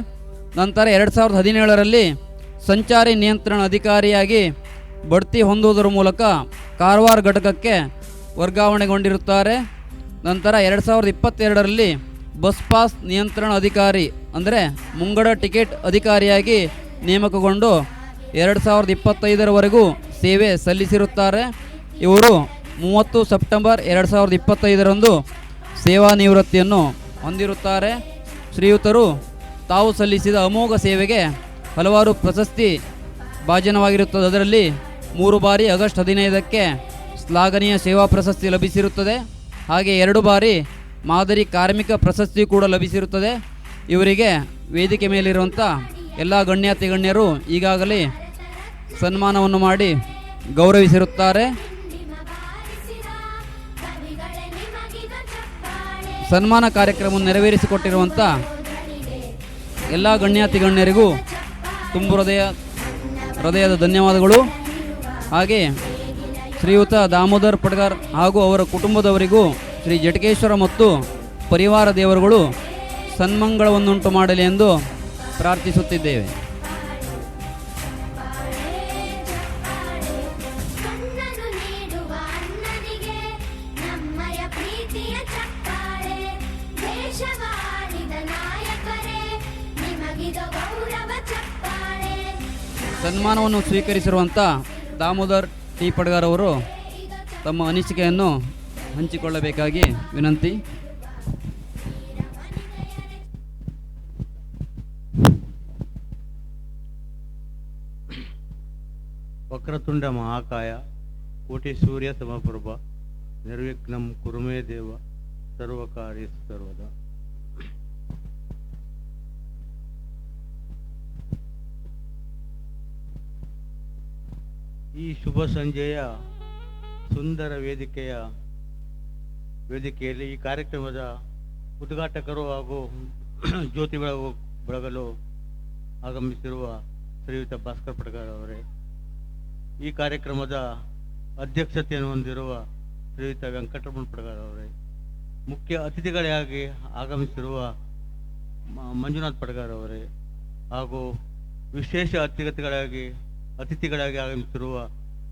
ನಂತರ 2017ರಲ್ಲಿ ಸಂಚಾರಿ ನಿಯಂತ್ರಣ ಅಧಿಕಾರಿಯಾಗಿ ಬಡ್ತಿ ಹೊಂದುವುದರ ಮೂಲಕ ಕಾರವಾರ ಘಟಕಕ್ಕೆ ವರ್ಗಾವಣೆಗೊಂಡಿರುತ್ತಾರೆ. ನಂತರ 2022ರಲ್ಲಿ ಬಸ್ ಪಾಸ್ ನಿಯಂತ್ರಣ ಅಧಿಕಾರಿ ಅಂದರೆ ಮುಂಗಡ ಟಿಕೆಟ್ ಅಧಿಕಾರಿಯಾಗಿ ನೇಮಕಗೊಂಡು 2025ರವರೆಗೂ ಸೇವೆ ಸಲ್ಲಿಸಿರುತ್ತಾರೆ. ಇವರು 30 ಸೆಪ್ಟೆಂಬರ್ 2025ರಂದು ಸೇವಾ ನಿವೃತ್ತಿಯನ್ನು ಹೊಂದಿರುತ್ತಾರೆ. ಶ್ರೀಯುತರು ತಾವು ಸಲ್ಲಿಸಿದ ಅಮೋಘ ಸೇವೆಗೆ ಹಲವಾರು ಪ್ರಶಸ್ತಿ ಭಾಜನವಾಗಿರುತ್ತದೆ. ಅದರಲ್ಲಿ 3 ಬಾರಿ ಆಗಸ್ಟ್ 15ಕ್ಕೆ ಶ್ಲಾಘನೀಯ ಸೇವಾ ಪ್ರಶಸ್ತಿ ಲಭಿಸಿರುತ್ತದೆ. ಹಾಗೆ 2 ಬಾರಿ ಮಾದರಿ ಕಾರ್ಮಿಕ ಪ್ರಶಸ್ತಿ ಕೂಡ ಲಭಿಸಿರುತ್ತದೆ. ಇವರಿಗೆ ವೇದಿಕೆ ಮೇಲಿರುವಂಥ ಎಲ್ಲ ಗಣ್ಯಾತಿ ಗಣ್ಯರು ಈಗಾಗಲೇ ಸನ್ಮಾನವನ್ನು ಮಾಡಿ ಗೌರವಿಸಿರುತ್ತಾರೆ. ಸನ್ಮಾನ ಕಾರ್ಯಕ್ರಮವನ್ನು ನೆರವೇರಿಸಿಕೊಟ್ಟಿರುವಂಥ ಎಲ್ಲ ಗಣ್ಯಾತಿ ಗಣ್ಯರಿಗೂ ತುಂಬು ಹೃದಯದ ಧನ್ಯವಾದಗಳು. ಹಾಗೆ ಶ್ರೀಯುತ ದಾಮೋದರ್ ಪಡ್ಗಾರ್ ಹಾಗೂ ಅವರ ಕುಟುಂಬದವರಿಗೂ ಶ್ರೀ ಜಟಕೇಶ್ವರ ಮತ್ತು ಪರಿವಾರ ದೇವರುಗಳು ಸನ್ಮಂಗಳವನ್ನುಂಟು ಮಾಡಲಿ ಎಂದು ಪ್ರಾರ್ಥಿಸುತ್ತಿದ್ದೇವೆ. ಕಣ್ಣನ್ನು ನೀಡುವ ಅನ್ನನಿಗೆ ನಮ್ಮಯ ಪ್ರೀತಿಯ ಚಪ್ಪಾಳೆ. ದೇಶವಾಳಿದ ನಾಯಕರೇ ನಿಮಗಿದ ಗೌರವ ಚಪ್ಪಾಳೆ. ಸನ್ಮಾನವನ್ನು ಸ್ವೀಕರಿಸಿರುವಂಥ ದಾಮೋದರ್ ಟಿ ಪಡ್ಗಾರ್ ಅವರು ತಮ್ಮ ಅನಿಸಿಕೆಯನ್ನು ಹಂಚಿಕೊಳ್ಳಬೇಕಾಗಿ ವಿನಂತಿ. ವಕ್ರತುಂಡ ಮಹಾಕಾಯ ಕೋಟಿ ಸೂರ್ಯ ಸಮಪ್ರಭ ನಿರ್ವಿಘ್ನಂ ಕುರುಮೇ ದೇವ ಸರ್ವಕಾರ್ಯ ಸರ್ವದ. ಈ ಶುಭ ಸಂಜೆಯ ಸುಂದರ ವೇದಿಕೆಯಲ್ಲಿ ಈ ಕಾರ್ಯಕ್ರಮದ ಉದ್ಘಾಟಕರು ಹಾಗೂ ಜ್ಯೋತಿ ಬೆಳಗಲು ಆಗಮಿಸಿರುವ ಶ್ರೀಯುತ ಭಾಸ್ಕರ್ ಪಡ್ಗಾರ್ ಅವರೇ, ಈ ಕಾರ್ಯಕ್ರಮದ ಅಧ್ಯಕ್ಷತೆಯನ್ನು ಹೊಂದಿರುವ ಶ್ರೀಯುತ ವೆಂಕಟರಮಣ ಪಡ್ಗಾರ್ ಅವರೇ, ಮುಖ್ಯ ಅತಿಥಿಗಳಾಗಿ ಆಗಮಿಸಿರುವ ಮಂಜುನಾಥ್ ಪಡ್ಗಾರ್ ಅವರೇ, ಹಾಗೂ ವಿಶೇಷ ಅತಿಥಿಗಳಾಗಿ ಆಗಮಿಸಿರುವ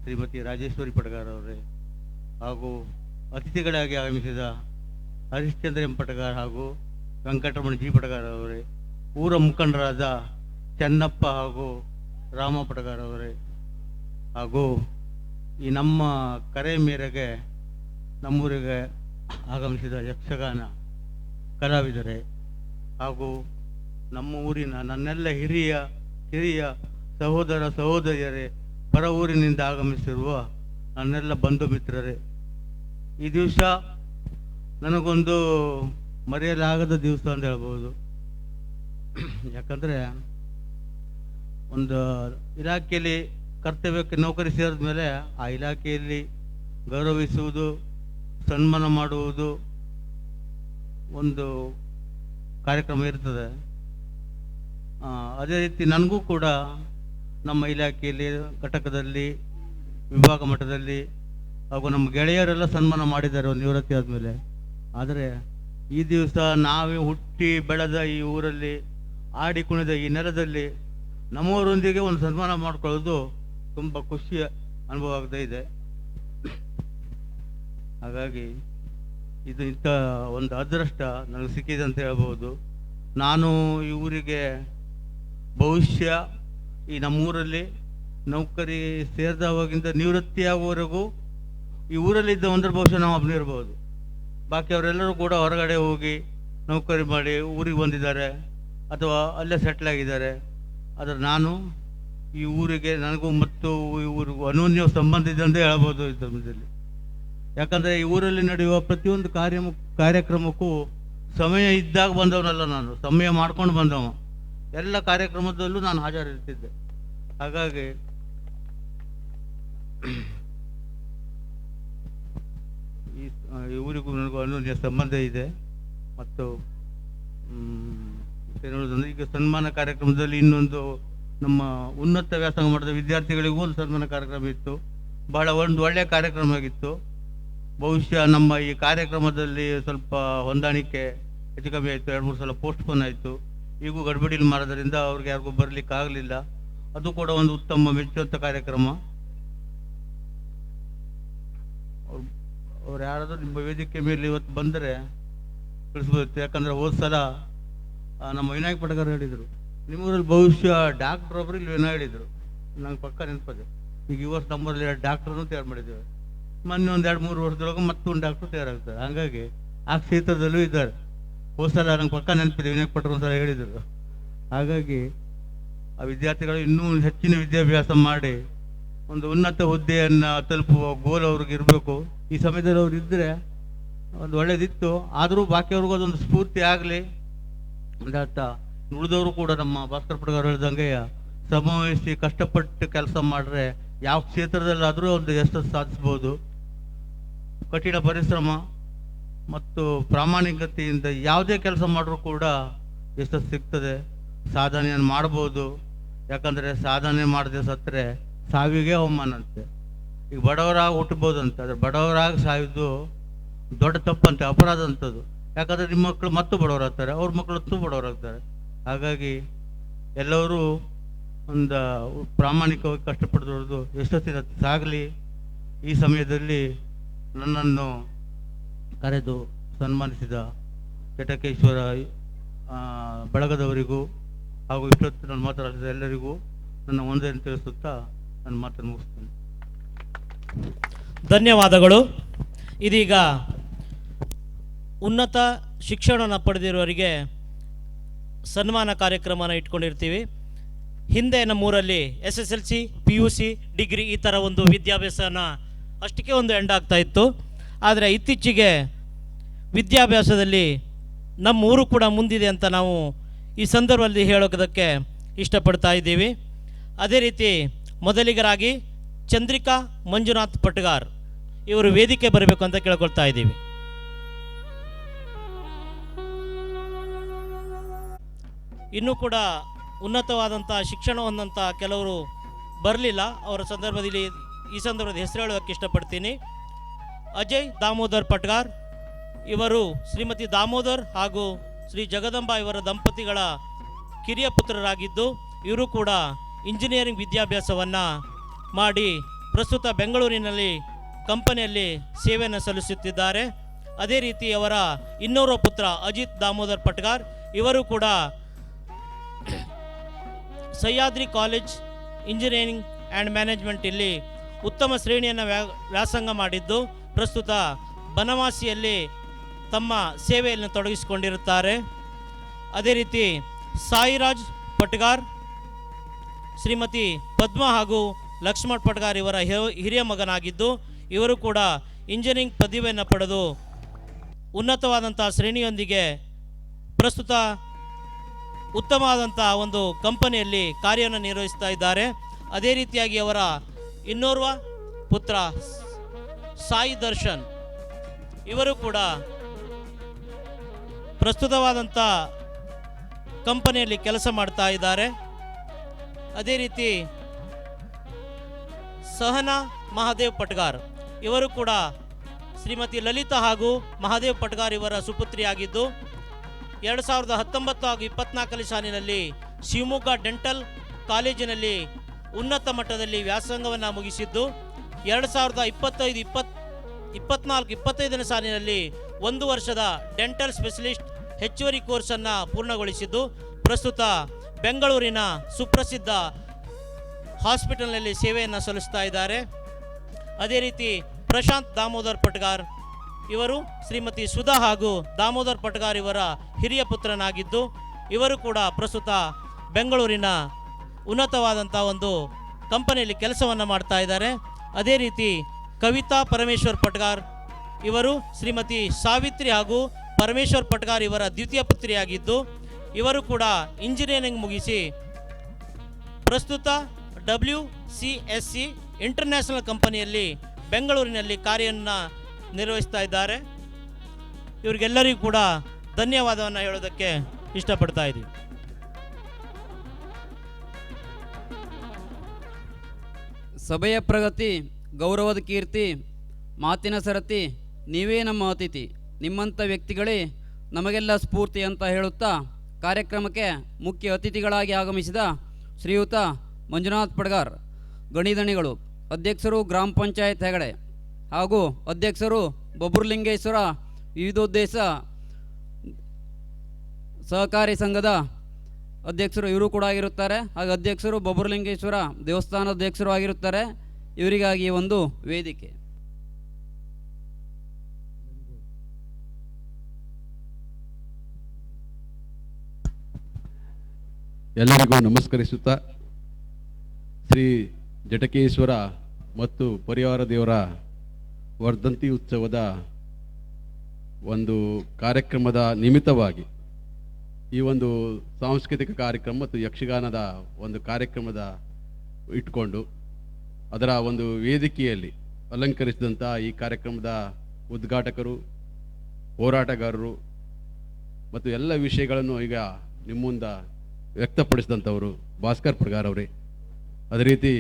ಶ್ರೀಮತಿ ರಾಜೇಶ್ವರಿ ಪಡ್ಗಾರ್ ಅವರೇ, ಹಾಗೂ ಅತಿಥಿಗಳಾಗಿ ಆಗಮಿಸಿದ ಹರಿಶ್ಚಂದ್ರ ಎಂ ಪಡ್ಗಾರ್ ಹಾಗೂ ವೆಂಕಟರಮಣ ಜಿ ಪಡ್ಗಾರ್ ಅವರೇ, ಊರ ಮುಖಂಡರಾದ ಚೆನ್ನಪ್ಪ ಹಾಗೂ ರಾಮ ಪಡ್ಗಾರ್ ಅವರೇ, ಹಾಗೂ ಈ ನಮ್ಮ ಕರೆ ಮೇರೆಗೆ ನಮ್ಮೂರಿಗೆ ಆಗಮಿಸಿದ ಯಕ್ಷಗಾನ ಕಲಾವಿದರೇ, ಹಾಗೂ ನಮ್ಮ ಊರಿನ ನನ್ನೆಲ್ಲ ಹಿರಿಯ ಸಹೋದರ ಸಹೋದರಿಯರೇ, ಪರ ಊರಿನಿಂದ ಆಗಮಿಸಿರುವ ನನ್ನೆಲ್ಲ ಬಂಧು ಮಿತ್ರರೇ, ಈ ದಿವಸ ನನಗೊಂದು ಮರೆಯಲಾಗದ ದಿವಸ ಅಂತ ಹೇಳ್ಬೋದು. ಯಾಕಂದರೆ ಒಂದು ಇಲಾಖೆಯಲ್ಲಿ ಕರ್ತವ್ಯಕ್ಕೆ ನೌಕರಿ ಸೇರಿದ ಮೇಲೆ ಆ ಇಲಾಖೆಯಲ್ಲಿ ಗೌರವಿಸುವುದು, ಸನ್ಮಾನ ಮಾಡುವುದು ಒಂದು ಕಾರ್ಯಕ್ರಮ ಇರ್ತದೆ. ಅದೇ ರೀತಿ ನನಗೂ ಕೂಡ ನಮ್ಮ ಇಲಾಖೆಯಲ್ಲಿ ಘಟಕದಲ್ಲಿ ವಿಭಾಗ ಮಟ್ಟದಲ್ಲಿ ಹಾಗೂ ನಮ್ಮ ಗೆಳೆಯರೆಲ್ಲ ಸನ್ಮಾನ ಮಾಡಿದ್ದಾರೆ ಒಂದು ನಿವೃತ್ತಿ ಆದಮೇಲೆ. ಆದರೆ ಈ ದಿವಸ ನಾವೇ ಹುಟ್ಟಿ ಬೆಳೆದ ಈ ಊರಲ್ಲಿ ಆಡಿ ಕುಣಿದ ಈ ನೆಲದಲ್ಲಿ ನಮ್ಮವರೊಂದಿಗೆ ಒಂದು ಸನ್ಮಾನ ಮಾಡ್ಕೊಳ್ಳೋದು ತುಂಬ ಖುಷಿಯ ಅನುಭವ ಆಗ್ತಾ ಇದೆ. ಹಾಗಾಗಿ ಇದು ಇಂಥ ಒಂದು ಅದೃಷ್ಟ ನನಗೆ ಸಿಕ್ಕಿದೆ ಅಂತ ಹೇಳ್ಬೋದು. ನಾನು ಈ ಊರಿಗೆ ಭವಿಷ್ಯ ಈ ನಮ್ಮೂರಲ್ಲಿ ನೌಕರಿ ಸೇರಿದವಾಗಿಂದ ನಿವೃತ್ತಿಯಾಗುವವರೆಗೂ ಈ ಊರಲ್ಲಿದ್ದ ಒಂದರ ಬಹುಶಃ ನಾವು ಒಬ್ಬನೇ ಇರ್ಬೋದು. ಬಾಕಿ ಅವರೆಲ್ಲರೂ ಕೂಡ ಹೊರಗಡೆ ಹೋಗಿ ನೌಕರಿ ಮಾಡಿ ಊರಿಗೆ ಬಂದಿದ್ದಾರೆ ಅಥವಾ ಅಲ್ಲೇ ಸೆಟ್ಲ್ ಆಗಿದ್ದಾರೆ. ಆದರೆ ನಾನು ಈ ಊರಿಗೆ ನನಗೂ ಮತ್ತು ಈ ಊರಿಗೂ ಅನನ್ಯ ಸಂಬಂಧ ಇದೆ ಅಂತ ಹೇಳ್ಬೋದು ಈ ಧರ್ಮದಲ್ಲಿ. ಯಾಕಂದರೆ ಈ ಊರಲ್ಲಿ ನಡೆಯುವ ಪ್ರತಿಯೊಂದು ಕಾರ್ಯಕ್ರಮಕ್ಕೂ ಸಮಯ ಇದ್ದಾಗ ಬಂದವನಲ್ಲ ನಾನು, ಸಮಯ ಮಾಡ್ಕೊಂಡು ಬಂದವ. ಎಲ್ಲ ಕಾರ್ಯಕ್ರಮದಲ್ಲೂ ನಾನು ಹಾಜರಿರ್ತಿದ್ದೆ. ಹಾಗಾಗಿ ಈ ಊರಿಗೂ ನನಗೂ ಅನನ್ಯ ಸಂಬಂಧ ಇದೆ. ಮತ್ತು ಹೇಳೋದಂದ್ರೆ ಈಗ ಸನ್ಮಾನ ಕಾರ್ಯಕ್ರಮದಲ್ಲಿ ಇನ್ನೊಂದು ನಮ್ಮ ಉನ್ನತ ವ್ಯಾಸಂಗ ಮಾಡಿದ ವಿದ್ಯಾರ್ಥಿಗಳಿಗೂ ಒಂದು ಸನ್ಮಾನ ಕಾರ್ಯಕ್ರಮ ಇತ್ತು. ಬಹಳ ಒಂದು ಒಳ್ಳೆಯ ಕಾರ್ಯಕ್ರಮ ಆಗಿತ್ತು. ಬಹುಶಃ ನಮ್ಮ ಈ ಕಾರ್ಯಕ್ರಮದಲ್ಲಿ ಸ್ವಲ್ಪ ಹೊಂದಾಣಿಕೆ ಹೆಚ್ಚು ಕಮ್ಮಿ ಆಯಿತು. 2-3 ಸಲ ಪೋಸ್ಟ್ಪೋನ್ ಆಯಿತು. ಈಗೂ ಗಡ್ಬಡಿಲಿ ಮಾಡೋದ್ರಿಂದ ಅವ್ರಿಗೆ ಯಾರಿಗೂ ಬರಲಿಕ್ಕೆ ಆಗಲಿಲ್ಲ. ಅದು ಕೂಡ ಒಂದು ಉತ್ತಮ ಮೆಚ್ಚುವಂಥ ಕಾರ್ಯಕ್ರಮ. ಅವ್ರು ಯಾರಾದರೂ ನಿಮ್ಮ ವೇದಿಕೆ ಮೇಲೆ ಇವತ್ತು ಬಂದರೆ ತಿಳಿಸ್ಬೋದು. ಯಾಕಂದರೆ ಹೋದ ಸಲ ನಮ್ಮ ವಿನಾಯಕ್ ಪಟಗಾರ್ ಹೇಳಿದರು, ನಿಮ್ಮೂರಲ್ಲಿ ಭವಿಷ್ಯ ಡಾಕ್ಟ್ರ್ ಒಬ್ಬರು ಇಲ್ಲಿ ಏನೋ ಹೇಳಿದರು, ನಂಗೆ ಪಕ್ಕ ನೆನಪದೆ. ಈಗ ಈ ವರ್ಷ ನಮ್ಮಲ್ಲಿ ಡಾಕ್ಟ್ರನ್ನು ತಯಾರು ಮಾಡಿದ್ದೇವೆ. ಮೊನ್ನೆ ಒಂದು 2-3 ವರ್ಷದೊಳಗೆ ಮತ್ತೊಂದು ಡಾಕ್ಟ್ರು ತಯಾರಾಗ್ತಾರೆ. ಹಾಗಾಗಿ ಆ ಕ್ಷೇತ್ರದಲ್ಲೂ ಇದ್ದಾರೆ. ಹೋದ ಸಲ ನಂಗೆ ಪಕ್ಕ ನೆನಪಿದೆ, ವಿನಾಯಕ್ ಪಟರು ಒಂದು ಸಲ ಹೇಳಿದರು. ಹಾಗಾಗಿ ಆ ವಿದ್ಯಾರ್ಥಿಗಳು ಇನ್ನೂ ಹೆಚ್ಚಿನ ವಿದ್ಯಾಭ್ಯಾಸ ಮಾಡಿ ಒಂದು ಉನ್ನತ ಹುದ್ದೆಯನ್ನು ತಲುಪುವ ಗೋಲ್ ಅವ್ರಿಗೆ ಇರಬೇಕು. ಈ ಸಮಯದಲ್ಲಿ ಅವ್ರು ಇದ್ದರೆ ಒಂದು ಒಳ್ಳೇದಿತ್ತು. ಆದರೂ ಬಾಕಿಯವ್ರಿಗೂ ಅದೊಂದು ಸ್ಫೂರ್ತಿ ಆಗಲಿ ಅಂತ ಹೇಳ್ತಾ, ಉಳಿದವರು ಕೂಡ ನಮ್ಮ ಭಾಸ್ಕರ್ ಪಟಗಾರ್ ಹೇಳಿದಂಗೆ ಶ್ರಮವಹಿಸಿ ಕಷ್ಟಪಟ್ಟು ಕೆಲಸ ಮಾಡಿದ್ರೆ ಯಾವ ಕ್ಷೇತ್ರದಲ್ಲಾದರೂ ಒಂದು ಯಶಸ್ಸು ಸಾಧಿಸ್ಬೋದು. ಕಠಿಣ ಪರಿಶ್ರಮ ಮತ್ತು ಪ್ರಾಮಾಣಿಕತೆಯಿಂದ ಯಾವುದೇ ಕೆಲಸ ಮಾಡಿದ್ರೂ ಕೂಡ ಯಶಸ್ಸು ಸಿಗ್ತದೆ, ಸಾಧನೆಯನ್ನು ಮಾಡ್ಬೋದು. ಯಾಕಂದರೆ ಸಾಧನೆ ಮಾಡದೆ ಸತ್ತರೆ ಸಾವಿಗೆ ಅವಮಾನ ಅಂತೆ. ಈಗ ಬಡವರಾಗಿ ಹುಟ್ಟಬೋದಂತೆ, ಆದರೆ ಬಡವರಾಗಿ ಸಾವಿದ್ದು ದೊಡ್ಡ ತಪ್ಪಂತೆ, ಅಪರಾಧ ಅಂತದ್ದು. ಯಾಕಂದರೆ ನಿಮ್ಮ ಮಕ್ಕಳು ಮತ್ತು ಬಡವರಾಗ್ತಾರೆ, ಅವ್ರ ಮಕ್ಕಳು ಮತ್ತು ಬಡವರಾಗ್ತಾರೆ. ಹಾಗಾಗಿ ಎಲ್ಲರೂ ಒಂದು ಪ್ರಾಮಾಣಿಕವಾಗಿ ಕಷ್ಟಪಡಿದವ್ರದ್ದು ಯಶಸ್ಸಿನ ಸಾಗಲಿ. ಈ ಸಮಯದಲ್ಲಿ ನನ್ನನ್ನು ಕರೆದು ಸನ್ಮಾನಿಸಿದ ಚಟಕೇಶ್ವರ ಬಳಗದವರಿಗೂ ಹಾಗೂ ಇಷ್ಟೊತ್ತು ನಾನು ಮಾತಾಡಿದ ಎಲ್ಲರಿಗೂ ನನ್ನ ಒಂದನ್ನು ತಿಳಿಸುತ್ತಾ ನನ್ನ ಮಾತನ್ನು ಮುಗಿಸ್ತೇನೆ. ಧನ್ಯವಾದಗಳು. ಇದೀಗ ಉನ್ನತ ಶಿಕ್ಷಣವನ್ನು ಪಡೆದಿರುವವರಿಗೆ ಸನ್ಮಾನ ಕಾರ್ಯಕ್ರಮನ ಇಟ್ಕೊಂಡಿರ್ತೀವಿ. ಹಿಂದೆ ನಮ್ಮೂರಲ್ಲಿ SSLC, PUC, ಡಿಗ್ರಿ ಈ ಥರ ಒಂದು ವಿದ್ಯಾಭ್ಯಾಸನ ಅಷ್ಟಕ್ಕೆ ಒಂದು ಎಂಡ್ ಆಗ್ತಾ ಇತ್ತು. ಆದರೆ ಇತ್ತೀಚೆಗೆ ವಿದ್ಯಾಭ್ಯಾಸದಲ್ಲಿ ನಮ್ಮೂರು ಕೂಡ ಮುಂದಿದೆ ಅಂತ ನಾವು ಈ ಸಂದರ್ಭದಲ್ಲಿ ಹೇಳೋದಕ್ಕೆ ಇಷ್ಟಪಡ್ತಾ ಇದ್ದೀವಿ. ಅದೇ ರೀತಿ ಮೊದಲಿಗರಾಗಿ ಚಂದ್ರಿಕಾ ಮಂಜುನಾಥ್ ಪಟಗಾರ್ ಇವರು ವೇದಿಕೆ ಬರಬೇಕು ಅಂತ ಕೇಳ್ಕೊಳ್ತಾ ಇದ್ದೀವಿ. ಇನ್ನೂ ಕೂಡ ಉನ್ನತವಾದಂಥ ಶಿಕ್ಷಣ ಹೊಂದಂಥ ಕೆಲವರು ಬರಲಿಲ್ಲ. ಅವರ ಸಂದರ್ಭದಲ್ಲಿ ಈ ಸಂದರ್ಭದಲ್ಲಿ ಹೆಸರು ಹೇಳೋದಕ್ಕೆ ಇಷ್ಟಪಡ್ತೀನಿ. ಅಜಯ್ ದಾಮೋದರ್ ಪಟಗಾರ್ ಇವರು ಶ್ರೀಮತಿ ದಾಮೋದರ್ ಹಾಗೂ ಶ್ರೀ ಜಗದಂಬ ಇವರ ದಂಪತಿಗಳ ಕಿರಿಯ ಪುತ್ರರಾಗಿದ್ದು, ಇವರು ಕೂಡ ಇಂಜಿನಿಯರಿಂಗ್ ವಿದ್ಯಾಭ್ಯಾಸವನ್ನು ಮಾಡಿ ಪ್ರಸ್ತುತ ಬೆಂಗಳೂರಿನಲ್ಲಿ ಕಂಪನಿಯಲ್ಲಿ ಸೇವೆಯನ್ನು ಸಲ್ಲಿಸುತ್ತಿದ್ದಾರೆ. ಅದೇ ರೀತಿ ಅವರ ಇನ್ನೋರ್ವ ಪುತ್ರ ಅಜಿತ್ ದಾಮೋದರ್ ಪಟಗಾರ್ ಇವರು ಕೂಡ Sahyadri college engineering and management ಇಲ್ಲಿ ಉತ್ತಮ ಶ್ರೇಣಿಯನ್ನು ವ್ಯಾಸಂಗ ಮಾಡಿದ್ದು ಪ್ರಸ್ತುತ ಬನವಾಸಿಯಲ್ಲಿ ತಮ್ಮ ಸೇವೆಯನ್ನು ತೊಡಗಿಸಿಕೊಂಡಿರುತ್ತಾರೆ. ಅದೇ ರೀತಿ ಸಾಯಿರಾಜ್ ಪಟಗಾರ್ ಶ್ರೀಮತಿ ಪದ್ಮ ಹಾಗೂ ಲಕ್ಷ್ಮಣ್ ಪಟಗಾರ್ ಇವರ ಹಿರಿಯ ಮಗನಾಗಿದ್ದು, ಇವರು ಕೂಡ ಇಂಜಿನಿಯರಿಂಗ್ ಪದವಿಯನ್ನು ಪಡೆದು ಉನ್ನತವಾದಂಥ ಶ್ರೇಣಿಯೊಂದಿಗೆ ಪ್ರಸ್ತುತ ಉತ್ತಮವಾದಂಥ ಒಂದು ಕಂಪನಿಯಲ್ಲಿ ಕಾರ್ಯವನ್ನು ನಿರ್ವಹಿಸ್ತಾ ಇದ್ದಾರೆ. ಅದೇ ರೀತಿಯಾಗಿ ಅವರ ಇನ್ನೋರ್ವ ಪುತ್ರ ಸಾಯಿ ದರ್ಶನ್ ಇವರು ಕೂಡ ಪ್ರಸ್ತುತವಾದಂಥ ಕಂಪನಿಯಲ್ಲಿ ಕೆಲಸ ಮಾಡ್ತಾ ಇದ್ದಾರೆ. ಅದೇ ರೀತಿ ಸಹನಾ ಮಹಾದೇವ್ ಪಟಗಾರ್ ಇವರು ಕೂಡ ಶ್ರೀಮತಿ ಲಲಿತಾ ಹಾಗೂ ಮಹಾದೇವ್ ಪಟಗಾರ್ ಇವರ ಸುಪುತ್ರಿಯಾಗಿದ್ದು 2019 ಹಾಗೂ 24 ಸಾಲಿನಲ್ಲಿ ಶಿವಮೊಗ್ಗ ಡೆಂಟಲ್ ಕಾಲೇಜಿನಲ್ಲಿ ಉನ್ನತ ಮಟ್ಟದಲ್ಲಿ ವ್ಯಾಸಂಗವನ್ನು ಮುಗಿಸಿದ್ದು 2025-25 ಸಾಲಿನಲ್ಲಿ 1 ವರ್ಷದ ಡೆಂಟಲ್ ಸ್ಪೆಷಲಿಸ್ಟ್ ಹೆಚ್ಚುವರಿ ಕೋರ್ಸನ್ನು ಪೂರ್ಣಗೊಳಿಸಿದ್ದು ಪ್ರಸ್ತುತ ಬೆಂಗಳೂರಿನ ಸುಪ್ರಸಿದ್ಧ ಹಾಸ್ಪಿಟಲ್ನಲ್ಲಿ ಸೇವೆಯನ್ನು ಸಲ್ಲಿಸ್ತಾ ಇದ್ದಾರೆ. ಅದೇ ರೀತಿ ಪ್ರಶಾಂತ್ ದಾಮೋದರ್ ಪಟಗಾರ್ ಇವರು ಶ್ರೀಮತಿ ಸುಧಾ ಹಾಗೂ ದಾಮೋದರ್ ಪಟಗಾರ್ ಇವರ ಹಿರಿಯ ಪುತ್ರನಾಗಿದ್ದು, ಇವರು ಕೂಡ ಪ್ರಸ್ತುತ ಬೆಂಗಳೂರಿನ ಉನ್ನತವಾದಂಥ ಒಂದು ಕಂಪನಿಯಲ್ಲಿ ಕೆಲಸವನ್ನು ಮಾಡ್ತಾ ಇದ್ದಾರೆ. ಅದೇ ರೀತಿ ಕವಿತಾ ಪರಮೇಶ್ವರ್ ಪಟಗಾರ್ ಇವರು ಶ್ರೀಮತಿ ಸಾವಿತ್ರಿ ಹಾಗೂ ಪರಮೇಶ್ವರ್ ಪಟಗಾರ್ ಇವರ ದ್ವಿತೀಯ ಪುತ್ರಿಯಾಗಿದ್ದು, ಇವರು ಕೂಡ ಇಂಜಿನಿಯರಿಂಗ್ ಮುಗಿಸಿ ಪ್ರಸ್ತುತ WCSC ಇಂಟರ್ನ್ಯಾಷನಲ್ ಕಂಪನಿಯಲ್ಲಿ ಬೆಂಗಳೂರಿನಲ್ಲಿ ಕಾರ್ಯವನ್ನು ನಿರ್ವಹಿಸ್ತಾ ಇದ್ದಾರೆ. ಇವರಿಗೆಲ್ಲರಿಗೂ ಕೂಡ ಧನ್ಯವಾದವನ್ನು ಹೇಳೋದಕ್ಕೆ ಇಷ್ಟಪಡ್ತಾ ಇದ್ದೀವಿ. ಸಭೆಯ ಪ್ರಗತಿ, ಗೌರವದ ಕೀರ್ತಿ, ಮಾತಿನ ಸರತಿ, ನೀವೇ ನಮ್ಮ ಅತಿಥಿ, ನಿಮ್ಮಂಥ ವ್ಯಕ್ತಿಗಳೇ ನಮಗೆಲ್ಲ ಸ್ಫೂರ್ತಿ ಅಂತ ಹೇಳುತ್ತಾ ಕಾರ್ಯಕ್ರಮಕ್ಕೆ ಮುಖ್ಯ ಅತಿಥಿಗಳಾಗಿ ಆಗಮಿಸಿದ ಶ್ರೀಯುತ ಮಂಜುನಾಥ್ ಪಟಗಾರ್, ಗಣಿಧಣಿಗಳು, ಅಧ್ಯಕ್ಷರು ಗ್ರಾಮ ಪಂಚಾಯತ್ ಹೆಗಡೆ, ಹಾಗೂ ಅಧ್ಯಕ್ಷರು ಬಬ್ರುಲಿಂಗೇಶ್ವರ ವಿವಿಧೋದ್ದೇಶ ಸಹಕಾರಿ ಸಂಘದ ಅಧ್ಯಕ್ಷರು ಇವರು ಕೂಡ ಆಗಿರುತ್ತಾರೆ. ಹಾಗೂ ಅಧ್ಯಕ್ಷರು ಬಬ್ರುಲಿಂಗೇಶ್ವರ ದೇವಸ್ಥಾನದ ಅಧ್ಯಕ್ಷರು ಆಗಿರುತ್ತಾರೆ. ಇವರಿಗಾಗಿ ಒಂದು ವೇದಿಕೆ. ಎಲ್ಲರಿಗೂ ನಮಸ್ಕರಿಸುತ್ತಾ ಶ್ರೀ ಜಟಕೇಶ್ವರ ಮತ್ತು ಪರಿವಾರ ದೇವರ ವರ್ಧಂತಿ ಉತ್ಸವದ ಒಂದು ಕಾರ್ಯಕ್ರಮದ ನಿಮಿತ್ತವಾಗಿ ಈ ಒಂದು ಸಾಂಸ್ಕೃತಿಕ ಕಾರ್ಯಕ್ರಮ ಮತ್ತು ಯಕ್ಷಗಾನದ ಒಂದು ಕಾರ್ಯಕ್ರಮದ ಇಟ್ಕೊಂಡು ಅದರ ಒಂದು ವೇದಿಕೆಯಲ್ಲಿ ಅಲಂಕರಿಸಿದಂಥ ಈ ಕಾರ್ಯಕ್ರಮದ ಉದ್ಘಾಟಕರು, ಹೋರಾಟಗಾರರು ಮತ್ತು ಎಲ್ಲ ವಿಷಯಗಳನ್ನು ಈಗ ನಿಮ್ಮ ಮುಂದೆ ವ್ಯಕ್ತಪಡಿಸಿದಂಥವರು ಭಾಸ್ಕರ್ ಪಡ್ಗಾರ್ ಅವರೇ. ಅದೇ ರೀತಿ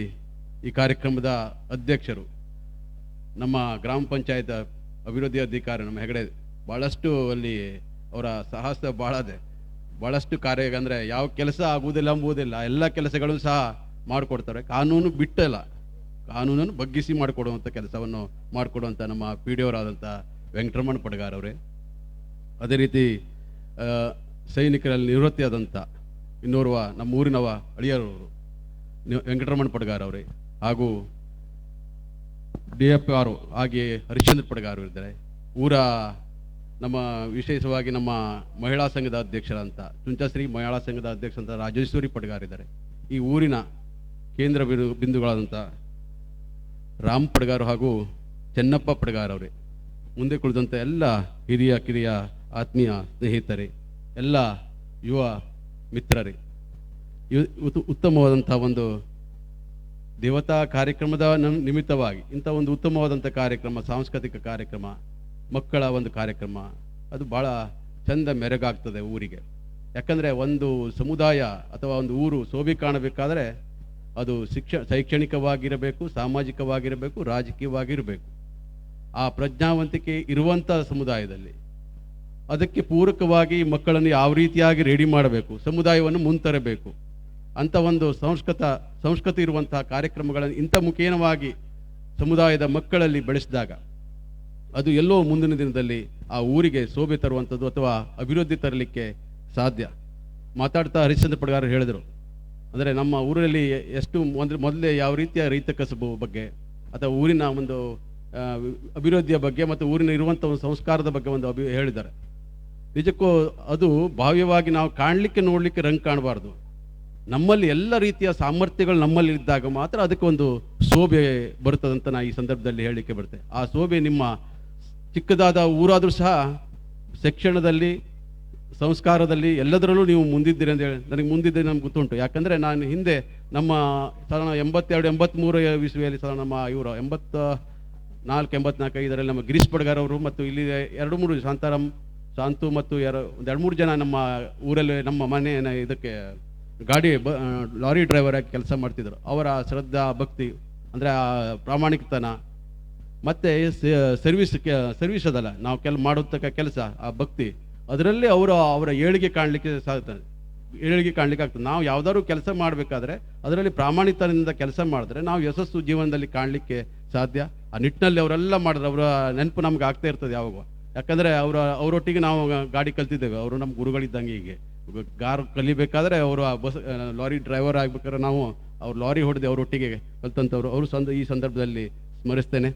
ಈ ಕಾರ್ಯಕ್ರಮದ ಅಧ್ಯಕ್ಷರು ನಮ್ಮ ಗ್ರಾಮ ಪಂಚಾಯತ್ ಅಭಿವೃದ್ಧಿ ಅಧಿಕಾರಿ ನಮ್ಮ ಹೆಗಡೆ, ಭಾಳಷ್ಟು ಅಲ್ಲಿ ಅವರ ಸಾಹಸ ಭಾಳಷ್ಟು ಕಾರ್ಯ, ಅಂದರೆ ಯಾವ ಕೆಲಸ ಆಗುವುದಿಲ್ಲ ಎಂಬುವುದಿಲ್ಲ, ಎಲ್ಲ ಕೆಲಸಗಳನ್ನು ಸಹ ಮಾಡಿಕೊಡ್ತಾರೆ. ಕಾನೂನು ಬಿಟ್ಟಲ್ಲ, ಕಾನೂನನ್ನು ಬಗ್ಗಿಸಿ ಮಾಡಿಕೊಡುವಂಥ ಕೆಲಸವನ್ನು ಮಾಡಿಕೊಡುವಂಥ ನಮ್ಮ ಪಿ ಡಿ ಅವರಾದಂಥ ವೆಂಕಟರಮಣ ಪಡ್ಗಾರ್ ಅವರೇ. ಅದೇ ರೀತಿ ಸೈನಿಕರಲ್ಲಿ ನಿವೃತ್ತಿಯಾದಂಥ ಇನ್ನೋರ್ವ ನಮ್ಮ ಊರಿನವ ಅಳಿಯರವರು ವೆಂಕಟರಮಣ ಪಡ್ಗಾರ್ ಅವರೇ, ಹಾಗೂ DFR ಹಾಗೆ ಹರಿಶ್ಚಂದ್ರ ಪಡ್ಗಾರ್ ಇದ್ದಾರೆ. ಊರ ನಮ್ಮ ವಿಶೇಷವಾಗಿ ನಮ್ಮ ಮಹಿಳಾ ಸಂಘದ ಅಧ್ಯಕ್ಷರಂತ ಚುಂಚಶ್ರೀ ಮಹಿಳಾ ಸಂಘದ ಅಧ್ಯಕ್ಷರಂತ ರಾಜೇಶ್ವರಿ ಪಡ್ಗಾರ್ ಇದ್ದಾರೆ. ಈ ಊರಿನ ಕೇಂದ್ರ ಬಿಂದುಗಳಾದಂಥ ರಾಮ್ ಪಡ್ಗಾರ್ ಹಾಗೂ ಚೆನ್ನಪ್ಪ ಪಡ್ಗಾರ್ ಅವರೇ, ಮುಂದೆ ಕುಳಿತಂಥ ಎಲ್ಲ ಹಿರಿಯ ಕಿರಿಯ ಆತ್ಮೀಯ ಸ್ನೇಹಿತರೇ, ಎಲ್ಲ ಯುವ ಮಿತ್ರರೇ, ಉತ್ತಮವಾದಂಥ ಒಂದು ದೇವತಾ ಕಾರ್ಯಕ್ರಮದ ನಿಮಿತ್ತವಾಗಿ ಇಂಥ ಒಂದು ಉತ್ತಮವಾದಂಥ ಕಾರ್ಯಕ್ರಮ, ಸಾಂಸ್ಕೃತಿಕ ಕಾರ್ಯಕ್ರಮ, ಮಕ್ಕಳ ಒಂದು ಕಾರ್ಯಕ್ರಮ, ಅದು ಭಾಳ ಚಂದ ಮೆರುಗಾಗ್ತದೆ ಊರಿಗೆ. ಯಾಕಂದರೆ ಒಂದು ಸಮುದಾಯ ಅಥವಾ ಒಂದು ಊರು ಶೋಭೆ ಕಾಣಬೇಕಾದರೆ ಅದು ಶೈಕ್ಷಣಿಕವಾಗಿರಬೇಕು, ಸಾಮಾಜಿಕವಾಗಿರಬೇಕು, ರಾಜಕೀಯವಾಗಿರಬೇಕು. ಆ ಪ್ರಜ್ಞಾವಂತಿಕೆ ಇರುವಂಥ ಸಮುದಾಯದಲ್ಲಿ ಅದಕ್ಕೆ ಪೂರಕವಾಗಿ ಮಕ್ಕಳನ್ನು ಯಾವ ರೀತಿಯಾಗಿ ರೆಡಿ ಮಾಡಬೇಕು, ಸಮುದಾಯವನ್ನು ಮುಂತರಬೇಕು ಅಂಥ ಒಂದು ಸಂಸ್ಕೃತಿ ಇರುವಂತಹ ಕಾರ್ಯಕ್ರಮಗಳನ್ನು ಇಂಥ ಮುಖೇನವಾಗಿ ಸಮುದಾಯದ ಮಕ್ಕಳಲ್ಲಿ ಬೆಳೆಸಿದಾಗ ಅದು ಎಲ್ಲೋ ಮುಂದಿನ ದಿನದಲ್ಲಿ ಆ ಊರಿಗೆ ಶೋಭೆ ತರುವಂಥದ್ದು ಅಥವಾ ಅಭಿವೃದ್ಧಿ ತರಲಿಕ್ಕೆ ಸಾಧ್ಯ. ಮಾತಾಡ್ತಾ ಹರಿಶ್ಚಂದ್ರ ಪಡ್ಗಾರ್ ಹೇಳಿದರು, ಅಂದರೆ ನಮ್ಮ ಊರಲ್ಲಿ ಎಷ್ಟು ಮೊದಲೇ ಯಾವ ರೀತಿಯ ರೈತ ಕಸಬು ಬಗ್ಗೆ ಅಥವಾ ಊರಿನ ಒಂದು ಅಭಿವೃದ್ಧಿಯ ಬಗ್ಗೆ ಮತ್ತು ಊರಿನ ಇರುವಂಥ ಒಂದು ಸಂಸ್ಕಾರದ ಬಗ್ಗೆ ಒಂದು ಹೇಳಿದ್ದಾರೆ. ನಿಜಕ್ಕೂ ಅದು ಭಾವ್ಯವಾಗಿ ನಾವು ಕಾಣಲಿಕ್ಕೆ ನೋಡಲಿಕ್ಕೆ ರಂಗ್ ಕಾಣಬಾರ್ದು. ನಮ್ಮಲ್ಲಿ ಎಲ್ಲ ರೀತಿಯ ಸಾಮರ್ಥ್ಯಗಳು ನಮ್ಮಲ್ಲಿ ಇದ್ದಾಗ ಮಾತ್ರ ಅದಕ್ಕೆ ಒಂದು ಶೋಭೆ ಬರುತ್ತದಂತ ನಾ ಈ ಸಂದರ್ಭದಲ್ಲಿ ಹೇಳಲಿಕ್ಕೆ ಬರುತ್ತೆ. ಆ ಶೋಭೆ ನಿಮ್ಮ ಚಿಕ್ಕದಾದ ಊರಾದರೂ ಸಹ ಶಿಕ್ಷಣದಲ್ಲಿ, ಸಂಸ್ಕಾರದಲ್ಲಿ ಎಲ್ಲದರಲ್ಲೂ ನೀವು ಮುಂದಿದ್ದೀರಿ ಅಂತ ಹೇಳಿ ನನಗೆ ಮುಂದಿದ್ದೆ ನಮ್ಗೆ ಗೊತ್ತುಂಟು. ಯಾಕಂದರೆ ನಾನು ಹಿಂದೆ ನಮ್ಮ ಸಾಧಾರಣ 82-83 ಇಸ್ವಿಯಲ್ಲಿ ಸಾಧಾರಣ ನಮ್ಮ ಇವರು 84-85 ಇದರಲ್ಲಿ ನಮ್ಮ ಗಿರೀಶ್ ಪಡ್ಗಾರ್ ಅವರು ಮತ್ತು ಇಲ್ಲಿ 2-3 ಶಾಂತು ಮತ್ತು 2-3 ಜನ ನಮ್ಮ ಊರಲ್ಲಿ ನಮ್ಮ ಮನೆ ಇದಕ್ಕೆ ಲಾರಿ ಡ್ರೈವರ್ ಆಗಿ ಕೆಲಸ ಮಾಡ್ತಿದ್ರು. ಅವರ ಶ್ರದ್ಧಾ ಭಕ್ತಿ ಅಂದರೆ ಆ ಪ್ರಾಮಾಣಿಕತನ ಮತ್ತು ಸರ್ವಿಸ್ ಅದಲ್ಲ, ನಾವು ಮಾಡೋತಕ್ಕ ಕೆಲಸ, ಆ ಭಕ್ತಿ, ಅದರಲ್ಲಿ ಅವರ ಏಳಿಗೆ ಕಾಣಲಿಕ್ಕೆ ಆಗ್ತದೆ. ನಾವು ಯಾವುದಾದ್ರು ಕೆಲಸ ಮಾಡಬೇಕಾದ್ರೆ ಅದರಲ್ಲಿ ಪ್ರಾಮಾಣಿಕತೆಯಿಂದ ಕೆಲಸ ಮಾಡಿದ್ರೆ ನಾವು ಯಶಸ್ಸು ಜೀವನದಲ್ಲಿ ಕಾಣಲಿಕ್ಕೆ ಸಾಧ್ಯ. ಆ ನಿಟ್ಟಿನಲ್ಲಿ ಅವರೆಲ್ಲ ಮಾಡಿದ್ರೆ ಅವರ ನೆನಪು ನಮ್ಗೆ ಆಗ್ತಾ ಇರ್ತದೆ ಯಾವಾಗ. ಯಾಕಂದರೆ ಅವರೊಟ್ಟಿಗೆ ನಾವು ಗಾಡಿ ಕಲ್ತಿದ್ದೇವೆ, ಅವರು ನಮ್ಮ ಗುರುಗಳಿದ್ದಂಗೆ. ಹೀಗೆ ಕಾರ್ ಕಲಿಬೇಕಾದ್ರೆ ಅವರು ಲಾರಿ ಡ್ರೈವರ್ ಆಗ್ಬೇಕಾದ್ರೆ ನಾವು ಅವ್ರು ಲಾರಿ ಹೊಡೆದು ಅವರೊಟ್ಟಿಗೆ ಕಲ್ತಂಥವ್ರು. ಅವರು ಈ ಸಂದರ್ಭದಲ್ಲಿ ಸ್ಮರಿಸ್ತೇನೆ.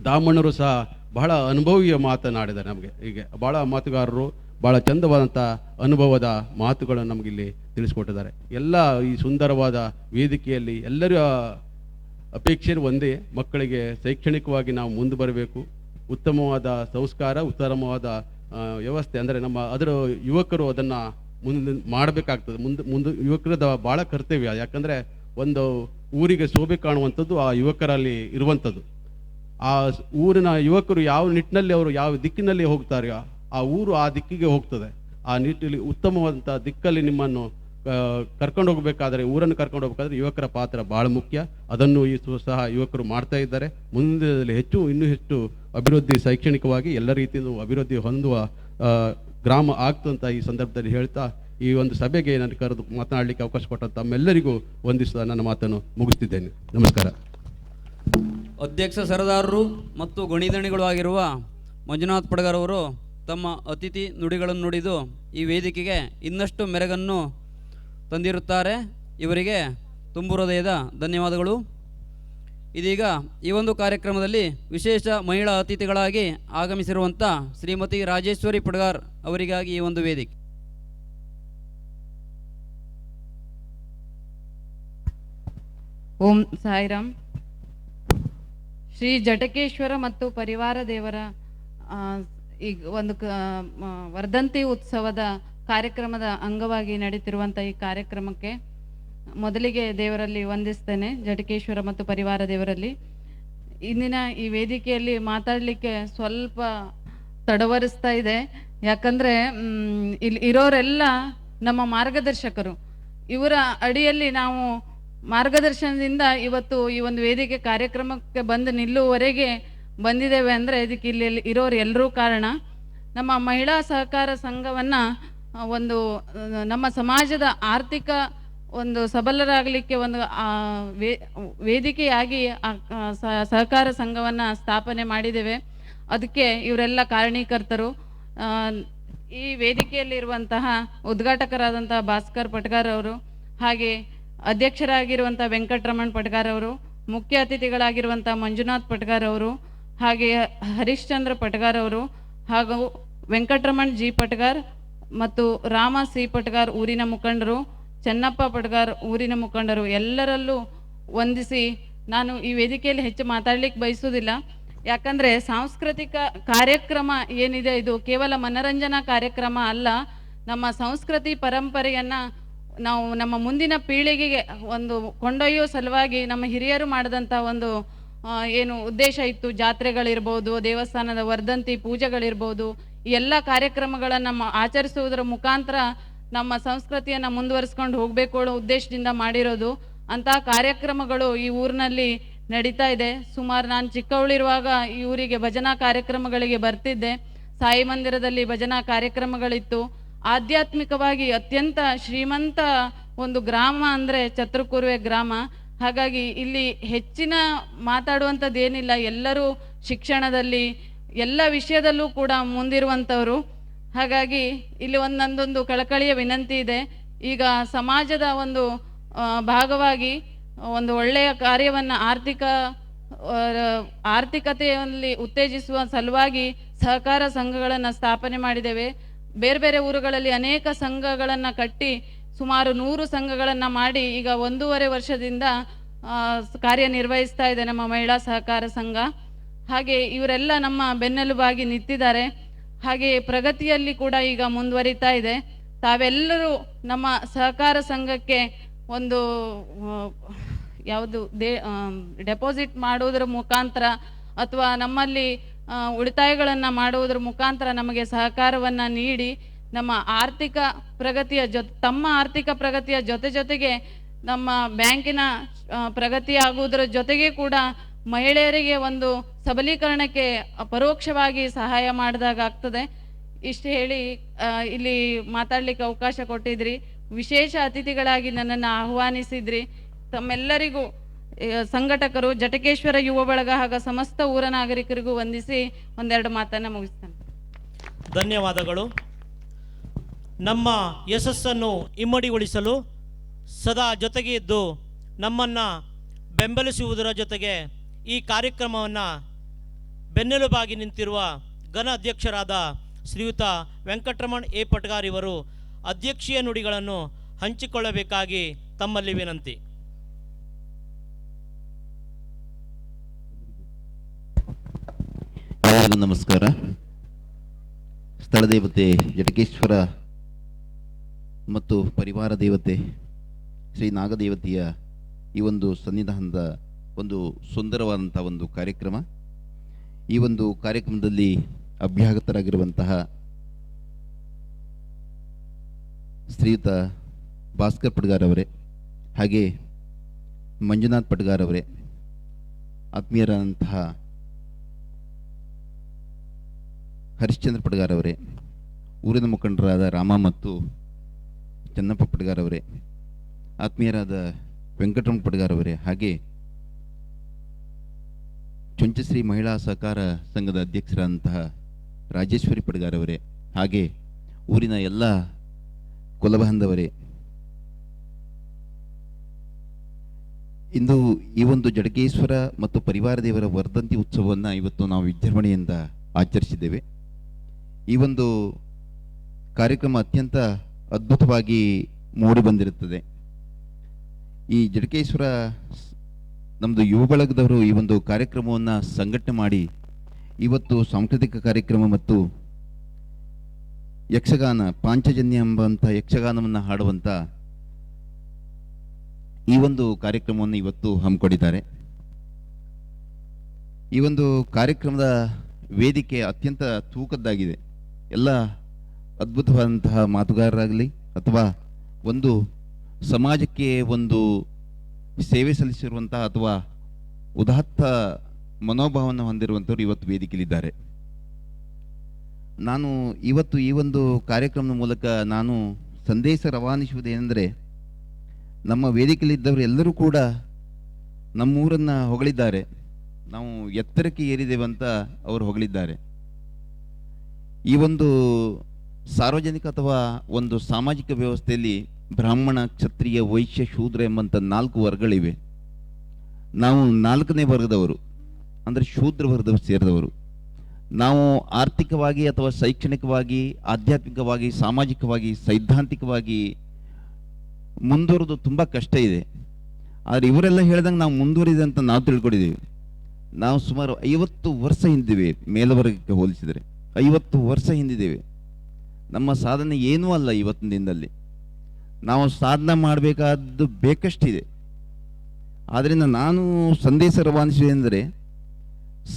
ದಾಮಣ್ಣರು ಸಹ ಬಹಳ ಅನುಭವೀಯ ಮಾತನಾಡಿದ್ದಾರೆ ನಮಗೆ. ಹೀಗೆ ಭಾಳ ಮಾತುಗಾರರು ಭಾಳ ಚಂದವಾದಂಥ ಅನುಭವದ ಮಾತುಗಳನ್ನು ನಮಗಿಲ್ಲಿ ತಿಳಿಸ್ಕೊಟ್ಟಿದ್ದಾರೆ. ಎಲ್ಲ ಈ ಸುಂದರವಾದ ವೇದಿಕೆಯಲ್ಲಿ ಎಲ್ಲರ ಅಪೇಕ್ಷೆ ಒಂದೇ, ಮಕ್ಕಳಿಗೆ ಶೈಕ್ಷಣಿಕವಾಗಿ ನಾವು ಮುಂದೆ ಬರಬೇಕು, ಉತ್ತಮವಾದ ಸಂಸ್ಕಾರ, ಉತ್ತಮವಾದ ವ್ಯವಸ್ಥೆ, ಅಂದರೆ ಅದರ ಯುವಕರು ಅದನ್ನು ಮುಂದೆ ಮಾಡಬೇಕಾಗ್ತದೆ. ಮುಂದೆ ಯುವಕರದ ಭಾಳ ಕರ್ತವ್ಯ. ಯಾಕಂದರೆ ಒಂದು ಊರಿಗೆ ಶೋಭೆ ಕಾಣುವಂಥದ್ದು ಆ ಯುವಕರಲ್ಲಿ ಇರುವಂಥದ್ದು. ಆ ಊರಿನ ಯುವಕರು ಯಾವ ನಿಟ್ಟಿನಲ್ಲಿ ಅವರು ಯಾವ ದಿಕ್ಕಿನಲ್ಲಿ ಹೋಗ್ತಾರೆಯೋ ಆ ಊರು ಆ ದಿಕ್ಕಿಗೆ ಹೋಗ್ತದೆ. ಆ ನಿಟ್ಟಿನಲ್ಲಿ ಉತ್ತಮವಾದಂಥ ದಿಕ್ಕಲ್ಲಿ ನಿಮ್ಮನ್ನು ಕರ್ಕೊಂಡು ಹೋಗಬೇಕಾದ್ರೆ, ಊರನ್ನು ಕರ್ಕೊಂಡು ಹೋಗಬೇಕಾದ್ರೆ ಯುವಕರ ಪಾತ್ರ ಭಾಳ ಮುಖ್ಯ. ಅದನ್ನು ಸಹ ಯುವಕರು ಮಾಡ್ತಾ ಇದ್ದಾರೆ. ಮುಂದಿನಲ್ಲಿ ಇನ್ನೂ ಹೆಚ್ಚು ಅಭಿವೃದ್ಧಿ, ಶೈಕ್ಷಣಿಕವಾಗಿ ಎಲ್ಲ ರೀತಿಯಲ್ಲೂ ಅಭಿವೃದ್ಧಿ ಹೊಂದುವ ಗ್ರಾಮ ಆಗ್ತಂತ ಈ ಸಂದರ್ಭದಲ್ಲಿ ಹೇಳ್ತಾ ಈ ಒಂದು ಸಭೆಗೆ ನಾನು ಕರೆದು ಮಾತನಾಡಲಿಕ್ಕೆ ಅವಕಾಶ ಕೊಟ್ಟಂತ ತಮ್ಮೆಲ್ಲರಿಗೂ ವಂದಿಸುತ್ತಾ ನನ್ನ ಮಾತನ್ನು ಮುಗಿಸ್ತಿದ್ದೇನೆ. ನಮಸ್ಕಾರ. ಅಧ್ಯಕ್ಷ ಸರದಾರರು ಮತ್ತು ಗಣಿದಣಿಗಳು ಆಗಿರುವ ಮಂಜುನಾಥ್ ಪಡ್ಗಾರ್ ಅವರು ತಮ್ಮ ಅತಿಥಿ ನುಡಿಗಳನ್ನು ನುಡಿದು ಈ ವೇದಿಕೆಗೆ ಇನ್ನಷ್ಟು ಮೆರುಗನ್ನು ತಂದಿರುತ್ತಾರೆ. ಇವರಿಗೆ ತುಂಬು ಹೃದಯದ ಧನ್ಯವಾದಗಳು. ಇದೀಗ ಈ ಒಂದು ಕಾರ್ಯಕ್ರಮದಲ್ಲಿ ವಿಶೇಷ ಮಹಿಳಾ ಅತಿಥಿಗಳಾಗಿ ಆಗಮಿಸಿರುವಂಥ ಶ್ರೀಮತಿ ರಾಜೇಶ್ವರಿ ಪಡ್ಗಾರ್ ಅವರಿಗಾಗಿ ಈ ಒಂದು ವೇದಿಕೆ. ಓಂ ಸಾಯಿರಾಮ್. ಶ್ರೀ ಜಟಕೇಶ್ವರ ಮತ್ತು ಪರಿವಾರ ದೇವರ ಈಗ ಒಂದು ವರ್ಧಂತಿ ಉತ್ಸವದ ಕಾರ್ಯಕ್ರಮದ ಅಂಗವಾಗಿ ನಡೀತಿರುವಂಥ ಈ ಕಾರ್ಯಕ್ರಮಕ್ಕೆ ಮೊದಲಿಗೆ ದೇವರಲ್ಲಿ ವಂದಿಸ್ತೇನೆ. ಜಟಕೇಶ್ವರ ಮತ್ತು ಪರಿವಾರ ದೇವರಲ್ಲಿ ಇಂದಿನ ಈ ವೇದಿಕೆಯಲ್ಲಿ ಮಾತಾಡಲಿಕ್ಕೆ ಸ್ವಲ್ಪ ತಡವರಿಸ್ತಾ ಇದೆ. ಯಾಕಂದರೆ ಇಲ್ಲಿ ಇರೋರೆಲ್ಲ ನಮ್ಮ ಮಾರ್ಗದರ್ಶಕರು. ಇವರ ಅಡಿಯಲ್ಲಿ ನಾವು ಮಾರ್ಗದರ್ಶನದಿಂದ ಇವತ್ತು ಈ ಒಂದು ವೇದಿಕೆ ಕಾರ್ಯಕ್ರಮಕ್ಕೆ ಬಂದು ನಿಲ್ಲುವವರೆಗೆ ಬಂದಿದ್ದೇವೆ ಅಂದರೆ ಇದಕ್ಕೆ ಇಲ್ಲಿ ಇರೋರು ಎಲ್ಲರೂ ಕಾರಣ. ನಮ್ಮ ಮಹಿಳಾ ಸಹಕಾರ ಸಂಘವನ್ನು ಒಂದು ನಮ್ಮ ಸಮಾಜದ ಆರ್ಥಿಕ ಒಂದು ಸಬಲರಾಗಲಿಕ್ಕೆ ಒಂದು ವೇದಿಕೆಯಾಗಿ ಸಹಕಾರ ಸಂಘವನ್ನು ಸ್ಥಾಪನೆ ಮಾಡಿದ್ದೇವೆ. ಅದಕ್ಕೆ ಇವರೆಲ್ಲ ಕಾರಣೀಕರ್ತರು. ಈ ವೇದಿಕೆಯಲ್ಲಿರುವಂತಹ ಉದ್ಘಾಟಕರಾದಂತಹ ಭಾಸ್ಕರ್ ಪಟ್ಗಾರ್ ಅವರು, ಹಾಗೆ ಅಧ್ಯಕ್ಷರಾಗಿರುವಂಥ ವೆಂಕಟರಮಣ್ ಪಟ್ಗಾರ್ ಅವರು, ಮುಖ್ಯ ಅತಿಥಿಗಳಾಗಿರುವಂಥ ಮಂಜುನಾಥ್ ಪಟ್ಗಾರ್ ಅವರು, ಹಾಗೆ ಹರಿಶ್ಚಂದ್ರ ಪಟ್ಗಾರ್ ಅವರು, ಹಾಗೂ ವೆಂಕಟರಮಣ್ ಜಿ ಪಟ್ಗಾರ್ ಮತ್ತು ರಾಮ ಸಿ ಪಟ್ಗಾರ್ ಊರಿನ ಮುಖಂಡರು, ಚೆನ್ನಪ್ಪ ಪಟ್ಗಾರ್ ಊರಿನ ಮುಖಂಡರು ಎಲ್ಲರಲ್ಲೂ ವಂದಿಸಿ ನಾನು ಈ ವೇದಿಕೆಯಲ್ಲಿ ಹೆಚ್ಚು ಮಾತಾಡ್ಲಿಕ್ಕೆ ಬಯಸುವುದಿಲ್ಲ. ಯಾಕಂದರೆ ಸಾಂಸ್ಕೃತಿಕ ಕಾರ್ಯಕ್ರಮ ಏನಿದೆ ಇದು ಕೇವಲ ಮನರಂಜನಾ ಕಾರ್ಯಕ್ರಮ ಅಲ್ಲ. ನಮ್ಮ ಸಂಸ್ಕೃತಿ ಪರಂಪರೆಯನ್ನು ನಾವು ನಮ್ಮ ಮುಂದಿನ ಪೀಳಿಗೆಗೆ ಒಂದು ಕೊಂಡೊಯ್ಯೋ ಸಲುವಾಗಿ ನಮ್ಮ ಹಿರಿಯರು ಮಾಡಿದಂಥ ಒಂದು ಏನು ಉದ್ದೇಶ ಇತ್ತು, ಜಾತ್ರೆಗಳಿರ್ಬೋದು, ದೇವಸ್ಥಾನದ ವರ್ಧಂತಿ ಪೂಜೆಗಳಿರ್ಬೋದು, ಈ ಎಲ್ಲ ಕಾರ್ಯಕ್ರಮಗಳನ್ನು ಆಚರಿಸುವುದರ ಮುಖಾಂತರ ನಮ್ಮ ಸಂಸ್ಕೃತಿಯನ್ನು ಮುಂದುವರಿಸ್ಕೊಂಡು ಹೋಗಬೇಕು ಅನ್ನೋ ಉದ್ದೇಶದಿಂದ ಮಾಡಿರೋದು. ಅಂತಹ ಕಾರ್ಯಕ್ರಮಗಳು ಈ ಊರಿನಲ್ಲಿ ನಡೀತಾ ಇದೆ. ಸುಮಾರು ನಾನು ಚಿಕ್ಕವಳಿರುವಾಗ ಈ ಊರಿಗೆ ಭಜನಾ ಕಾರ್ಯಕ್ರಮಗಳಿಗೆ ಬರ್ತಿದ್ದೆ. ಸಾಯಿ ಮಂದಿರದಲ್ಲಿ ಭಜನಾ ಕಾರ್ಯಕ್ರಮಗಳಿತ್ತು. ಆಧ್ಯಾತ್ಮಿಕವಾಗಿ ಅತ್ಯಂತ ಶ್ರೀಮಂತ ಒಂದು ಗ್ರಾಮ ಅಂದರೆ ಚತ್ರಕೂರ್ವೆ ಗ್ರಾಮ. ಹಾಗಾಗಿ ಇಲ್ಲಿ ಹೆಚ್ಚಿನ ಮಾತಾಡುವಂಥದ್ದು ಏನಿಲ್ಲ. ಎಲ್ಲರೂ ಶಿಕ್ಷಣದಲ್ಲಿ ಎಲ್ಲ ವಿಷಯದಲ್ಲೂ ಕೂಡ ಮುಂದಿರುವಂಥವರು. ಹಾಗಾಗಿ ಇಲ್ಲಿ ನಂದೊಂದು ಕಳಕಳಿಯ ವಿನಂತಿ ಇದೆ. ಈಗ ಸಮಾಜದ ಒಂದು ಭಾಗವಾಗಿ ಒಂದು ಒಳ್ಳೆಯ ಕಾರ್ಯವನ್ನು ಆರ್ಥಿಕತೆಯಲ್ಲಿ ಉತ್ತೇಜಿಸುವ ಸಲುವಾಗಿ ಸಹಕಾರ ಸಂಘಗಳನ್ನು ಸ್ಥಾಪನೆ ಮಾಡಿದ್ದೇವೆ. ಬೇರೆ ಬೇರೆ ಊರುಗಳಲ್ಲಿ ಅನೇಕ ಸಂಘಗಳನ್ನು ಕಟ್ಟಿ ಸುಮಾರು 100 ಸಂಘಗಳನ್ನು ಮಾಡಿ ಈಗ 1.5 ವರ್ಷದಿಂದ ಕಾರ್ಯನಿರ್ವಹಿಸ್ತಾ ಇದೆ ನಮ್ಮ ಮಹಿಳಾ ಸಹಕಾರ ಸಂಘ. ಹಾಗೆ ಇವರೆಲ್ಲ ನಮ್ಮ ಬೆನ್ನೆಲುಬಾಗಿ ನಿಂತಿದ್ದಾರೆ. ಹಾಗೆ ಪ್ರಗತಿಯಲ್ಲಿ ಕೂಡ ಈಗ ಮುಂದುವರಿತಾ ಇದೆ. ತಾವೆಲ್ಲರೂ ನಮ್ಮ ಸಹಕಾರ ಸಂಘಕ್ಕೆ ಒಂದು ಯಾವುದು ಡೆಪಾಸಿಟ್ ಮಾಡುವುದರ ಮುಖಾಂತರ ಅಥವಾ ನಮ್ಮಲ್ಲಿ ಉಳಿತಾಯಗಳನ್ನು ಮಾಡುವುದರ ಮುಖಾಂತರ ನಮಗೆ ಸಹಕಾರವನ್ನು ನೀಡಿ ನಮ್ಮ ಆರ್ಥಿಕ ಪ್ರಗತಿಯ ತಮ್ಮ ಆರ್ಥಿಕ ಪ್ರಗತಿಯ ಜೊತೆಗೆ ನಮ್ಮ ಬ್ಯಾಂಕಿನ ಪ್ರಗತಿ ಆಗುವುದರ ಜೊತೆಗೆ ಕೂಡ ಮಹಿಳೆಯರಿಗೆ ಒಂದು ಸಬಲೀಕರಣಕ್ಕೆ ಪರೋಕ್ಷವಾಗಿ ಸಹಾಯ ಮಾಡಿದಾಗ ಆಗ್ತದೆ. ಇಷ್ಟು ಹೇಳಿ ಇಲ್ಲಿ ಮಾತಾಡಲಿಕ್ಕೆ ಅವಕಾಶ ಕೊಟ್ಟಿದ್ರಿ. ವಿಶೇಷ ಅತಿಥಿಗಳಾಗಿ ನನ್ನನ್ನು ಆಹ್ವಾನಿಸಿದ್ರಿ. ತಮ್ಮೆಲ್ಲರಿಗೂ ಸಂಘಟಕರು, ಜಟಕೇಶ್ವರ ಯುವ ಬಳಗ ಹಾಗೂ ಸಮಸ್ತ ಊರ ನಾಗರಿಕರಿಗೂ ವಂದಿಸಿ ಒಂದೆರಡು ಮಾತನ್ನು ಮುಗಿಸ್ತೇನೆ. ಧನ್ಯವಾದಗಳು. ನಮ್ಮ ಯಶಸ್ಸನ್ನು ಇಮ್ಮಡಿಗೊಳಿಸಲು ಸದಾ ಜೊತೆಗೆ ಇದ್ದು ನಮ್ಮನ್ನು ಬೆಂಬಲಿಸುವುದರ ಜೊತೆಗೆ ಈ ಕಾರ್ಯಕ್ರಮವನ್ನು ಬೆನ್ನೆಲುಬಾಗಿ ನಿಂತಿರುವ ಘನ ಅಧ್ಯಕ್ಷರಾದ ಶ್ರೀಯುತ ವೆಂಕಟರಮಣ್ ಎ ಪಟ್ಗಾರ್ ಇವರು ಅಧ್ಯಕ್ಷೀಯ ನುಡಿಗಳನ್ನು ಹಂಚಿಕೊಳ್ಳಬೇಕಾಗಿ ತಮ್ಮಲ್ಲಿ ವಿನಂತಿ. ಎಲ್ಲರಿಗೂ ನಮಸ್ಕಾರ. ಸ್ಥಳ ದೇವತೆ ಜಟಕೇಶ್ವರ ಮತ್ತು ಪರಿವಾರ ದೇವತೆ ಶ್ರೀ ನಾಗದೇವತೆಯ ಈ ಒಂದು ಸನ್ನಿಧಾನದ ಒಂದು ಸುಂದರವಾದಂಥ ಒಂದು ಕಾರ್ಯಕ್ರಮ. ಈ ಒಂದು ಕಾರ್ಯಕ್ರಮದಲ್ಲಿ ಅಭ್ಯಾಗತರಾಗಿರುವಂತಹ ಶ್ರೀಯುತ ಭಾಸ್ಕರ್ ಪಟ್ಗಾರ್ ಅವರೇ, ಹಾಗೆ ಮಂಜುನಾಥ್ ಪಟ್ಗಾರ್ ಅವರೇ, ಆತ್ಮೀಯರಾದಂತಹ ಹರಿಶ್ಚಂದ್ರ ಪಟ್ಗಾರ್ ಅವರೇ, ಊರಿನ ಮುಖಂಡರಾದ ರಾಮ ಮತ್ತು ಚೆನ್ನಪ್ಪ ಪಟ್ಗಾರ್ ಅವರೇ, ಆತ್ಮೀಯರಾದ ವೆಂಕಟರಮಣ ಪಟ್ಗಾರ್ ಅವರೇ, ಹಾಗೆ ಚುಂಚಶ್ರೀ ಮಹಿಳಾ ಸಹಕಾರ ಸಂಘದ ಅಧ್ಯಕ್ಷರಾದಂತಹ ರಾಜೇಶ್ವರಿ ಪಡ್ಗಾರ್ ಅವರೇ, ಹಾಗೆ ಊರಿನ ಎಲ್ಲ ಕುಲಬಾಂಧವರೇ, ಇಂದು ಈ ಒಂದು ಜಡಗೇಶ್ವರ ಮತ್ತು ಪರಿವಾರ ದೇವರ ವರ್ಧಂತಿ ಉತ್ಸವವನ್ನು ಇವತ್ತು ನಾವು ವಿಜೃಂಭಣೆಯಿಂದ ಆಚರಿಸಿದ್ದೇವೆ. ಈ ಒಂದು ಕಾರ್ಯಕ್ರಮ ಅತ್ಯಂತ ಅದ್ಭುತವಾಗಿ ಮೂಡಿ ಬಂದಿರುತ್ತದೆ. ಈ ಜಡಗೇಶ್ವರ ನಮ್ಮದು ಯುವ ಬಳಗದವರು ಈ ಒಂದು ಕಾರ್ಯಕ್ರಮವನ್ನು ಸಂಘಟನೆ ಮಾಡಿ ಇವತ್ತು ಸಾಂಸ್ಕೃತಿಕ ಕಾರ್ಯಕ್ರಮ ಮತ್ತು ಯಕ್ಷಗಾನ ಪಾಂಚಜನ್ಯ ಎಂಬಂಥ ಯಕ್ಷಗಾನವನ್ನು ಹಾಡುವಂಥ ಈ ಒಂದು ಕಾರ್ಯಕ್ರಮವನ್ನು ಇವತ್ತು ಹಮ್ಮಿಕೊಂಡಿದ್ದಾರೆ. ಈ ಒಂದು ಕಾರ್ಯಕ್ರಮದ ವೇದಿಕೆ ಅತ್ಯಂತ ತೂಕದ್ದಾಗಿದೆ. ಎಲ್ಲ ಅದ್ಭುತವಾದಂತಹ ಮಾತುಗಾರರಾಗಲಿ ಅಥವಾ ಒಂದು ಸಮಾಜಕ್ಕೆ ಒಂದು ಸೇವೆ ಸಲ್ಲಿಸಿರುವಂತಹ ಅಥವಾ ಉದಾತ್ತ ಮನೋಭಾವವನ್ನು ಹೊಂದಿರುವಂಥವ್ರು ಇವತ್ತು ವೇದಿಕೆಯಲ್ಲಿದ್ದಾರೆ. ನಾನು ಇವತ್ತು ಈ ಒಂದು ಕಾರ್ಯಕ್ರಮದ ಮೂಲಕ ನಾನು ಸಂದೇಶ ರವಾನಿಸುವುದೇನೆಂದರೆ, ನಮ್ಮ ವೇದಿಕೆಯಲ್ಲಿದ್ದವರು ಎಲ್ಲರೂ ಕೂಡ ನಮ್ಮೂರನ್ನು ಹೊಗಳಿದ್ದಾರೆ. ನಾವು ಎತ್ತರಕ್ಕೆ ಏರಿದ್ದೇವಂತ ಅವರು ಹೊಗಳಿದ್ದಾರೆ. ಈ ಒಂದು ಸಾರ್ವಜನಿಕ ಅಥವಾ ಒಂದು ಸಾಮಾಜಿಕ ವ್ಯವಸ್ಥೆಯಲ್ಲಿ ಬ್ರಾಹ್ಮಣ, ಕ್ಷತ್ರಿಯ, ವೈಶ್ಯ, ಶೂದ್ರ ಎಂಬಂಥ 4 ವರ್ಗಗಳಿವೆ. ನಾವು 4ನೇ ವರ್ಗದವರು, ಅಂದರೆ ಶೂದ್ರ ವರ್ಗದವರು ಸೇರಿದವರು. ನಾವು ಆರ್ಥಿಕವಾಗಿ ಅಥವಾ ಶೈಕ್ಷಣಿಕವಾಗಿ, ಆಧ್ಯಾತ್ಮಿಕವಾಗಿ, ಸಾಮಾಜಿಕವಾಗಿ, ಸೈದ್ಧಾಂತಿಕವಾಗಿ ಮುಂದುವರೆದು ತುಂಬ ಕಷ್ಟ ಇದೆ. ಆದರೆ ಇವರೆಲ್ಲ ಹೇಳ್ದಂಗೆ ನಾವು ಮುಂದುವರಿದೆ ಅಂತ ನಾವು ತಿಳ್ಕೊಂಡಿದ್ದೀವಿ. ನಾವು ಸುಮಾರು 50 ವರ್ಷ ಹಿಂದಿದ್ದೇವೆ, ಮೇಲ್ವರ್ಗಕ್ಕೆ ಹೋಲಿಸಿದರೆ 50 ವರ್ಷ ಹಿಂದಿದ್ದೇವೆ. ನಮ್ಮ ಸಾಧನೆ ಏನೂ ಅಲ್ಲ ಇವತ್ತಿನ ದಿನದಲ್ಲಿ. ನಾವು ಸಾಧನೆ ಮಾಡಬೇಕಾದ್ದು ಬೇಕಷ್ಟಿದೆ. ಆದ್ದರಿಂದ ನಾನು ಸಂದೇಶ ರವಾನಿಸಿದೆ ಎಂದರೆ,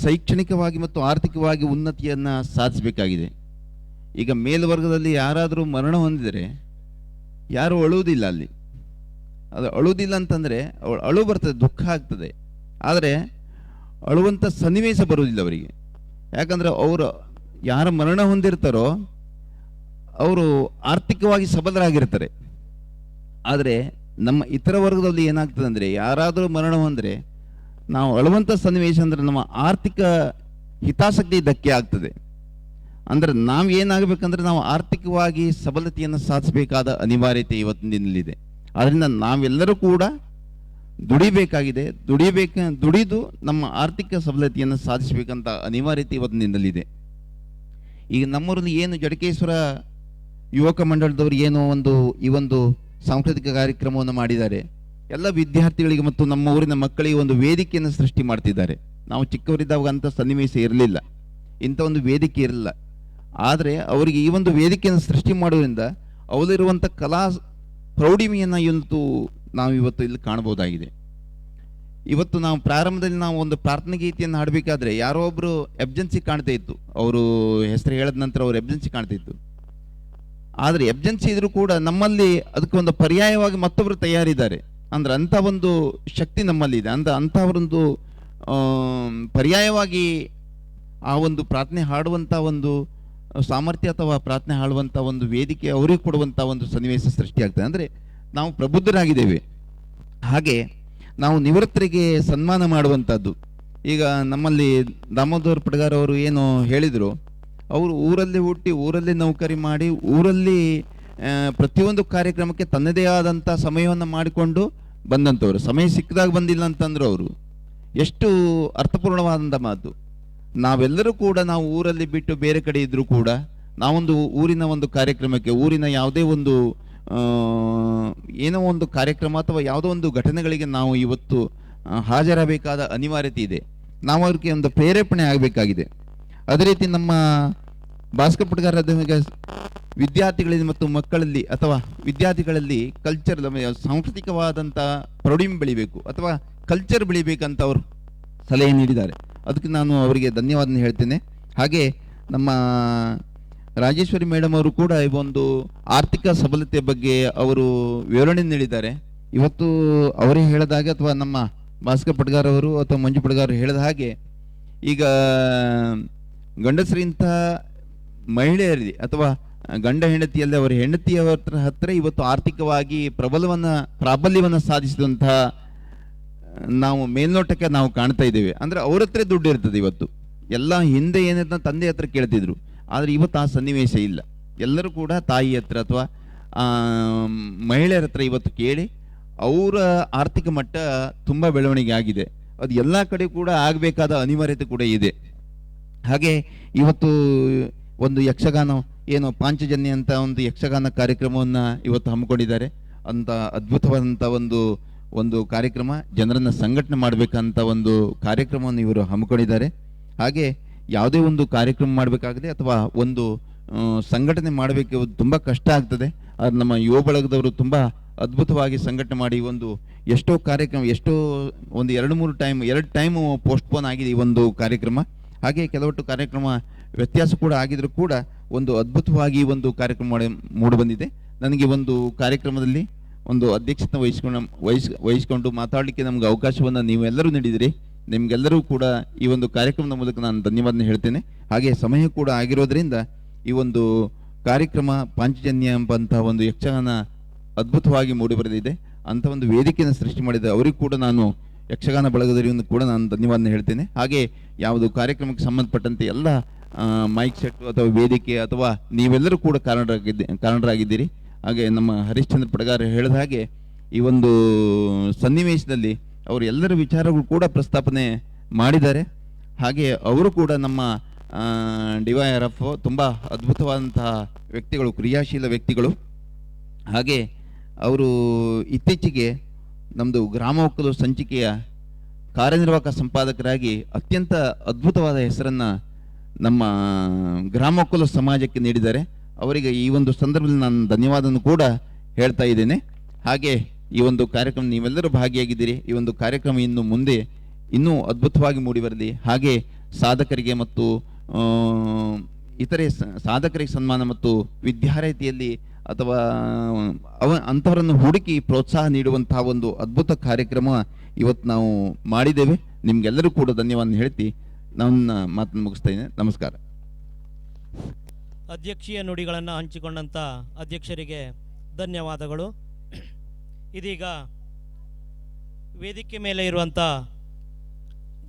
ಶೈಕ್ಷಣಿಕವಾಗಿ ಮತ್ತು ಆರ್ಥಿಕವಾಗಿ ಉನ್ನತಿಯನ್ನು ಸಾಧಿಸಬೇಕಾಗಿದೆ. ಈಗ ಮೇಲ್ವರ್ಗದಲ್ಲಿ ಯಾರಾದರೂ ಮರಣ ಹೊಂದಿದರೆ ಯಾರೂ ಅಳುವುದಿಲ್ಲ. ಅಲ್ಲಿ ಅದು ಅಳುವುದಿಲ್ಲ ಅಂತಂದರೆ ಅಳು ಬರ್ತದೆ, ದುಃಖ ಆಗ್ತದೆ. ಆದರೆ ಅಳುವಂಥ ಸನ್ನಿವೇಶ ಬರುವುದಿಲ್ಲ ಅವರಿಗೆ. ಯಾಕಂದರೆ ಅವರು ಯಾರು ಮರಣ ಹೊಂದಿರ್ತಾರೋ ಅವರು ಆರ್ಥಿಕವಾಗಿ ಸಬಲರಾಗಿರ್ತಾರೆ. ಆದರೆ ನಮ್ಮ ಇತರ ವರ್ಗದಲ್ಲಿ ಏನಾಗ್ತದೆ ಅಂದರೆ, ಯಾರಾದರೂ ಮರಣ ಹೊಂದರೆ ನಾವು ಅಳುವಂಥ ಸನ್ನಿವೇಶ ಅಂದರೆ ನಮ್ಮ ಆರ್ಥಿಕ ಹಿತಾಸಕ್ತಿ ಧಕ್ಕೆ ಆಗ್ತದೆ. ಅಂದರೆ ನಾವು ಏನಾಗಬೇಕಂದ್ರೆ ನಾವು ಆರ್ಥಿಕವಾಗಿ ಸಬಲತೆಯನ್ನು ಸಾಧಿಸಬೇಕಾದ ಅನಿವಾರ್ಯತೆ ಇವತ್ತಿನ ದಿನದಲ್ಲಿದೆ. ಆದ್ದರಿಂದ ನಾವೆಲ್ಲರೂ ಕೂಡ ದುಡಿಬೇಕಾಗಿದೆ. ದುಡಿದು ನಮ್ಮ ಆರ್ಥಿಕ ಸಬಲತೆಯನ್ನು ಸಾಧಿಸಬೇಕಂತ ಅನಿವಾರ್ಯತೆ ಇವತ್ತಿನ ದಿನದಲ್ಲಿದೆ. ಈಗ ನಮ್ಮೂರಲ್ಲಿ ಏನು ಜಡಗೇಶ್ವರ ಯುವಕ ಮಂಡಳದವರು ಏನೋ ಈ ಒಂದು ಸಾಂಸ್ಕೃತಿಕ ಕಾರ್ಯಕ್ರಮವನ್ನು ಮಾಡಿದ್ದಾರೆ. ಎಲ್ಲ ವಿದ್ಯಾರ್ಥಿಗಳಿಗೆ ಮತ್ತು ನಮ್ಮ ಊರಿನ ಮಕ್ಕಳಿಗೆ ಒಂದು ವೇದಿಕೆಯನ್ನು ಸೃಷ್ಟಿ ಮಾಡ್ತಿದ್ದಾರೆ. ನಾವು ಚಿಕ್ಕವರಿದ್ದಾಗ ಅಂಥ ಸನ್ನಿವೇಶ ಇರಲಿಲ್ಲ, ಇಂಥ ಒಂದು ವೇದಿಕೆ ಇರಲಿಲ್ಲ. ಆದರೆ ಅವರಿಗೆ ಈ ಒಂದು ವೇದಿಕೆಯನ್ನು ಸೃಷ್ಟಿ ಮಾಡೋದ್ರಿಂದ ಅವರಲ್ಲಿರುವಂಥ ಕಲಾ ಪ್ರೌಢಿಮೆಯನ್ನು ನಾವು ಇವತ್ತು ಇಲ್ಲಿ ಕಾಣ್ಬೋದಾಗಿದೆ. ಇವತ್ತು ನಾವು ಪ್ರಾರಂಭದಲ್ಲಿ ನಾವು ಒಂದು ಪ್ರಾರ್ಥನಾ ಗೀತೆಯನ್ನು ಹಾಡಬೇಕಾದ್ರೆ ಯಾರೋ ಒಬ್ಬರು ಎಬ್ಜೆನ್ಸಿ ಕಾಣ್ತಾ ಇತ್ತು. ಅವರು ಹೆಸರು ಹೇಳಿದ ನಂತರ ಅವರು ಎಬ್ಜೆನ್ಸಿ ಕಾಣ್ತಾ ಇತ್ತು. ಆದರೆ ಎಬ್ಜೆನ್ಸಿ ಇದ್ರೂ ಕೂಡ ನಮ್ಮಲ್ಲಿ ಅದಕ್ಕೆ ಒಂದು ಪರ್ಯಾಯವಾಗಿ ಮತ್ತೊಬ್ಬರು ತಯಾರಿದ್ದಾರೆ. ಅಂದ್ರೆ ಅಂಥ ಒಂದು ಶಕ್ತಿ ನಮ್ಮಲ್ಲಿದೆ. ಅಂಥ ಒಂದು ಪರ್ಯಾಯವಾಗಿ ಆ ಒಂದು ಪ್ರಾರ್ಥನೆ ಹಾಡುವಂಥ ಒಂದು ಸಾಮರ್ಥ್ಯ ಅಥವಾ ಪ್ರಾರ್ಥನೆ ಹಾಡುವಂಥ ಒಂದು ವೇದಿಕೆ ಅವರಿಗೆ ಕೊಡುವಂಥ ಒಂದು ಸನ್ನಿವೇಶ ಸೃಷ್ಟಿಯಾಗ್ತದೆ. ಅಂದರೆ ನಾವು ಪ್ರಬುದ್ಧರಾಗಿದ್ದೇವೆ. ಹಾಗೆ ನಾವು ನಿವೃತ್ತರಿಗೆ ಸನ್ಮಾನ ಮಾಡುವಂಥದ್ದು. ಈಗ ನಮ್ಮಲ್ಲಿ ದಾಮೋದರ ಪಡ್ಗಾರ್ ಅವರು ಏನು ಹೇಳಿದರು, ಅವರು ಊರಲ್ಲೇ ಹುಟ್ಟಿ ಊರಲ್ಲೇ ನೌಕರಿ ಮಾಡಿ ಊರಲ್ಲಿ ಪ್ರತಿಯೊಂದು ಕಾರ್ಯಕ್ರಮಕ್ಕೆ ತನ್ನದೇ ಆದಂಥ ಸಮಯವನ್ನು ಮಾಡಿಕೊಂಡು ಬಂದಂಥವ್ರು. ಸಮಯ ಸಿಕ್ಕಿದಾಗ ಬಂದಿಲ್ಲ ಅಂತಂದ್ರು ಅವರು. ಎಷ್ಟು ಅರ್ಥಪೂರ್ಣವಾದಂಥ ಮಾತು. ನಾವೆಲ್ಲರೂ ಕೂಡ ನಾವು ಊರಲ್ಲಿ ಬಿಟ್ಟು ಬೇರೆ ಕಡೆ ಇದ್ದರೂ ಕೂಡ ನಾವೊಂದು ಊರಿನ ಒಂದು ಕಾರ್ಯಕ್ರಮಕ್ಕೆ, ಊರಿನ ಯಾವುದೇ ಒಂದು ಏನೋ ಒಂದು ಕಾರ್ಯಕ್ರಮ ಅಥವಾ ಯಾವುದೋ ಒಂದು ಘಟನೆಗಳಿಗೆ ನಾವು ಇವತ್ತು ಹಾಜರಾಗಬೇಕಾದ ಅನಿವಾರ್ಯತೆ ಇದೆ. ನಾವು ಅವ್ರಿಗೆ ಒಂದು ಪ್ರೇರೇಪಣೆ ಆಗಬೇಕಾಗಿದೆ. ಅದೇ ರೀತಿ ನಮ್ಮ ಭಾಸ್ಕರ್ ಪಡ್ಗಾರ್ ವಿದ್ಯಾರ್ಥಿಗಳಲ್ಲಿ ಮತ್ತು ಮಕ್ಕಳಲ್ಲಿ ಅಥವಾ ವಿದ್ಯಾರ್ಥಿಗಳಲ್ಲಿ ಕಲ್ಚರ್ ಸಾಂಸ್ಕೃತಿಕವಾದಂಥ ಪ್ರೌಢಿಮೆ ಬೆಳಿಬೇಕು ಅಥವಾ ಕಲ್ಚರ್ ಬೆಳಿಬೇಕಂತ ಅವರು ಸಲಹೆ ನೀಡಿದ್ದಾರೆ. ಅದಕ್ಕೆ ನಾನು ಅವರಿಗೆ ಧನ್ಯವಾದ ಹೇಳ್ತೇನೆ. ಹಾಗೆ ನಮ್ಮ ರಾಜೇಶ್ವರಿ ಮೇಡಮ್ ಅವರು ಕೂಡ ಈ ಒಂದು ಆರ್ಥಿಕ ಸಬಲತೆ ಬಗ್ಗೆ ಅವರು ವಿವರಣೆ ನೀಡಿದ್ದಾರೆ. ಇವತ್ತು ಅವರೇ ಹೇಳಿದ ಹಾಗೆ ಅಥವಾ ನಮ್ಮ ಭಾಸ್ಕರ್ ಪಡ್ಗಾರ್ ಅವರು ಅಥವಾ ಮಂಜು ಪಡ್ಗಾರ್ ಹೇಳಿದ ಹಾಗೆ, ಈಗ ಗಂಡಸರಿಂಥ ಮಹಿಳೆಯರಲ್ಲಿ ಅಥವಾ ಗಂಡ ಹೆಂಡತಿಯಲ್ಲಿ ಅವರ ಹೆಂಡತಿಯವರ ಹತ್ರ ಇವತ್ತು ಆರ್ಥಿಕವಾಗಿ ಪ್ರಾಬಲ್ಯವನ್ನು ಸಾಧಿಸಿದಂತಹ ನಾವು ಮೇಲ್ನೋಟಕ್ಕೆ ನಾವು ಕಾಣ್ತಾ ಇದ್ದೇವೆ. ಅಂದರೆ ಅವ್ರ ಹತ್ರ ದುಡ್ಡು ಇರ್ತದೆ ಇವತ್ತು. ಎಲ್ಲ ಹಿಂದೆ ಏನಿದೆ ತಂದೆ ಹತ್ರ ಕೇಳ್ತಿದ್ರು, ಆದರೆ ಇವತ್ತು ಆ ಸನ್ನಿವೇಶ ಇಲ್ಲ. ಎಲ್ಲರೂ ಕೂಡ ತಾಯಿ ಹತ್ರ ಅಥವಾ ಮಹಿಳೆಯರ ಹತ್ರ ಇವತ್ತು ಕೇಳಿ ಅವರ ಆರ್ಥಿಕ ಮಟ್ಟ ತುಂಬ ಬೆಳವಣಿಗೆ ಆಗಿದೆ. ಅದು ಎಲ್ಲ ಕಡೆ ಕೂಡ ಆಗಬೇಕಾದ ಅನಿವಾರ್ಯತೆ ಕೂಡ ಇದೆ. ಹಾಗೆ ಇವತ್ತು ಒಂದು ಯಕ್ಷಗಾನ ಏನು ಪಾಂಚಜನ್ಯ ಅಂತ ಒಂದು ಯಕ್ಷಗಾನ ಕಾರ್ಯಕ್ರಮವನ್ನು ಇವತ್ತು ಹಮ್ಮಿಕೊಂಡಿದ್ದಾರೆ. ಅಂತ ಅದ್ಭುತವಾದಂಥ ಒಂದು ಕಾರ್ಯಕ್ರಮ, ಜನರನ್ನು ಸಂಘಟನೆ ಮಾಡಬೇಕಂತ ಒಂದು ಕಾರ್ಯಕ್ರಮವನ್ನು ಇವರು ಹಮ್ಮಿಕೊಂಡಿದ್ದಾರೆ. ಹಾಗೆ ಯಾವುದೇ ಒಂದು ಕಾರ್ಯಕ್ರಮ ಮಾಡಬೇಕಾಗಿದೆ ಅಥವಾ ಒಂದು ಸಂಘಟನೆ ಮಾಡಬೇಕು ತುಂಬ ಕಷ್ಟ ಆಗ್ತದೆ. ಅದು ನಮ್ಮ ಯುವ ಬಳಗದವರು ತುಂಬ ಅದ್ಭುತವಾಗಿ ಸಂಘಟನೆ ಮಾಡಿ ಎಷ್ಟೋ ಕಾರ್ಯಕ್ರಮ ಒಂದು 2 ಟೈಮು ಪೋಸ್ಟ್ಪೋನ್ ಆಗಿದೆ ಈ ಒಂದು ಕಾರ್ಯಕ್ರಮ. ಹಾಗೆ ಕೆಲವೊಟ್ಟು ಕಾರ್ಯಕ್ರಮ ವ್ಯತ್ಯಾಸ ಕೂಡ ಆಗಿದ್ರು ಕೂಡ ಒಂದು ಅದ್ಭುತವಾಗಿ ಒಂದು ಕಾರ್ಯಕ್ರಮ ಮೂಡಿಬಂದಿದೆ. ನನಗೆ ಒಂದು ಕಾರ್ಯಕ್ರಮದಲ್ಲಿ ಒಂದು ಅಧ್ಯಕ್ಷತೆ ವಹಿಸಿಕೊಂಡು ಮಾತಾಡಲಿಕ್ಕೆ ನಮ್ಗೆ ಅವಕಾಶವನ್ನು ನೀವೆಲ್ಲರೂ ನೀಡಿದಿರಿ. ನಿಮಗೆಲ್ಲರೂ ಕೂಡ ಈ ಒಂದು ಕಾರ್ಯಕ್ರಮದ ಮೂಲಕ ನಾನು ಧನ್ಯವಾದ ಹೇಳ್ತೇನೆ. ಹಾಗೆ ಸಮಯ ಕೂಡ ಆಗಿರೋದ್ರಿಂದ ಈ ಒಂದು ಕಾರ್ಯಕ್ರಮ ಪಾಂಚಜನ್ಯ ಎಂಬಂಥ ಒಂದು ಯಕ್ಷಗಾನ ಅದ್ಭುತವಾಗಿ ಮೂಡಿಬರೆದಿದೆ. ಅಂಥ ಒಂದು ವೇದಿಕೆಯನ್ನು ಸೃಷ್ಟಿ ಮಾಡಿದೆ ಅವರಿಗೂ ಕೂಡ ನಾನು ಯಕ್ಷಗಾನ ಬಳಗದವರಿಗೂ ಕೂಡ ನಾನು ಧನ್ಯವಾದ ಹೇಳ್ತೇನೆ. ಹಾಗೆ ಯಾವುದು ಕಾರ್ಯಕ್ರಮಕ್ಕೆ ಸಂಬಂಧಪಟ್ಟಂತೆ ಎಲ್ಲ ಮೈಕ್ ಸೆಟ್ ಅಥವಾ ವೇದಿಕೆ ಅಥವಾ ನೀವೆಲ್ಲರೂ ಕೂಡ ಕಾರಣರಾಗಿದ್ದೀರಿ. ಹಾಗೆ ನಮ್ಮ ಹರಿಶ್ಚಂದ್ರ ಪಡಗಾರ ಹೇಳಿದ ಹಾಗೆ ಈ ಒಂದು ಸನ್ನಿವೇಶದಲ್ಲಿ ಅವರು ಎಲ್ಲರ ವಿಚಾರಗಳು ಕೂಡ ಪ್ರಸ್ತಾಪನೆ ಮಾಡಿದ್ದಾರೆ. ಹಾಗೆ ಅವರು ಕೂಡ ನಮ್ಮ DYRF ತುಂಬ ಅದ್ಭುತವಾದಂತಹ ವ್ಯಕ್ತಿಗಳು, ಕ್ರಿಯಾಶೀಲ ವ್ಯಕ್ತಿಗಳು. ಹಾಗೆ ಅವರು ಇತ್ತೀಚೆಗೆ ನಮ್ಮದು ಗ್ರಾಮ ಒಕ್ಕಲು ಸಂಚಿಕೆಯ ಕಾರ್ಯನಿರ್ವಾಹಕ ಸಂಪಾದಕರಾಗಿ ಅತ್ಯಂತ ಅದ್ಭುತವಾದ ಹೆಸರನ್ನು ನಮ್ಮ ಗ್ರಾಮ ಒಕ್ಕಲು ಸಮಾಜಕ್ಕೆ ನೀಡಿದ್ದಾರೆ. ಅವರಿಗೆ ಈ ಒಂದು ಸಂದರ್ಭದಲ್ಲಿ ನಾನು ಧನ್ಯವಾದವನ್ನು ಕೂಡ ಹೇಳ್ತಾ ಇದ್ದೇನೆ. ಹಾಗೆ ಈ ಒಂದು ಕಾರ್ಯಕ್ರಮ ನೀವೆಲ್ಲರೂ ಭಾಗಿಯಾಗಿದ್ದೀರಿ. ಈ ಒಂದು ಕಾರ್ಯಕ್ರಮ ಇನ್ನು ಮುಂದೆ ಇನ್ನೂ ಅದ್ಭುತವಾಗಿ ಮೂಡಿಬರಲಿ. ಹಾಗೆ ಸಾಧಕರಿಗೆ ಮತ್ತು ಇತರೆ ಸಾಧಕರಿಗೆ ಸನ್ಮಾನ ಮತ್ತು ವಿದ್ಯಾರ್ಥಿಯಲ್ಲಿ ಅಥವಾ ಅಂಥವರನ್ನು ಹುಡುಕಿ ಪ್ರೋತ್ಸಾಹ ನೀಡುವಂತಹ ಒಂದು ಅದ್ಭುತ ಕಾರ್ಯಕ್ರಮ ಇವತ್ತು ನಾವು ಮಾಡಿದ್ದೇವೆ. ನಿಮಗೆಲ್ಲರೂ ಕೂಡ ಧನ್ಯವಾದ ಹೇಳ್ತಿ ನನ್ನ ಮಾತನ್ನು ಮುಗಿಸ್ತಾ ಇದ್ದೇನೆ. ನಮಸ್ಕಾರ. ಅಧ್ಯಕ್ಷೀಯ ನುಡಿಗಳನ್ನು ಹಂಚಿಕೊಂಡಂಥ ಅಧ್ಯಕ್ಷರಿಗೆ ಧನ್ಯವಾದಗಳು. ಇದೀಗ ವೇದಿಕೆ ಮೇಲೆ ಇರುವಂಥ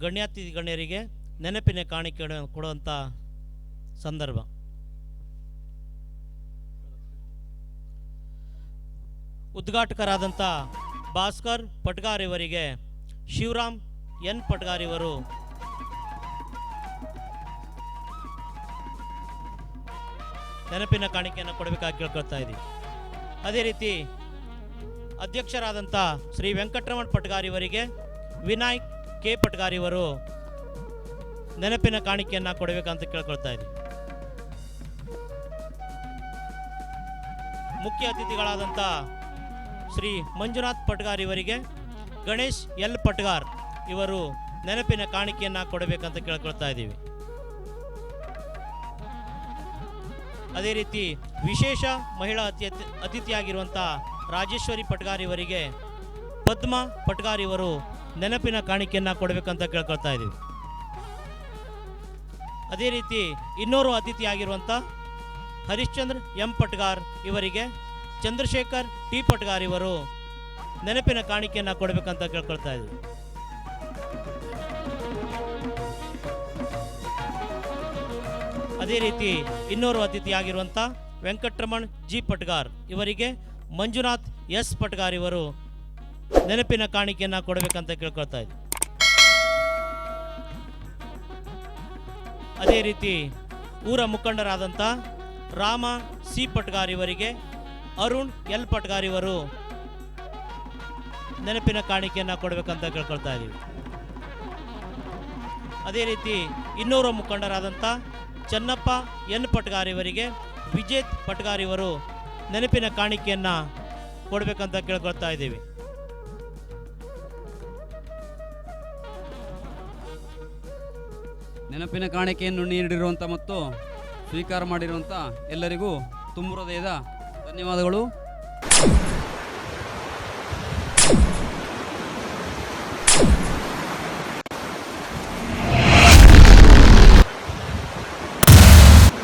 ಗಣ್ಯಾತಿಥಿ ಗಣ್ಯರಿಗೆ ನೆನಪಿನ ಕಾಣಿಕೆ ಕೊಡುವಂಥ ಸಂದರ್ಭ. ಉದ್ಘಾಟಕರಾದಂಥ ಭಾಸ್ಕರ್ ಪಟ್ಗಾರ್ ಇವರಿಗೆ ಶಿವರಾಮ್ ಎನ್ ಪಟ್ಗಾರ್ ಇವರು ನೆನಪಿನ ಕಾಣಿಕೆಯನ್ನು ಕೊಡಬೇಕಾಗಿ ಕೇಳ್ಕೊಳ್ತಾ ಇದ್ದೀವಿ. ಅದೇ ರೀತಿ ಅಧ್ಯಕ್ಷರಾದಂಥ ಶ್ರೀ ವೆಂಕಟರಮಣ ಪಟ್ಗಾರ್ ಇವರಿಗೆ ವಿನಾಯಕ್ ಕೆ ಪಟ್ಗಾರ್ ಇವರು ನೆನಪಿನ ಕಾಣಿಕೆಯನ್ನು ಕೊಡಬೇಕಂತ ಕೇಳ್ಕೊಳ್ತಾ ಇದ್ದೀವಿ. ಮುಖ್ಯ ಅತಿಥಿಗಳಾದಂಥ ಶ್ರೀ ಮಂಜುನಾಥ್ ಪಟ್ಗಾರ್ ಇವರಿಗೆ ಗಣೇಶ್ ಎಲ್ ಪಟ್ಗಾರ್ ಇವರು ನೆನಪಿನ ಕಾಣಿಕೆಯನ್ನು ಕೊಡಬೇಕಂತ ಕೇಳ್ಕೊಳ್ತಾ ಇದ್ದೀವಿ. ಅದೇ ರೀತಿ ವಿಶೇಷ ಮಹಿಳಾ ಅತಿಥಿಯಾಗಿರುವಂಥ ರಾಜೇಶ್ವರಿ ಪಟ್ಗಾರ್ ಇವರಿಗೆ ಪದ್ಮ ಪಟ್ಗಾರ್ ಇವರು ನೆನಪಿನ ಕಾಣಿಕೆಯನ್ನು ಕೊಡಬೇಕಂತ ಕೇಳ್ಕೊಳ್ತಾ ಇದ್ದೀವಿ. ಅದೇ ರೀತಿ ಇನ್ನೋರು ಅತಿಥಿಯಾಗಿರುವಂಥ ಹರಿಶ್ಚಂದ್ರ ಎಂ ಪಟ್ಗಾರ್ ಇವರಿಗೆ ಚಂದ್ರಶೇಖರ್ ಟಿ ಪಟ್ಗಾರ್ ಇವರು ನೆನಪಿನ ಕಾಣಿಕೆಯನ್ನು ಕೊಡಬೇಕಂತ ಕೇಳ್ಕೊಳ್ತಾ ಇದ್ದೀವಿ. ಅದೇ ರೀತಿ ಇನ್ನೋರು ಅತಿಥಿಯಾಗಿರುವಂಥ ವೆಂಕಟರಮಣ್ ಜಿ ಪಟ್ಗಾರ್ ಇವರಿಗೆ ಮಂಜುನಾಥ್ ಎಸ್ ಪಟ್ಗಾರ್ ಇವರು ನೆನಪಿನ ಕಾಣಿಕೆಯನ್ನು ಕೊಡಬೇಕಂತ ಕೇಳ್ಕೊಳ್ತಾ ಇದ್ದೀವಿ. ಅದೇ ರೀತಿ ಊರ ಮುಖಂಡರಾದಂಥ ರಾಮ ಸಿ ಪಟ್ಗಾರ್ ಇವರಿಗೆ ಅರುಣ್ ಎಲ್ ಪಟ್ಗಾರ್ ಇವರು ನೆನಪಿನ ಕಾಣಿಕೆಯನ್ನು ಕೊಡಬೇಕಂತ ಕೇಳ್ಕೊಳ್ತಾ ಇದ್ದೀವಿ. ಅದೇ ರೀತಿ ಇನ್ನೂರ ಮುಖಂಡರಾದಂಥ ಚನ್ನಪ್ಪ ಎನ್ ಪಟ್ಗಾರ್ ಇವರಿಗೆ ವಿಜೇತ್ ಪಟ್ಗಾರ್ ಇವರು ನೆನಪಿನ ಕಾಣಿಕೆಯನ್ನು ಕೊಡಬೇಕಂತ ಕೇಳ್ಕೊಳ್ತಾ ಇದ್ದೀವಿ. ನೆನಪಿನ ಕಾಣಿಕೆಯನ್ನು ನೀಡಿರುವಂಥ ಮತ್ತು ಸ್ವೀಕಾರ ಮಾಡಿರುವಂಥ ಎಲ್ಲರಿಗೂ ತುಂಬ ಹೃದಯದ ಧನ್ಯವಾದಗಳು.